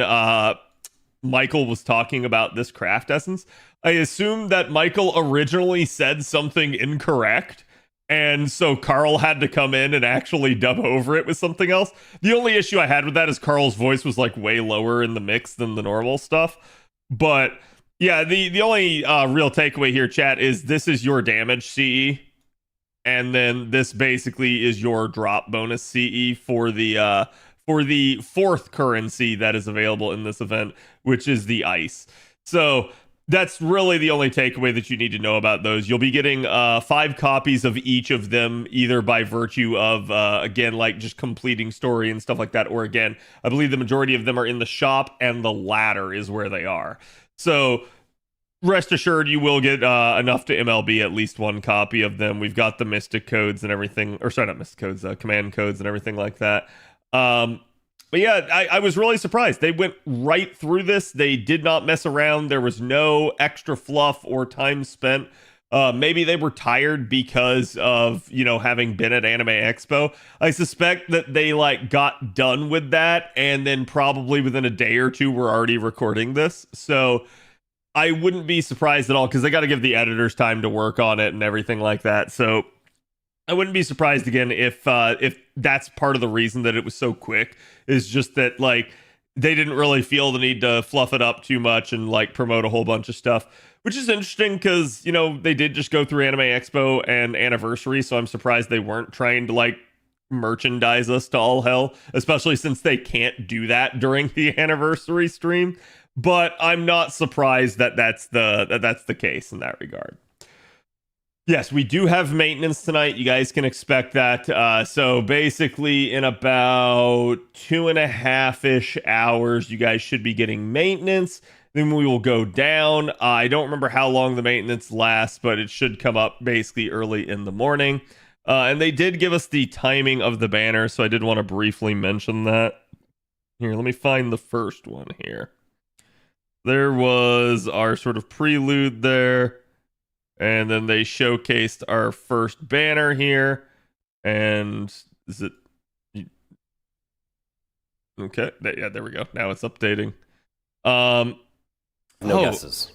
Michael was talking about this craft essence. I assume that Michael originally said something incorrect, and so Carl had to come in and actually dub over it with something else. The only issue I had with that is Carl's voice was like way lower in the mix than the normal stuff. But yeah, the only real takeaway here, chat, is this is your damage CE, and then this basically is your drop bonus CE for the fourth currency that is available in this event, which is the ice. So that's really the only takeaway that you need to know about those. You'll be getting 5 copies of each of them, either by virtue of, again, like just completing story and stuff like that, or again, I believe the majority of them are in the shop, and the latter is where they are. So rest assured, you will get enough to MLB at least one copy of them. We've got the Mystic codes and everything, or sorry, not Mystic codes, command codes and everything like that. But yeah, I was really surprised. They went right through this. They did not mess around. There was no extra fluff or time spent. Maybe they were tired because of, having been at Anime Expo. I suspect that they got done with that, and then probably within a day or two we're already recording this. So I wouldn't be surprised at all, because they got to give the editors time to work on it and everything like that. So I wouldn't be surprised again if that's part of the reason that it was so quick, is just that they didn't really feel the need to fluff it up too much and promote a whole bunch of stuff, which is interesting because they did just go through Anime Expo and Anniversary, so I'm surprised they weren't trying to merchandise us to all hell, especially since they can't do that during the Anniversary stream. But I'm not surprised that that's the case in that regard. Yes, we do have maintenance tonight. You guys can expect that. So basically, in about 2.5-ish hours, you guys should be getting maintenance. Then we will go down. I don't remember how long the maintenance lasts, but it should come up basically early in the morning. And they did give us the timing of the banner, so I did want to briefly mention that. Here, let me find the first one here. There was our sort of prelude there. And then they showcased our first banner here. And is it... Okay. Yeah, there we go. Now it's updating. No guesses.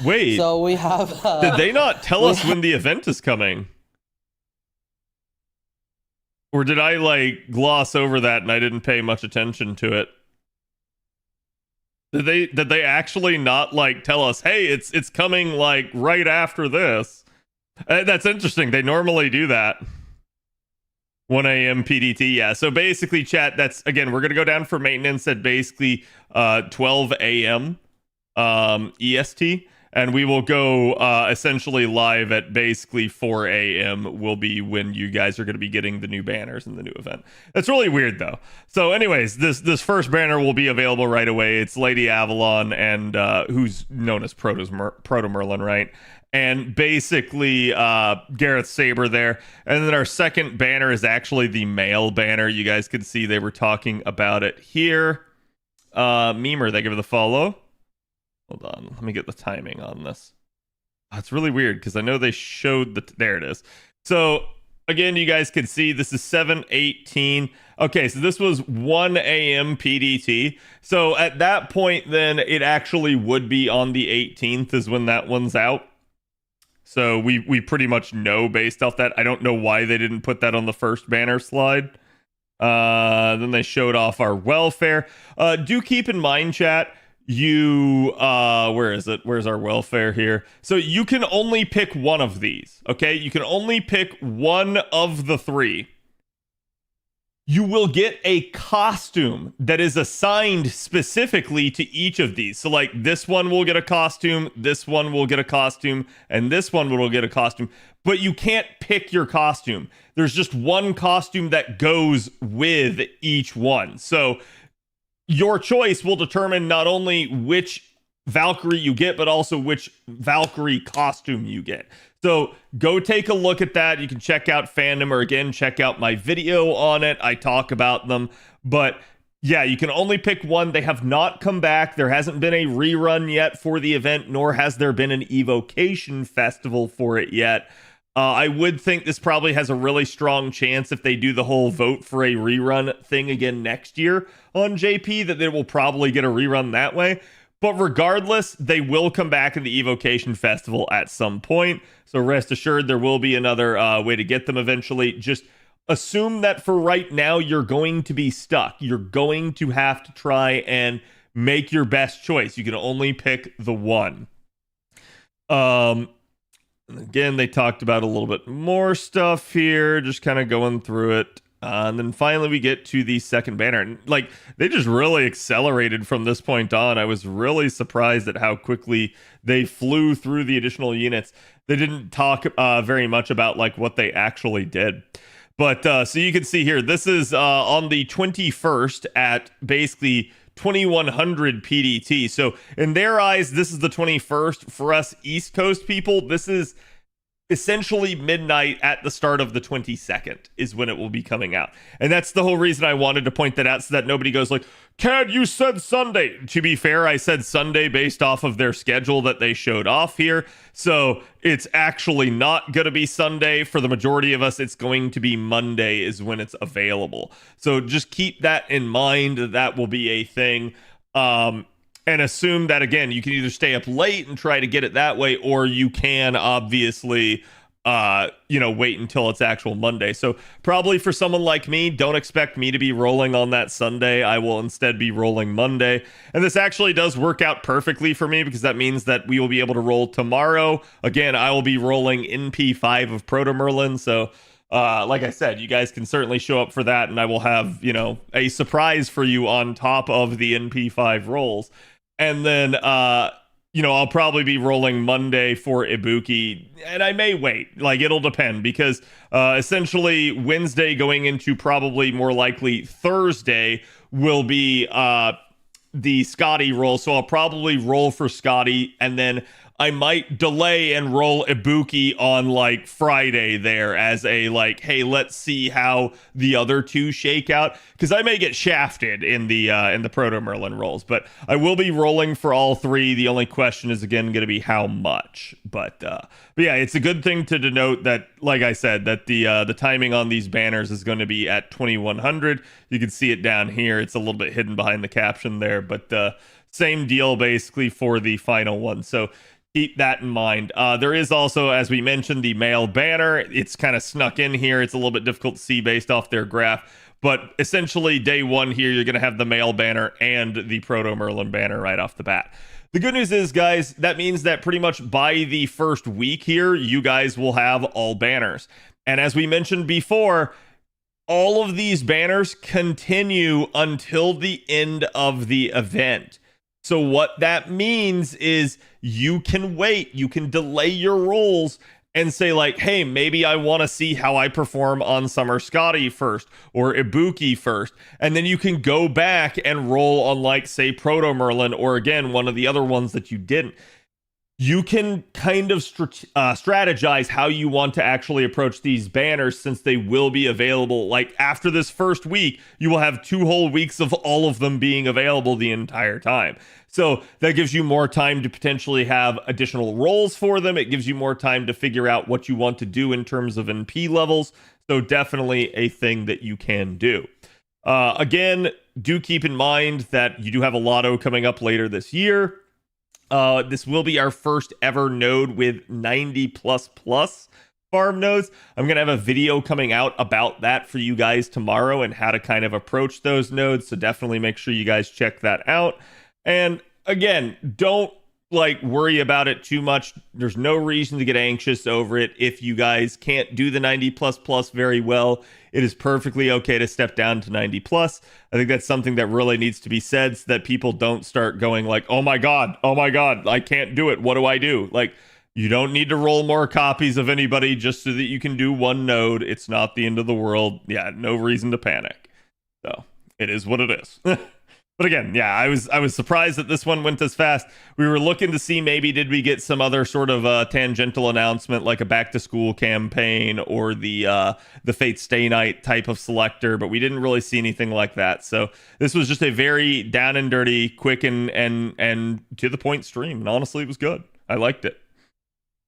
Wait. So we have... did they not tell us when the event is coming? Or did I, gloss over that and I didn't pay much attention to it? Did they actually not tell us, hey, it's coming right after this? That's interesting. They normally do that. 1 a.m. PDT. Yeah. So basically, chat, that's again, we're gonna go down for maintenance at basically 12 a.m. EST, and we will go essentially live at basically 4 a.m. will be when you guys are going to be getting the new banners in the new event. That's really weird though. So anyways, this first banner will be available right away. It's Lady Avalon, and who's known as Proto Merlin, right? And basically Gareth Saber there. And then our second banner is actually the male banner. You guys can see they were talking about it here. Memer, they give it a follow. Hold on, let me get the timing on this. It's really weird because I know they showed there it is. So again, you guys can see this is 7:18. Okay, so this was 1 a.m. PDT. So at that point, then it actually would be on the 18th is when that one's out. So we pretty much know based off that. I don't know why they didn't put that on the first banner slide. Then they showed off our welfare. Do keep in mind, chat, you where is it? Where's our welfare here? So you can only pick one of these. Okay, you can only pick one of the three. You will get a costume that is assigned specifically to each of these. So like this one will get a costume, this one will get a costume, and this one will get a costume. But you can't pick your costume. There's just one costume that goes with each one. So your choice will determine not only which Valkyrie you get, but also which Valkyrie costume you get. So go take a look at that. You can check out fandom, or again, check out my video on it. I talk about them. But yeah, you can only pick one. They have not come back. There hasn't been a rerun yet for the event, nor has there been an evocation festival for it yet. I would think this probably has a really strong chance if they do the whole vote for a rerun thing again next year on JP, that they will probably get a rerun that way. But regardless, they will come back in the Evocation Festival at some point. So rest assured, there will be another way to get them eventually. Just assume that for right now, you're going to be stuck. You're going to have to try and make your best choice. You can only pick the one. Again, they talked about a little bit more stuff here, just kind of going through it. And then finally we get to the second banner. And like, they just really accelerated from this point on. I was really surprised at how quickly they flew through the additional units. They didn't talk very much about like what they actually did. But so you can see here, this is on the 21st at basically 2100 PDT. So in their eyes, this is the 21st. For us East Coast people, this is essentially midnight at the start of the 22nd is when it will be coming out. And that's the whole reason I wanted to point that out, so that nobody goes like, Cad, you said Sunday. To be fair, I said Sunday based off of their schedule that they showed off here. So it's actually not going to be Sunday. For the majority of us, it's going to be Monday is when it's available. So just keep that in mind. That will be a thing. And assume that, again, you can either stay up late and try to get it that way, or you can obviously, wait until it's actual Monday. So probably for someone like me, don't expect me to be rolling on that Sunday. I will instead be rolling Monday. And this actually does work out perfectly for me, because that means that we will be able to roll tomorrow. Again, I will be rolling NP5 of Proto Merlin. So like I said, you guys can certainly show up for that, and I will have, a surprise for you on top of the NP5 rolls. And then, I'll probably be rolling Monday for Ibuki, and I may wait. Like, it'll depend, because essentially Wednesday going into probably more likely Thursday will be the Scotty roll. So I'll probably roll for Scotty, and then I might delay and roll Ibuki on like Friday there as a like, hey, let's see how the other two shake out, because I may get shafted in the Proto Merlin rolls, but I will be rolling for all three. The only question is again going to be how much. But yeah, it's a good thing to denote that, like I said, that the timing on these banners is going to be at 2100. You can see it down here. It's a little bit hidden behind the caption there, but same deal basically for the final one. So keep that in mind. There is also, as we mentioned, the male banner. It's kind of snuck in here. It's a little bit difficult to see based off their graph. But essentially, day one here, you're going to have the male banner and the Proto Merlin banner right off the bat. The good news is, guys, that means that pretty much by the first week here, you guys will have all banners. And as we mentioned before, all of these banners continue until the end of the event. So what that means is you can wait, you can delay your rolls and say like, hey, maybe I want to see how I perform on Summer Scotty first or Ibuki first. And then you can go back and roll on like, say, Proto Merlin or again, one of the other ones that you didn't. You can kind of strategize how you want to actually approach these banners since they will be available. Like after this first week, you will have 2 whole weeks of all of them being available the entire time. So that gives you more time to potentially have additional rolls for them. It gives you more time to figure out what you want to do in terms of NP levels. So definitely a thing that you can do. Again, do keep in mind that you do have a lotto coming up later this year. This will be our first ever node with 90++ farm nodes. I'm going to have a video coming out about that for you guys tomorrow and how to kind of approach those nodes. So definitely make sure you guys check that out. And again, don't like worry about it too much. There's no reason to get anxious over it. If you guys can't do the 90++ very well, it is perfectly okay to step down to 90+. I think that's something that really needs to be said so that people don't start going like, oh my God, I can't do it. What do I do? Like, you don't need to roll more copies of anybody just so that you can do one node. It's not the end of the world. Yeah, no reason to panic. So it is what it is. But again, yeah, I was surprised that this one went as fast. We were looking to see maybe did we get some other sort of tangential announcement like a back to school campaign or the Fate Stay Night type of selector, but we didn't really see anything like that. So this was just a very down and dirty, quick and to the point stream, and honestly, it was good. I liked it.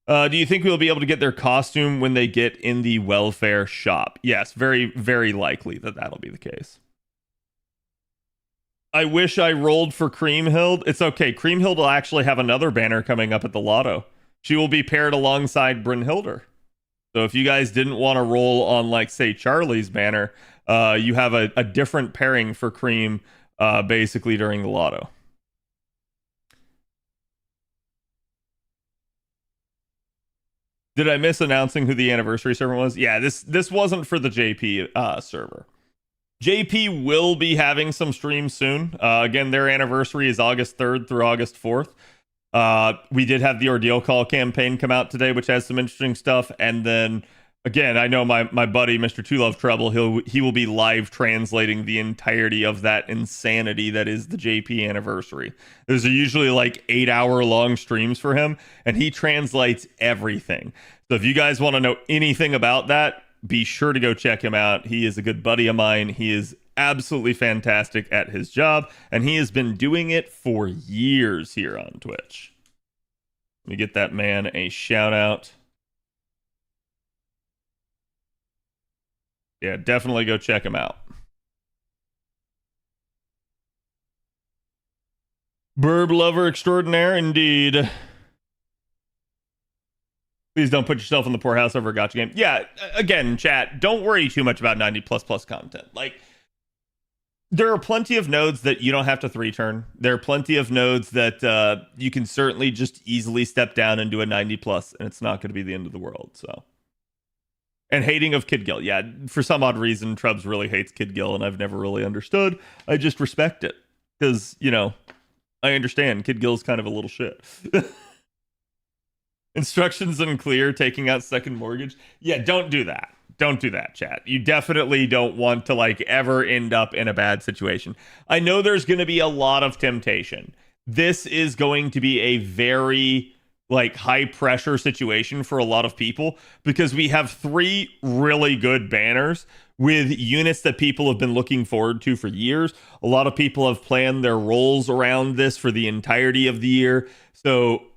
Do you think we'll be able to get their costume when they get in the welfare shop? Yes, very, very likely that that'll be the case. I wish I rolled for Creamhild. It's okay. Creamhild will actually have another banner coming up at the lotto. She will be paired alongside Brynhildr. So if you guys didn't want to roll on, like, say, Charlie's banner, you have a different pairing for Cream basically during the lotto. Did I miss announcing who the anniversary server was? Yeah, this wasn't for the JP server. JP will be having some streams soon. Again, their anniversary is August 3rd through August 4th. We did have the Ordeal Call campaign come out today, which has some interesting stuff. And then, again, I know my buddy, Mr. Two Love Trouble, he will be live translating the entirety of that insanity that is the JP anniversary. Those are usually like 8-hour long streams for him, and he translates everything. So if you guys want to know anything about that, be sure to go check him out. He is a good buddy of mine. He is absolutely fantastic at his job, and he has been doing it for years here on Twitch. Let me get that man a shout out. Yeah, definitely go check him out. Burb lover extraordinaire, indeed. Please don't put yourself in the poorhouse over a gacha game. Yeah, again, chat, don't worry too much about 90++ content. Like, there are plenty of nodes that you don't have to 3-turn. There are plenty of nodes that you can certainly just easily step down and do a 90+, and it's not going to be the end of the world, so. And hating of Kid Gill. Yeah, for some odd reason, Trubs really hates Kid Gill, and I've never really understood. I just respect it. Because, you know, I understand. Kid Gill's kind of a little shit. Instructions unclear, taking out second mortgage. Yeah, don't do that. Don't do that, chat. You definitely don't want to, like, ever end up in a bad situation. I know there's going to be a lot of temptation. This is going to be a very, like, high pressure situation for a lot of people because we have 3 really good banners with units that people have been looking forward to for years. A lot of people have planned their rolls around this for the entirety of the year. So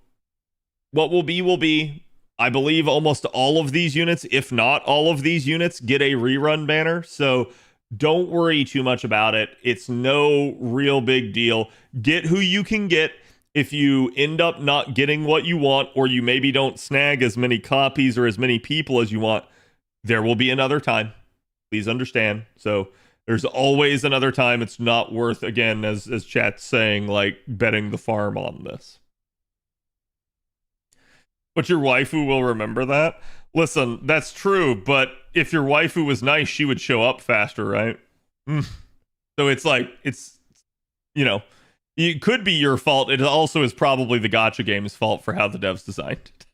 what will be. I believe almost all of these units, if not all of these units, get a rerun banner. So don't worry too much about it. It's no real big deal. Get who you can get. If you end up not getting what you want, or you maybe don't snag as many copies or as many people as you want, there will be another time. Please understand. So there's always another time. It's not worth, again, as chat's saying, like, betting the farm on this. But your waifu will remember that? Listen, that's true, but if your waifu was nice, she would show up faster, right? So it's like, it's, you know, It could be your fault. It also is probably the Gacha game's fault for how the devs designed it.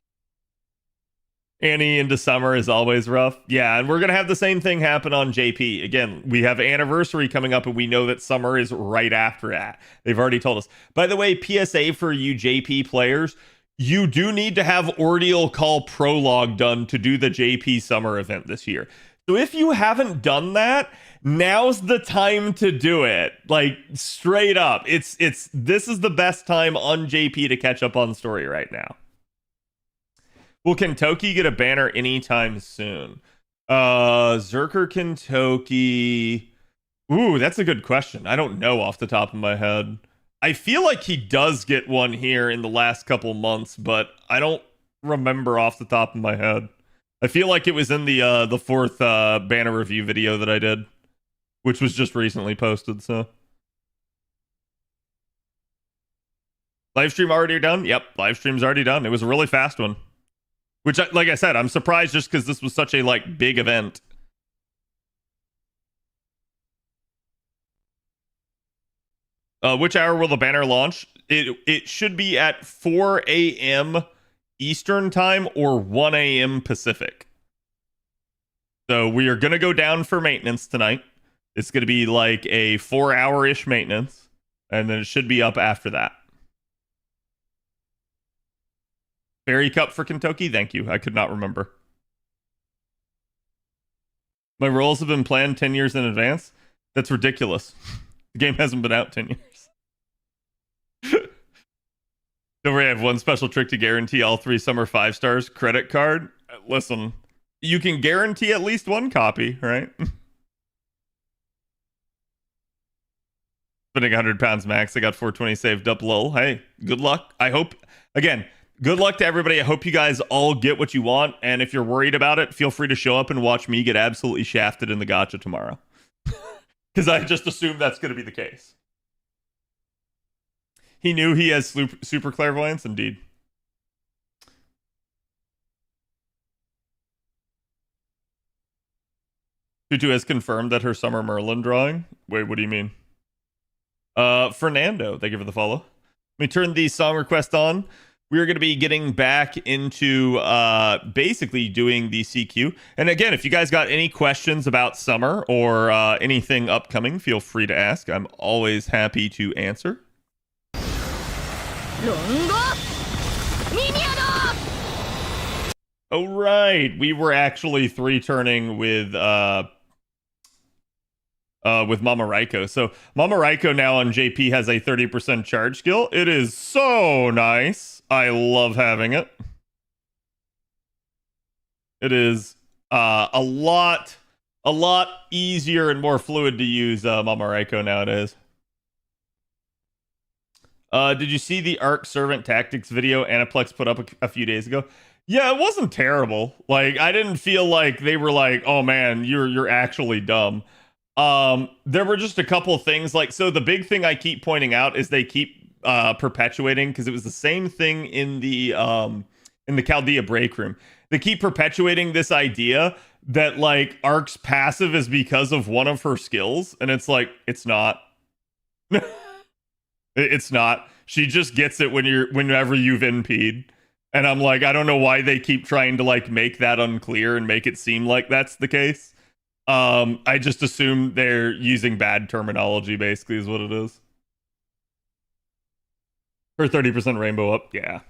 Annie into summer is always rough. Yeah, and we're going to have the same thing happen on JP. Again, we have Anniversary coming up, and we know that summer is right after that. They've already told us. By the way, PSA for you JP players, you do need to have Ordeal Call Prologue done to do the JP summer event this year. So if you haven't done that, now's the time to do it. Like, straight up. This is the best time on JP to catch up on story right now. Will Kentucky get a banner anytime soon? Zerker Kentucky. Ooh, that's a good question. I don't know off the top of my head. I feel like he does get one here in the last couple months, but I don't remember off the top of my head. I feel like it was in the fourth banner review video that I did, which was just recently posted, so. Live stream already done? Yep, live stream's already done. It was a really fast one. Which, like I said, I'm surprised just because this was such a, like, big event. Which hour will the banner launch? It should be at 4 a.m. Eastern time or 1 a.m. Pacific. So we are going to go down for maintenance tonight. It's going to be like a 4-hour-ish maintenance. And then it should be up after that. Fairy Cup for Kentucky? Thank you. I could not remember. My roles have been planned 10 years in advance? That's ridiculous. The game hasn't been out 10 years. Don't worry, I have one special trick to guarantee all 3 summer 5 stars. Credit card? Listen, you can guarantee at least one copy, right? Spending 100 pounds max. I got 420 saved up. Lol. Hey, good luck. I hope, again, good luck to everybody. I hope you guys all get what you want. And if you're worried about it, feel free to show up and watch me get absolutely shafted in the gacha tomorrow. Because I just assume that's going to be the case. He knew he has super clairvoyance, indeed. Tutu has confirmed that her Summer Merlin drawing. Wait, what do you mean? Fernando, thank you for the follow. Let me turn the song request on. We are going to be getting back into basically doing the CQ. And again, if you guys got any questions about summer or anything upcoming, feel free to ask. I'm always happy to answer. Oh, right. We were actually 3-turning with Mama Raiko. So Mama Raiko now on JP has a 30% charge skill. It is so nice. I love having it. It is a lot easier and more fluid to use Mama Raiko nowadays. Did you see the Arc Servant Tactics video Aniplex put up a few days ago? Yeah, it wasn't terrible. Like, I didn't feel like they were like, oh man, you're actually dumb. There were just a couple of things, like, so the big thing I keep pointing out is they keep perpetuating, because it was the same thing in the Chaldea break room. They keep perpetuating this idea that like Arc's passive is because of one of her skills, and it's like, it's not. It's not. She just gets it whenever you've NP'd. And I'm like, I don't know why they keep trying to like make that unclear and make it seem like that's the case. I just assume they're using bad terminology, basically, is what it is. Her 30% rainbow up, yeah.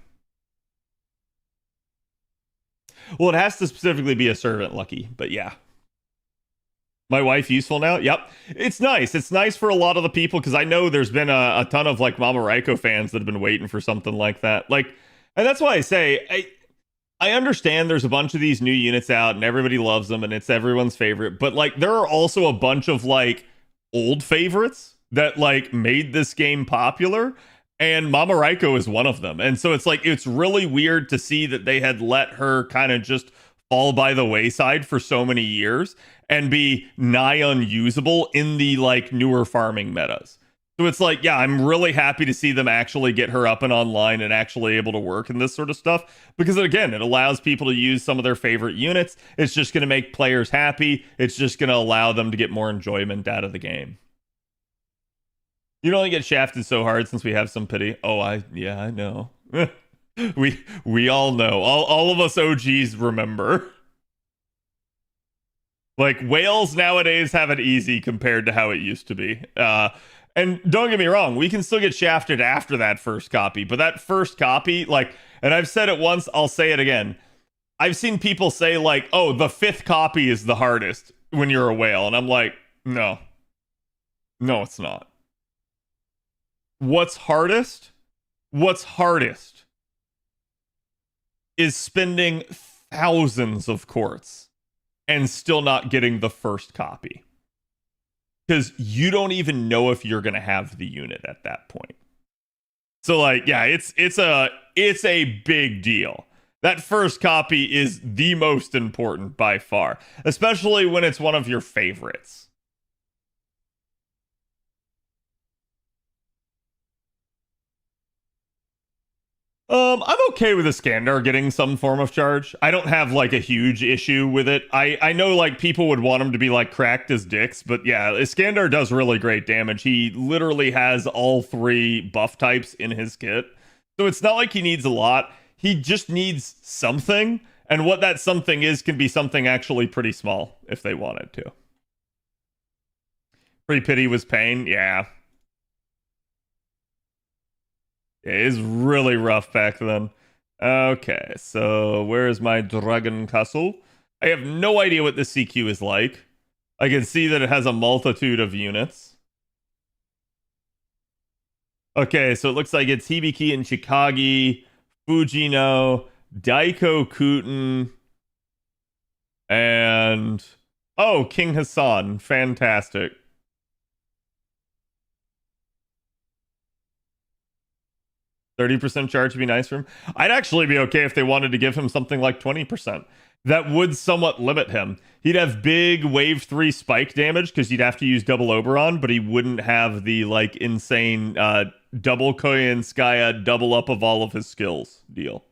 Well, it has to specifically be a servant, Lucky, but yeah. My wife useful now? Yep. It's nice. It's nice for a lot of the people, because I know there's been a ton of like Mama Raiko fans that have been waiting for something like that. Like, and that's why I say I understand there's a bunch of these new units out and everybody loves them and it's everyone's favorite, but like there are also a bunch of like old favorites that like made this game popular, and Mama Raiko is one of them. And so it's like, it's really weird to see that they had let her kind of just fall by the wayside for so many years and be nigh unusable in the like newer farming metas. So it's like, yeah, I'm really happy to see them actually get her up and online and actually able to work in this sort of stuff, because again, it allows people to use some of their favorite units. It's just going to make players happy. It's just going to allow them to get more enjoyment out of the game. You'd only get shafted so hard since we have some pity. Oh, I know. we all know. All of us OGs remember. Like, whales nowadays have it easy compared to how it used to be. And don't get me wrong, we can still get shafted after that first copy, but that first copy, like, and I've said it once, I'll say it again. I've seen people say, like, oh, the 5th copy is the hardest when you're a whale, and I'm like, no. No, it's not. What's hardest? What's hardest is spending thousands of quartz and still not getting the first copy. Because you don't even know if you're going to have the unit at that point. So, like, yeah, it's a big deal. That first copy is the most important by far, especially when it's one of your favorites. I'm okay with Iskandar getting some form of charge. I don't have like a huge issue with it. I know like people would want him to be like cracked as dicks, but yeah, Iskandar does really great damage. He literally has all 3 buff types in his kit. So it's not like he needs a lot. He just needs something, and what that something is can be something actually pretty small if they wanted to. Free pity was pain, yeah. It is really rough back then. Okay, so where's my Dragon Castle? I have no idea what the CQ is like. I can see that it has a multitude of units. Okay, so it looks like it's Hibiki and Chikagi, Fujino, Daiko Kuten, and... oh, King Hassan. Fantastic. 30% charge would be nice for him. I'd actually be okay if they wanted to give him something like 20%. That would somewhat limit him. He'd have big wave 3 spike damage because you'd have to use double Oberon, but he wouldn't have the like insane double Koyanskaya double up of all of his skills deal.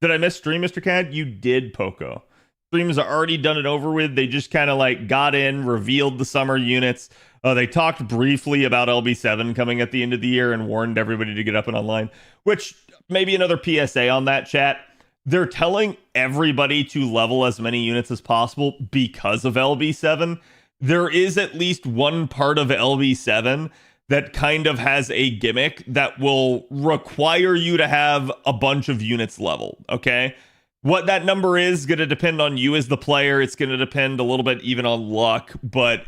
Did I miss stream, Mr. Cad? You did, Poco. Streams are already done and over with. They just kind of like got in, revealed the summer units. They talked briefly about LB7 coming at the end of the year and warned everybody to get up and online, which maybe another PSA on that, chat. They're telling everybody to level as many units as possible because of LB7. There is at least one part of LB7 that kind of has a gimmick that will require you to have a bunch of units leveled, okay? What that number is going to depend on you as the player. It's going to depend a little bit even on luck, but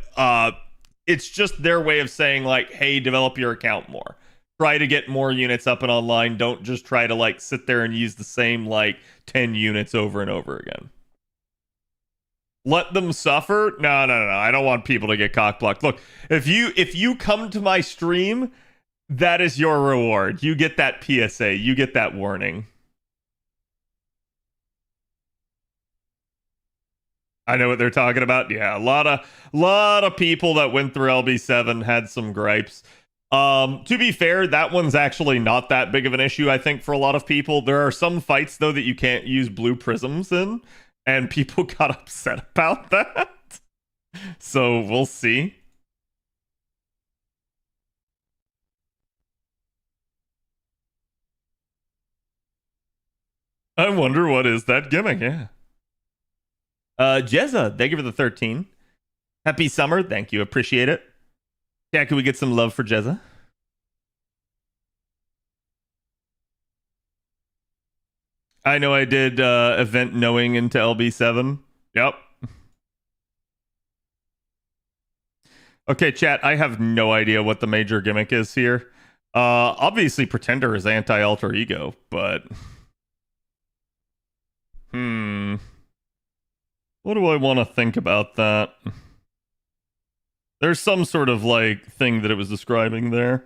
it's just their way of saying, like, hey, develop your account more. Try to get more units up and online. Don't just try to, like, sit there and use the same, like, 10 units over and over again. Let them suffer? No. I don't want people to get cockblocked. Look, if you come to my stream, that is your reward. You get that PSA. You get that warning. I know what they're talking about. Yeah, a lot of people that went through LB7 had some gripes. To be fair, that one's actually not that big of an issue, I think, for a lot of people. There are some fights, though, that you can't use blue prisms in, and people got upset about that. So we'll see. I wonder what is that gimmick, yeah. Jezza, thank you for the 13. Happy summer, thank you, appreciate it. Yeah, can we get some love for Jezza? I know I did event knowing into LB7. Yep. Okay, chat, I have no idea what the major gimmick is here. Obviously, Pretender is anti-alter ego, but... What do I want to think about that? There's some sort of, like, thing that it was describing there.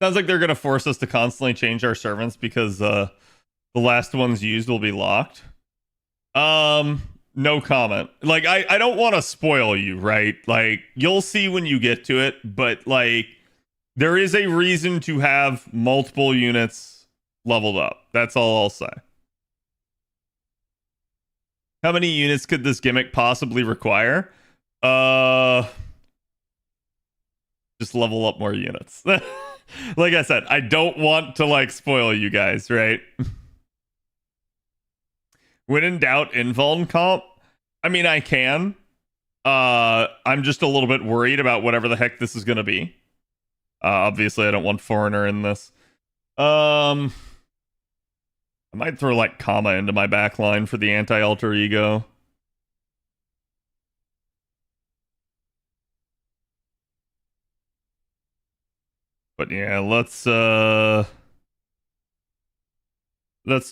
Sounds like they're going to force us to constantly change our servants because the last ones used will be locked. No comment. Like, I don't want to spoil you, right? Like, you'll see when you get to it, but, like, there is a reason to have multiple units leveled up. That's all I'll say. How many units could this gimmick possibly require? Just level up more units. Like I said, I don't want to like spoil you guys, right? When in doubt, invuln comp. I mean, I can. I'm just a little bit worried about whatever the heck this is gonna be. Obviously, I don't want foreigner in this. I might throw like comma into my backline for the anti-alter ego. But yeah, let's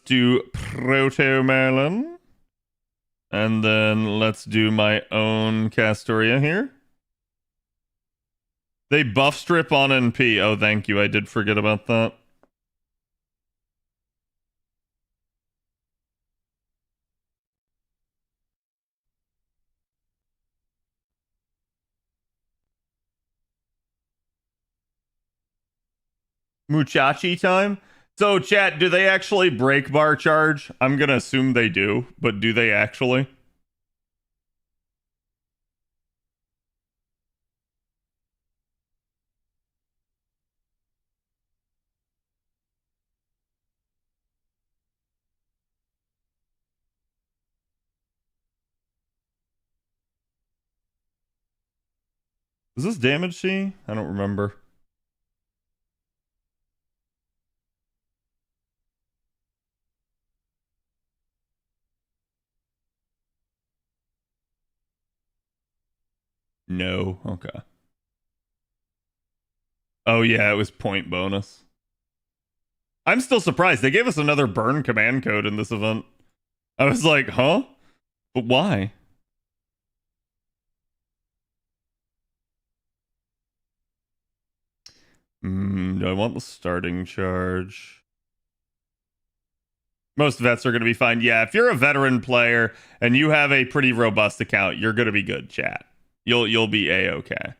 do Proto Merlin. And then let's do my own Castoria here. They buff strip on NP. Oh, thank you. I did forget about that. Muchachi time? So, chat, do they actually break bar charge? I'm gonna assume they do, but do they actually? Is this damage C? I don't remember. No. Okay. Oh, yeah, it was point bonus. I'm still surprised. They gave us another burn command code in this event. I was like, huh? But why? Do I want the starting charge? Most vets are going to be fine. Yeah, if you're a veteran player and you have a pretty robust account, you're going to be good, chat. You'll be A-okay.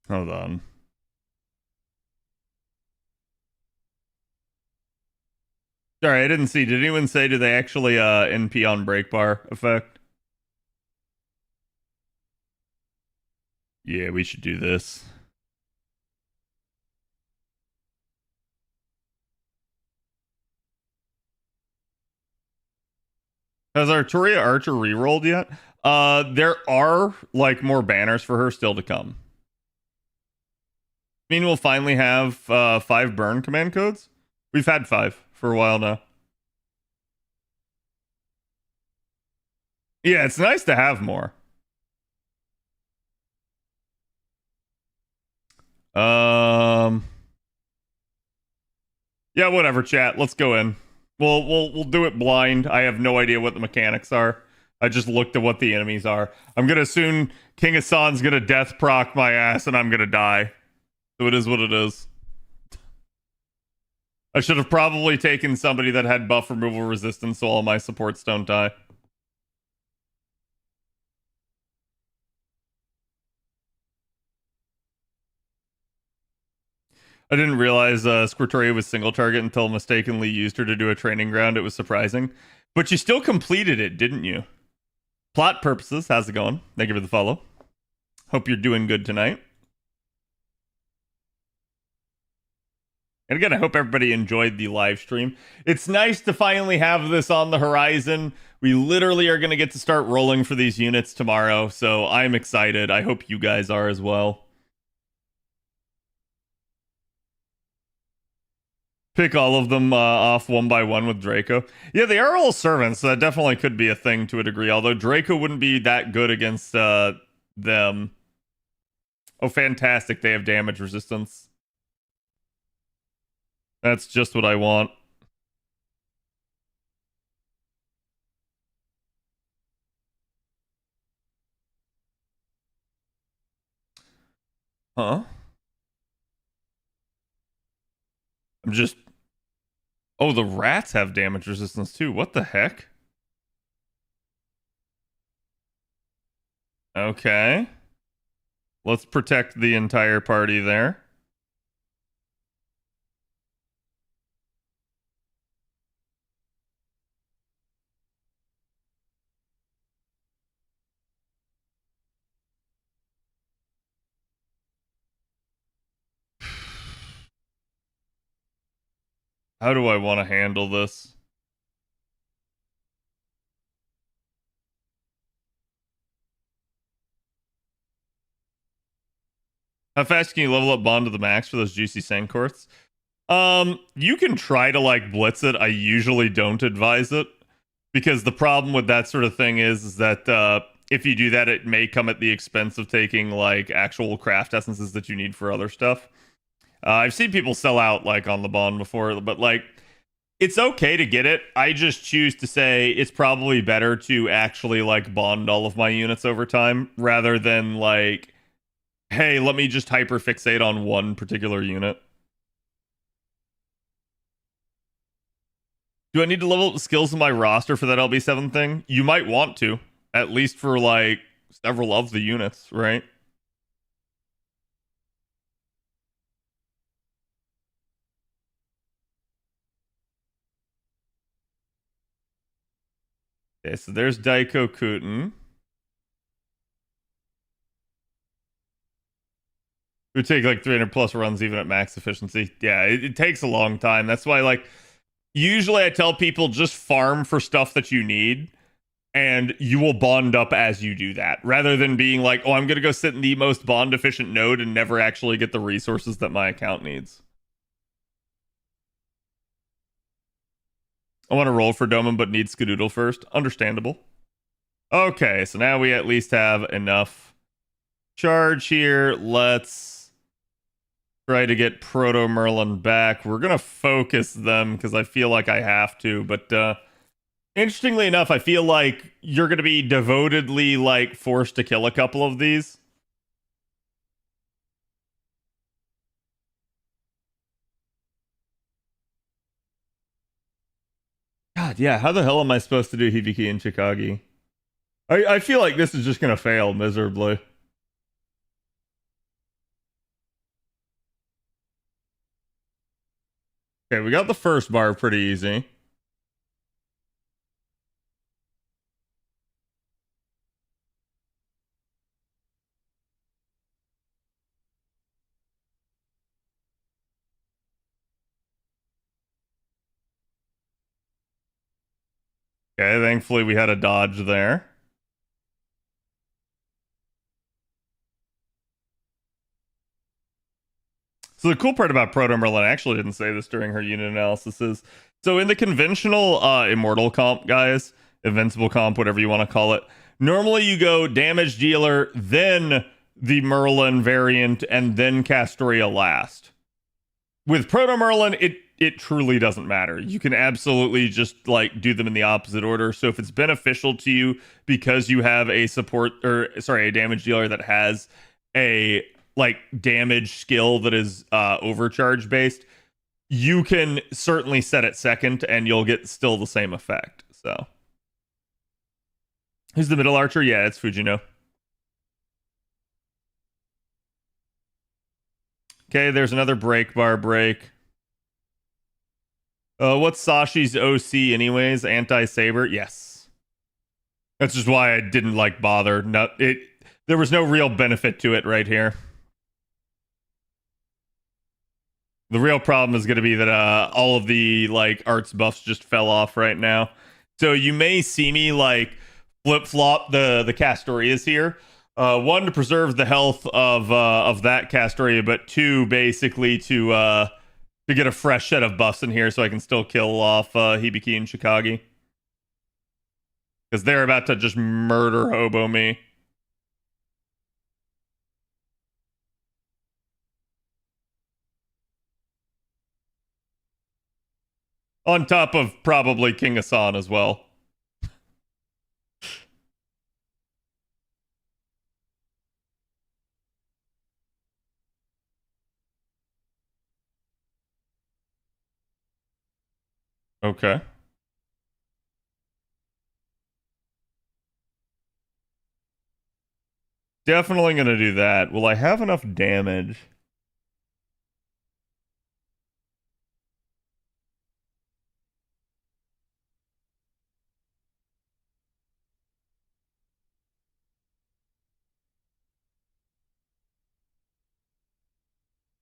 Hold on. Sorry, I didn't see. Did anyone say, do they actually NP on break bar effect? Yeah, we should do this. Has Arturia Archer rerolled yet? There are like more banners for her still to come. I mean, we'll finally have 5 burn command codes. We've had 5 for a while now. Yeah, it's nice to have more. Yeah, whatever, chat. Let's go in. We'll do it blind. I have no idea what the mechanics are. I just looked at what the enemies are. I'm gonna assume King Hassan's gonna death proc my ass and I'm gonna die. So it is what it is. I should have probably taken somebody that had buff removal resistance so all my supports don't die. I didn't realize Squirtoria was single target until mistakenly used her to do a training ground. It was surprising. But you still completed it, didn't you? Plot purposes, how's it going? Thank you for the follow. Hope you're doing good tonight. And again, I hope everybody enjoyed the live stream. It's nice to finally have this on the horizon. We literally are going to get to start rolling for these units tomorrow, so I'm excited. I hope you guys are as well. Pick all of them off one by one with Draco. Yeah, they are all servants, so that definitely could be a thing to a degree, although Draco wouldn't be that good against them. Oh, fantastic. They have damage resistance. That's just what I want. Huh? I'm just Oh, the rats have damage resistance too. What the heck? Okay. Let's protect the entire party there. How do I want to handle this? How fast can you level up Bond to the max for those juicy Sankorths? You can try to like blitz it. I usually don't advise it because the problem with that sort of thing is that if you do that, it may come at the expense of taking like actual craft essences that you need for other stuff. I've seen people sell out like on the Bond before, but like it's okay to get it. I just choose to say it's probably better to actually like bond all of my units over time rather than like, hey, let me just hyperfixate on one particular unit. Do I need to level up the skills in my roster for that LB7 thing? You might want to, at least for like several of the units, right? Okay, so there's Daiko Kuten. It would take like 300 plus runs even at max efficiency. Yeah, it takes a long time. That's why, like, usually I tell people just farm for stuff that you need, and you will bond up as you do that, rather than being like, oh, I'm going to go sit in the most bond efficient node and never actually get the resources that my account needs. I want to roll for Doman, but need Skadoodle first. Understandable. Okay, so now we at least have enough charge here. Let's try to get Proto Merlin back. We're gonna focus them because I feel like I have to, but interestingly enough, I feel like you're gonna be devotedly like forced to kill a couple of these. God, yeah, how the hell am I supposed to do Hibiki and Chikagi? I feel like this is just gonna fail miserably. Okay, we got the first bar pretty easy. Okay, thankfully we had a dodge there. So the cool part about Proto Merlin, I actually didn't say this during her unit analysis, is so in the conventional Immortal comp, guys, Invincible comp, whatever you want to call it, normally you go damage dealer, then the Merlin variant, and then Castoria last. With Proto Merlin, it truly doesn't matter. You can absolutely just like do them in the opposite order. So if it's beneficial to you because you have a a damage dealer that has a like damage skill that is overcharge based, you can certainly set it second and you'll get still the same effect. So who's the middle archer? Yeah, it's Fujino. Okay, there's another break bar break. What's Sashi's OC anyways? Anti-saber? Yes. That's just why I didn't like bother. There was no real benefit to it right here. The real problem is going to be that all of the like arts buffs just fell off right now. So you may see me like flip-flop the Castorias here. One, to preserve the health of that Castoria, but two, basically to get a fresh set of buffs in here so I can still kill off Hibiki and Chikagi. Because they're about to just murder Hobo me. On top of probably King Hassan as well. Okay. Definitely gonna do that. Will I have enough damage?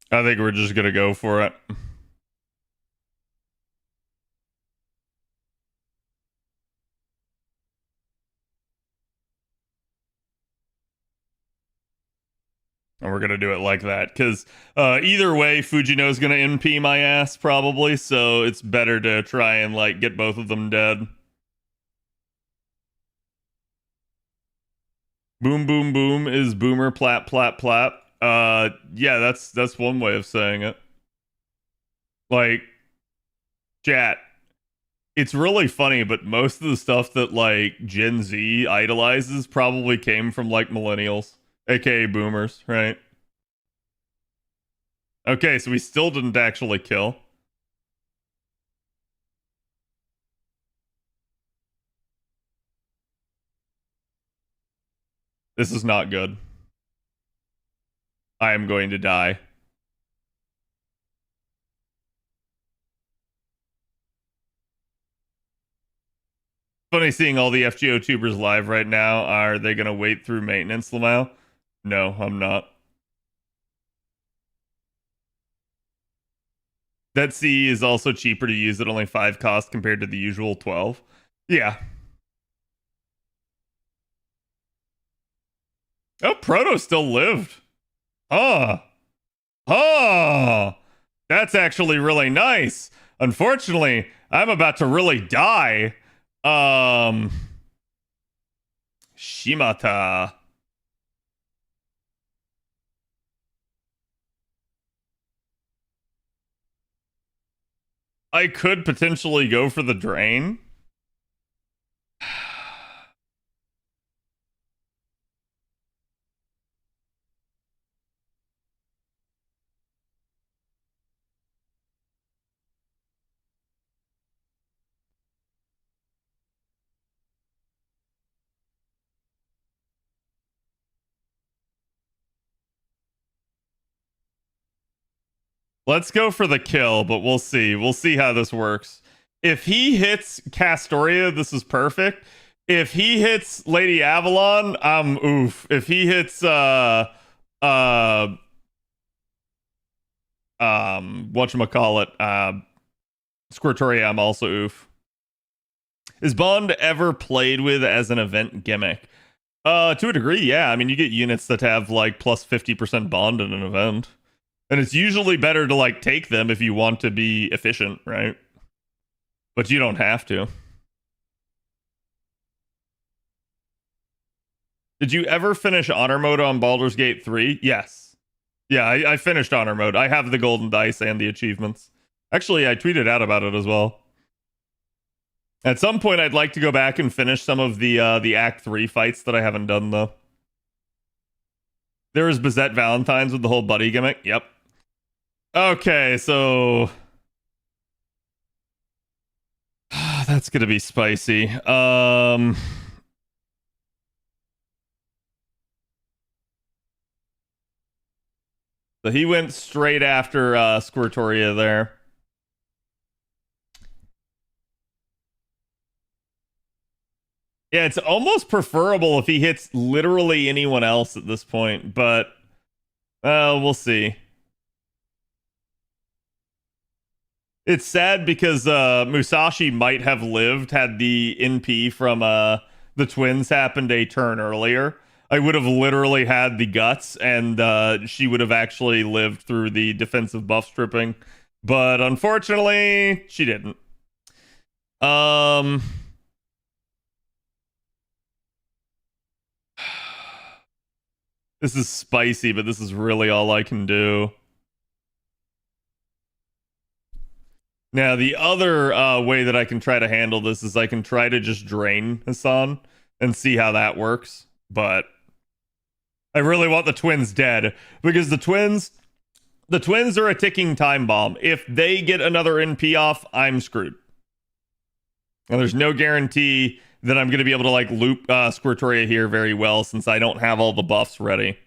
I think we're just gonna go for it. And we're gonna do it like that, because either way, Fujino's gonna NP my ass probably, so it's better to try and like get both of them dead. Boom boom boom is boomer plap plap plap. Yeah, that's one way of saying it. Like, chat. It's really funny, but most of the stuff that like Gen Z idolizes probably came from like millennials, aka boomers, right? Okay, so we still didn't actually kill. This is not good. I am going to die. Funny seeing all the FGO tubers live right now. Are they going to wait through maintenance, Lamau? No, I'm not. That C is also cheaper to use at only 5 cost compared to the usual 12. Yeah. Oh, Proto still lived. That's actually really nice. Unfortunately, I'm about to really die. Shimata. I could potentially go for the drain. Let's go for the kill, but we'll see. We'll see how this works. If he hits Castoria, this is perfect. If he hits Lady Avalon, oof. If he hits whatchamacallit, Squirtoria, I'm also oof. Is Bond ever played with as an event gimmick? To a degree, yeah. I mean, you get units that have like plus 50% Bond in an event. And it's usually better to like take them if you want to be efficient, right? But you don't have to. Did you ever finish honor mode on Baldur's Gate 3? Yes. Yeah, I finished honor mode. I have the golden dice and the achievements. Actually, I tweeted out about it as well. At some point, I'd like to go back and finish some of the Act 3 fights that I haven't done, though. There was Bizette Valentine's with the whole buddy gimmick. Yep. Okay, so that's gonna be spicy. So he went straight after Squirtoria there. Yeah, it's almost preferable if he hits literally anyone else at this point, but we'll see. It's sad because Musashi might have lived had the NP from the twins happened a turn earlier. I would have literally had the guts, and she would have actually lived through the defensive buff stripping. But unfortunately, she didn't. This is spicy, but this is really all I can do. Now, the other way that I can try to handle this is I can try to just drain Hassan and see how that works. But I really want the twins dead, because the twins are a ticking time bomb. If they get another NP off, I'm screwed. And there's no guarantee that I'm going to be able to like loop Squirtoria here very well since I don't have all the buffs ready.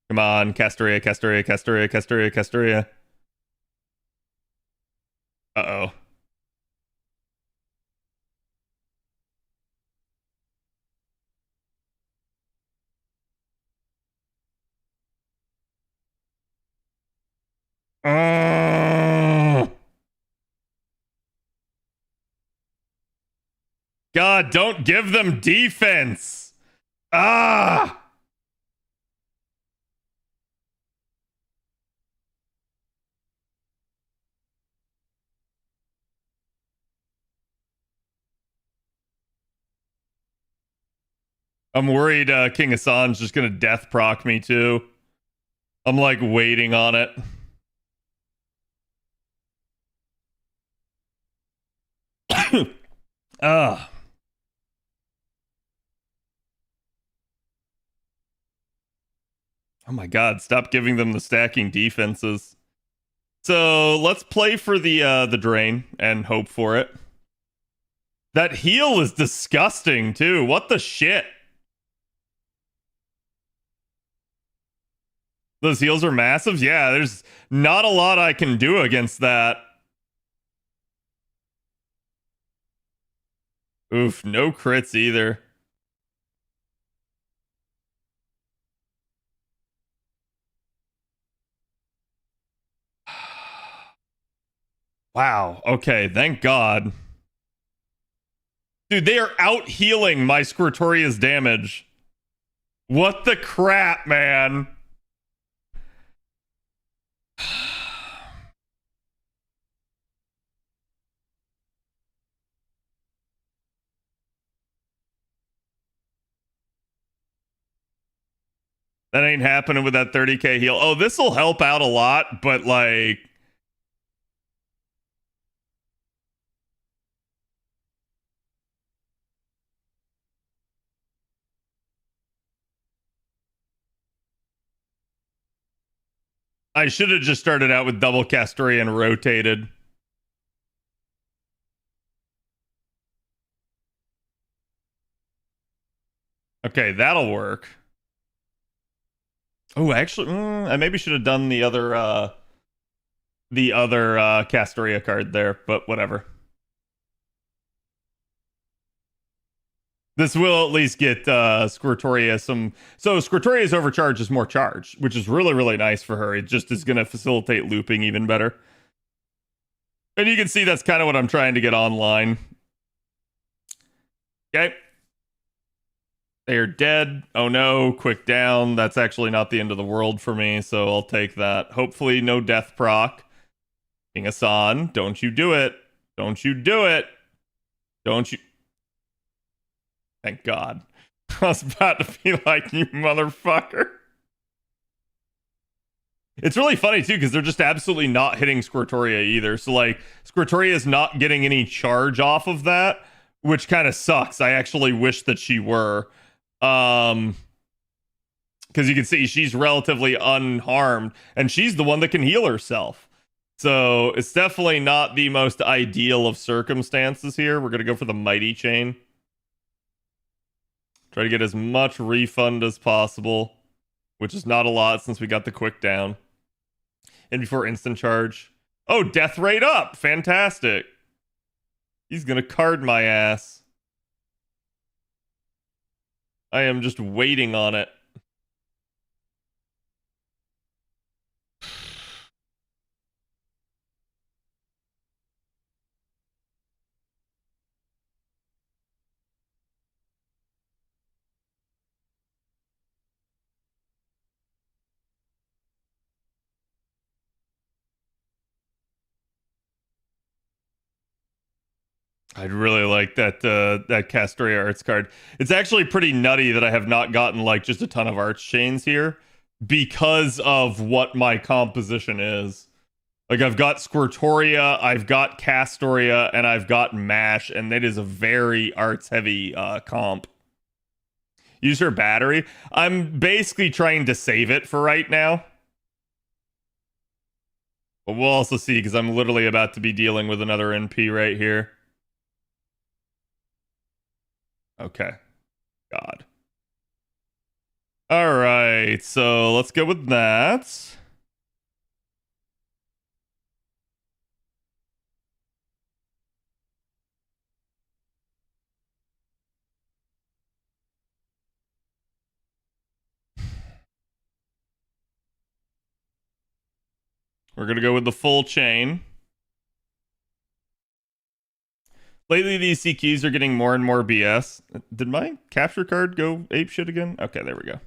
Come on, Castoria, Castoria, Castoria, Castoria, Castoria. Uh-oh. God, don't give them defense. Ah. I'm worried King Hassan's just gonna death proc me too. I'm like waiting on it. Ah. Oh my god, stop giving them the stacking defenses. So let's play for the drain and hope for it. That heal is disgusting too. What the shit? Those heals are massive? Yeah, there's not a lot I can do against that. Oof, no crits either. Wow, okay, thank God. Dude, they are out healing my Squirtoria's damage. What the crap, man? That ain't happening with that 30k heal. Oh, this will help out a lot, but like... I should have just started out with double Castoria and rotated. Okay, that'll work. Oh, actually, I maybe should have done the other Castoria card there, but whatever. This will at least get Squirtoria some... So Squirtoria's overcharge is more charge, which is really, really nice for her. It just is going to facilitate looping even better. And you can see that's kind of what I'm trying to get online. Okay. They are dead. Oh no, quick down. That's actually not the end of the world for me, so I'll take that. Hopefully no death proc. King Hassan, don't you do it. Don't you do it. Don't you... Thank God. I was about to be like, you motherfucker. It's really funny, too, because they're just absolutely not hitting Squirtoria either. So, like, Squirtoria is not getting any charge off of that, which kind of sucks. I actually wish that she were. Because you can see she's relatively unharmed, and she's the one that can heal herself. So, it's definitely not the most ideal of circumstances here. We're going to go for the Mighty Chain. Try to get as much refund as possible, which is not a lot since we got the quick down. And before instant charge. Oh, death rate up! Fantastic. He's gonna card my ass. I am just waiting on it. I'd really like that that Castoria Arts card. It's actually pretty nutty that I have not gotten like just a ton of Arts Chains here because of what my composition is. Like I've got Squirtoria, I've got Castoria, and I've got Mash, and that is a very arts heavy comp. Use her battery. I'm basically trying to save it for right now. But we'll also see, because I'm literally about to be dealing with another NP right here. Okay. God. Alright, so let's go with that. We're going to go with the full chain. Lately, these CQs are getting more and more BS. Did my capture card go apeshit again? Okay, there we go.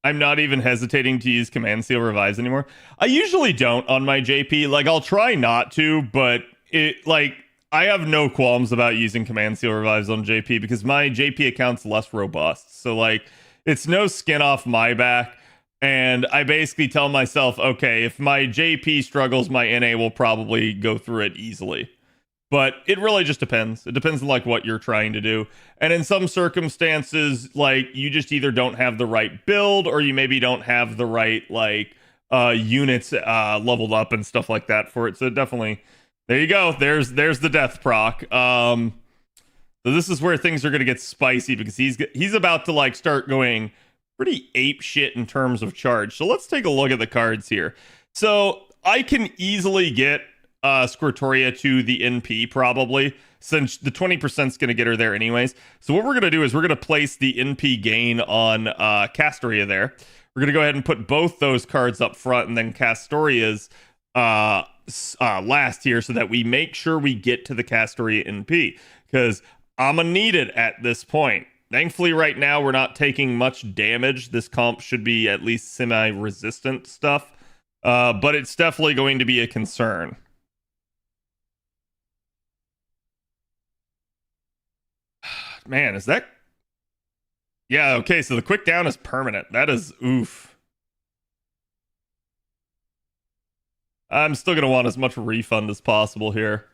I'm not even hesitating to use Command Seal Revives anymore. I usually don't on my JP. Like, I'll try not to, but I have no qualms about using Command Seal Revives on JP because my JP account's less robust. So, like, it's no skin off my back. And I basically tell myself, okay, if my JP struggles, my NA will probably go through it easily. But it really just depends. It depends on like what you're trying to do. And in some circumstances, like you just either don't have the right build or you maybe don't have the right like units leveled up and stuff like that for it. So definitely, there you go. There's the death proc. So this is where things are going to get spicy because he's about to like start going pretty ape shit in terms of charge. So let's take a look at the cards here. So I can easily get Squirtoria to the NP probably, since the 20% is going to get her there anyways. So what we're going to do is we're going to place the NP gain on Castoria there. We're going to go ahead and put both those cards up front and then Castoria's last here so that we make sure we get to the Castoria NP because I'm going to need it at this point. Thankfully, right now, we're not taking much damage. This comp should be at least semi-resistant stuff. But it's definitely going to be a concern. Man, is that... Yeah, okay, so the quick down is permanent. That is oof. I'm still going to want as much refund as possible here.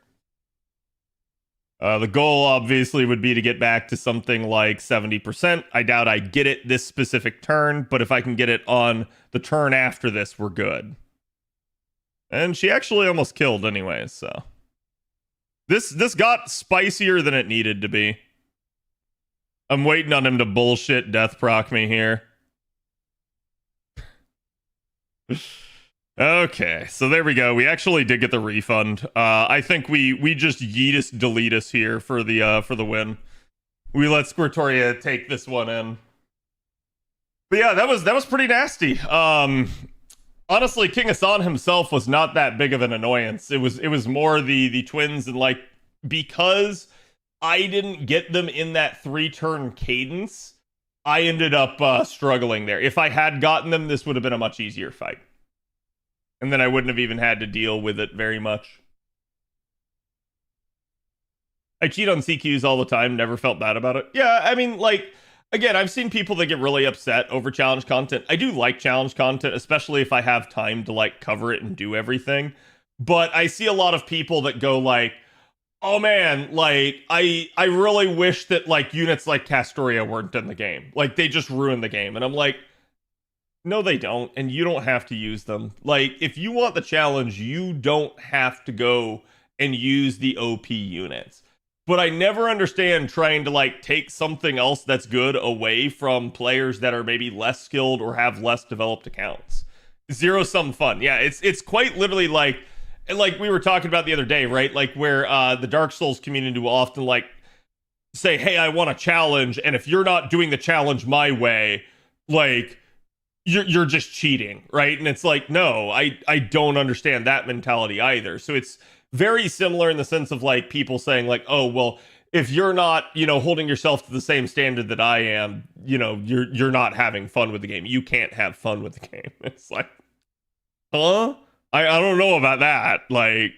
The goal, obviously, would be to get back to something like 70%. I doubt I get it this specific turn, but if I can get it on the turn after this, we're good. And she actually almost killed anyways, so... This got spicier than it needed to be. I'm waiting on him to bullshit death proc me here. Okay, so there we go. We actually did get the refund. I think we just yeetus delete us here for the win. We let Squirtoria take this one in. But yeah, that was pretty nasty. Honestly, King Hassan himself was not that big of an annoyance. It was more the twins and like because I didn't get them in that 3-turn cadence, I ended up struggling there. If I had gotten them, this would have been a much easier fight. And then I wouldn't have even had to deal with it very much. I cheat on CQs all the time, never felt bad about it. Yeah, I mean, like, again, I've seen people that get really upset over challenge content. I do like challenge content, especially if I have time to, like, cover it and do everything. But I see a lot of people that go, like, oh man, like, I really wish that, like, units like Castoria weren't in the game. Like, they just ruined the game. And I'm like, no, they don't, and you don't have to use them. Like, if you want the challenge, you don't have to go and use the OP units. But I never understand trying to, like, take something else that's good away from players that are maybe less skilled or have less developed accounts. Zero-sum fun. Yeah, it's quite literally like we were talking about the other day, right? Like, where the Dark Souls community will often, like, say, hey, I want a challenge, and if you're not doing the challenge my way, like... You're just cheating, right? And it's like, no, I don't understand that mentality either. So it's very similar in the sense of like people saying like, oh, well, if you're not, holding yourself to the same standard that I am, you're not having fun with the game. You can't have fun with the game. It's like, huh? I don't know about that. Like...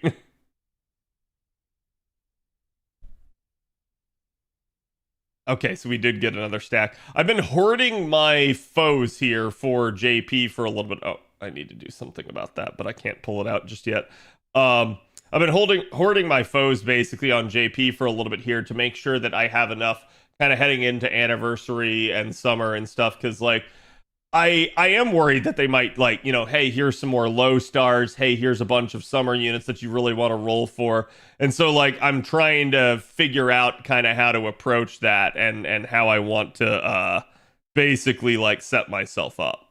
Okay, so we did get another stack. I've been hoarding my foes here for JP for a little bit. Oh, I need to do something about that, but I can't pull it out just yet. I've been hoarding my foes basically on JP for a little bit here to make sure that I have enough kind of heading into anniversary and summer and stuff. Because like I am worried that they might, like, hey, here's some more low stars. Hey, here's a bunch of summer units that you really want to roll for. And so, like, I'm trying to figure out kind of how to approach that and how I want to basically, like, set myself up.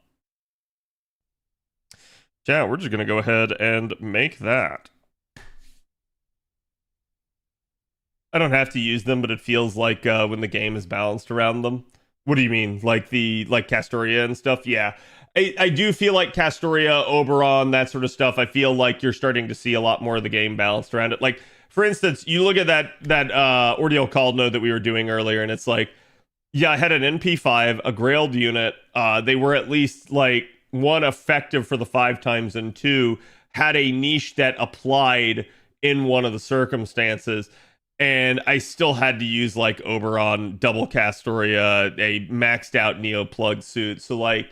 Yeah, we're just going to go ahead and make that. I don't have to use them, but it feels like when the game is balanced around them. What do you mean? Like Castoria and stuff? Yeah. I do feel like Castoria, Oberon, that sort of stuff, I feel like you're starting to see a lot more of the game balanced around it. Like, for instance, you look at that Ordeal call node that we were doing earlier, and it's like, yeah, I had an NP5, a Grailed unit. They were at least, like, one, effective for the 5 times, and 2, had a niche that applied in one of the circumstances. And I still had to use, like, Oberon, double Castoria, a maxed out Neo plug suit. So, like,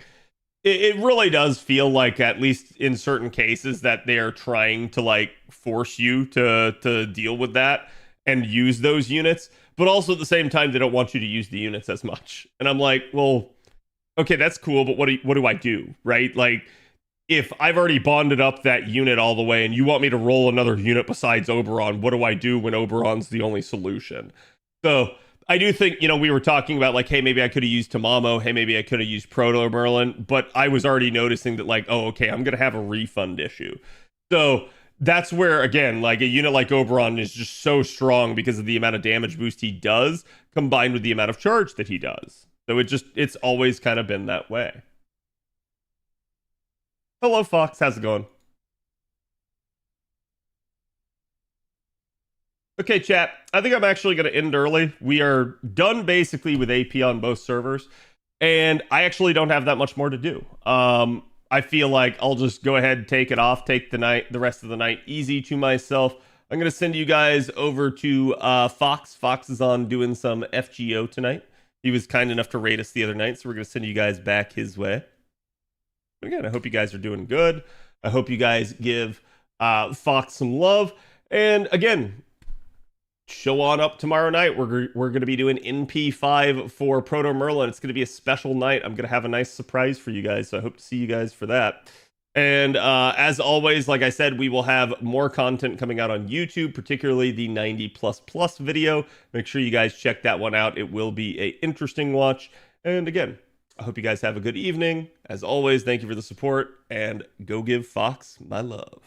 it really does feel like, at least in certain cases, that they are trying to, like, force you to deal with that and use those units. But also at the same time, they don't want you to use the units as much. And I'm like, well, okay, that's cool, but what do I do, right? Like, if I've already bonded up that unit all the way and you want me to roll another unit besides Oberon, what do I do when Oberon's the only solution? So I do think, we were talking about, like, hey, maybe I could have used Tamamo. Hey, maybe I could have used Proto Merlin. But I was already noticing that, like, oh, okay, I'm going to have a refund issue. So that's where, again, like, a unit like Oberon is just so strong because of the amount of damage boost he does combined with the amount of charge that he does. So it's always kind of been that way. Hello, Fox. How's it going? Okay, chat. I think I'm actually going to end early. We are done basically with AP on both servers, and I actually don't have that much more to do. I feel like I'll just go ahead and take it off, take the rest of the night easy to myself. I'm going to send you guys over to Fox. Fox is on doing some FGO tonight. He was kind enough to raid us the other night, so we're going to send you guys back his way. But again, I hope you guys are doing good. I hope you guys give Fox some love. And again, show on up tomorrow night. We're going to be doing NP5 for Proto Merlin. It's going to be a special night. I'm going to have a nice surprise for you guys. So I hope to see you guys for that. And as always, like I said, we will have more content coming out on YouTube, particularly the 90++ video. Make sure you guys check that one out. It will be an interesting watch. And again, I hope you guys have a good evening. As always, thank you for the support, and go give Fox my love.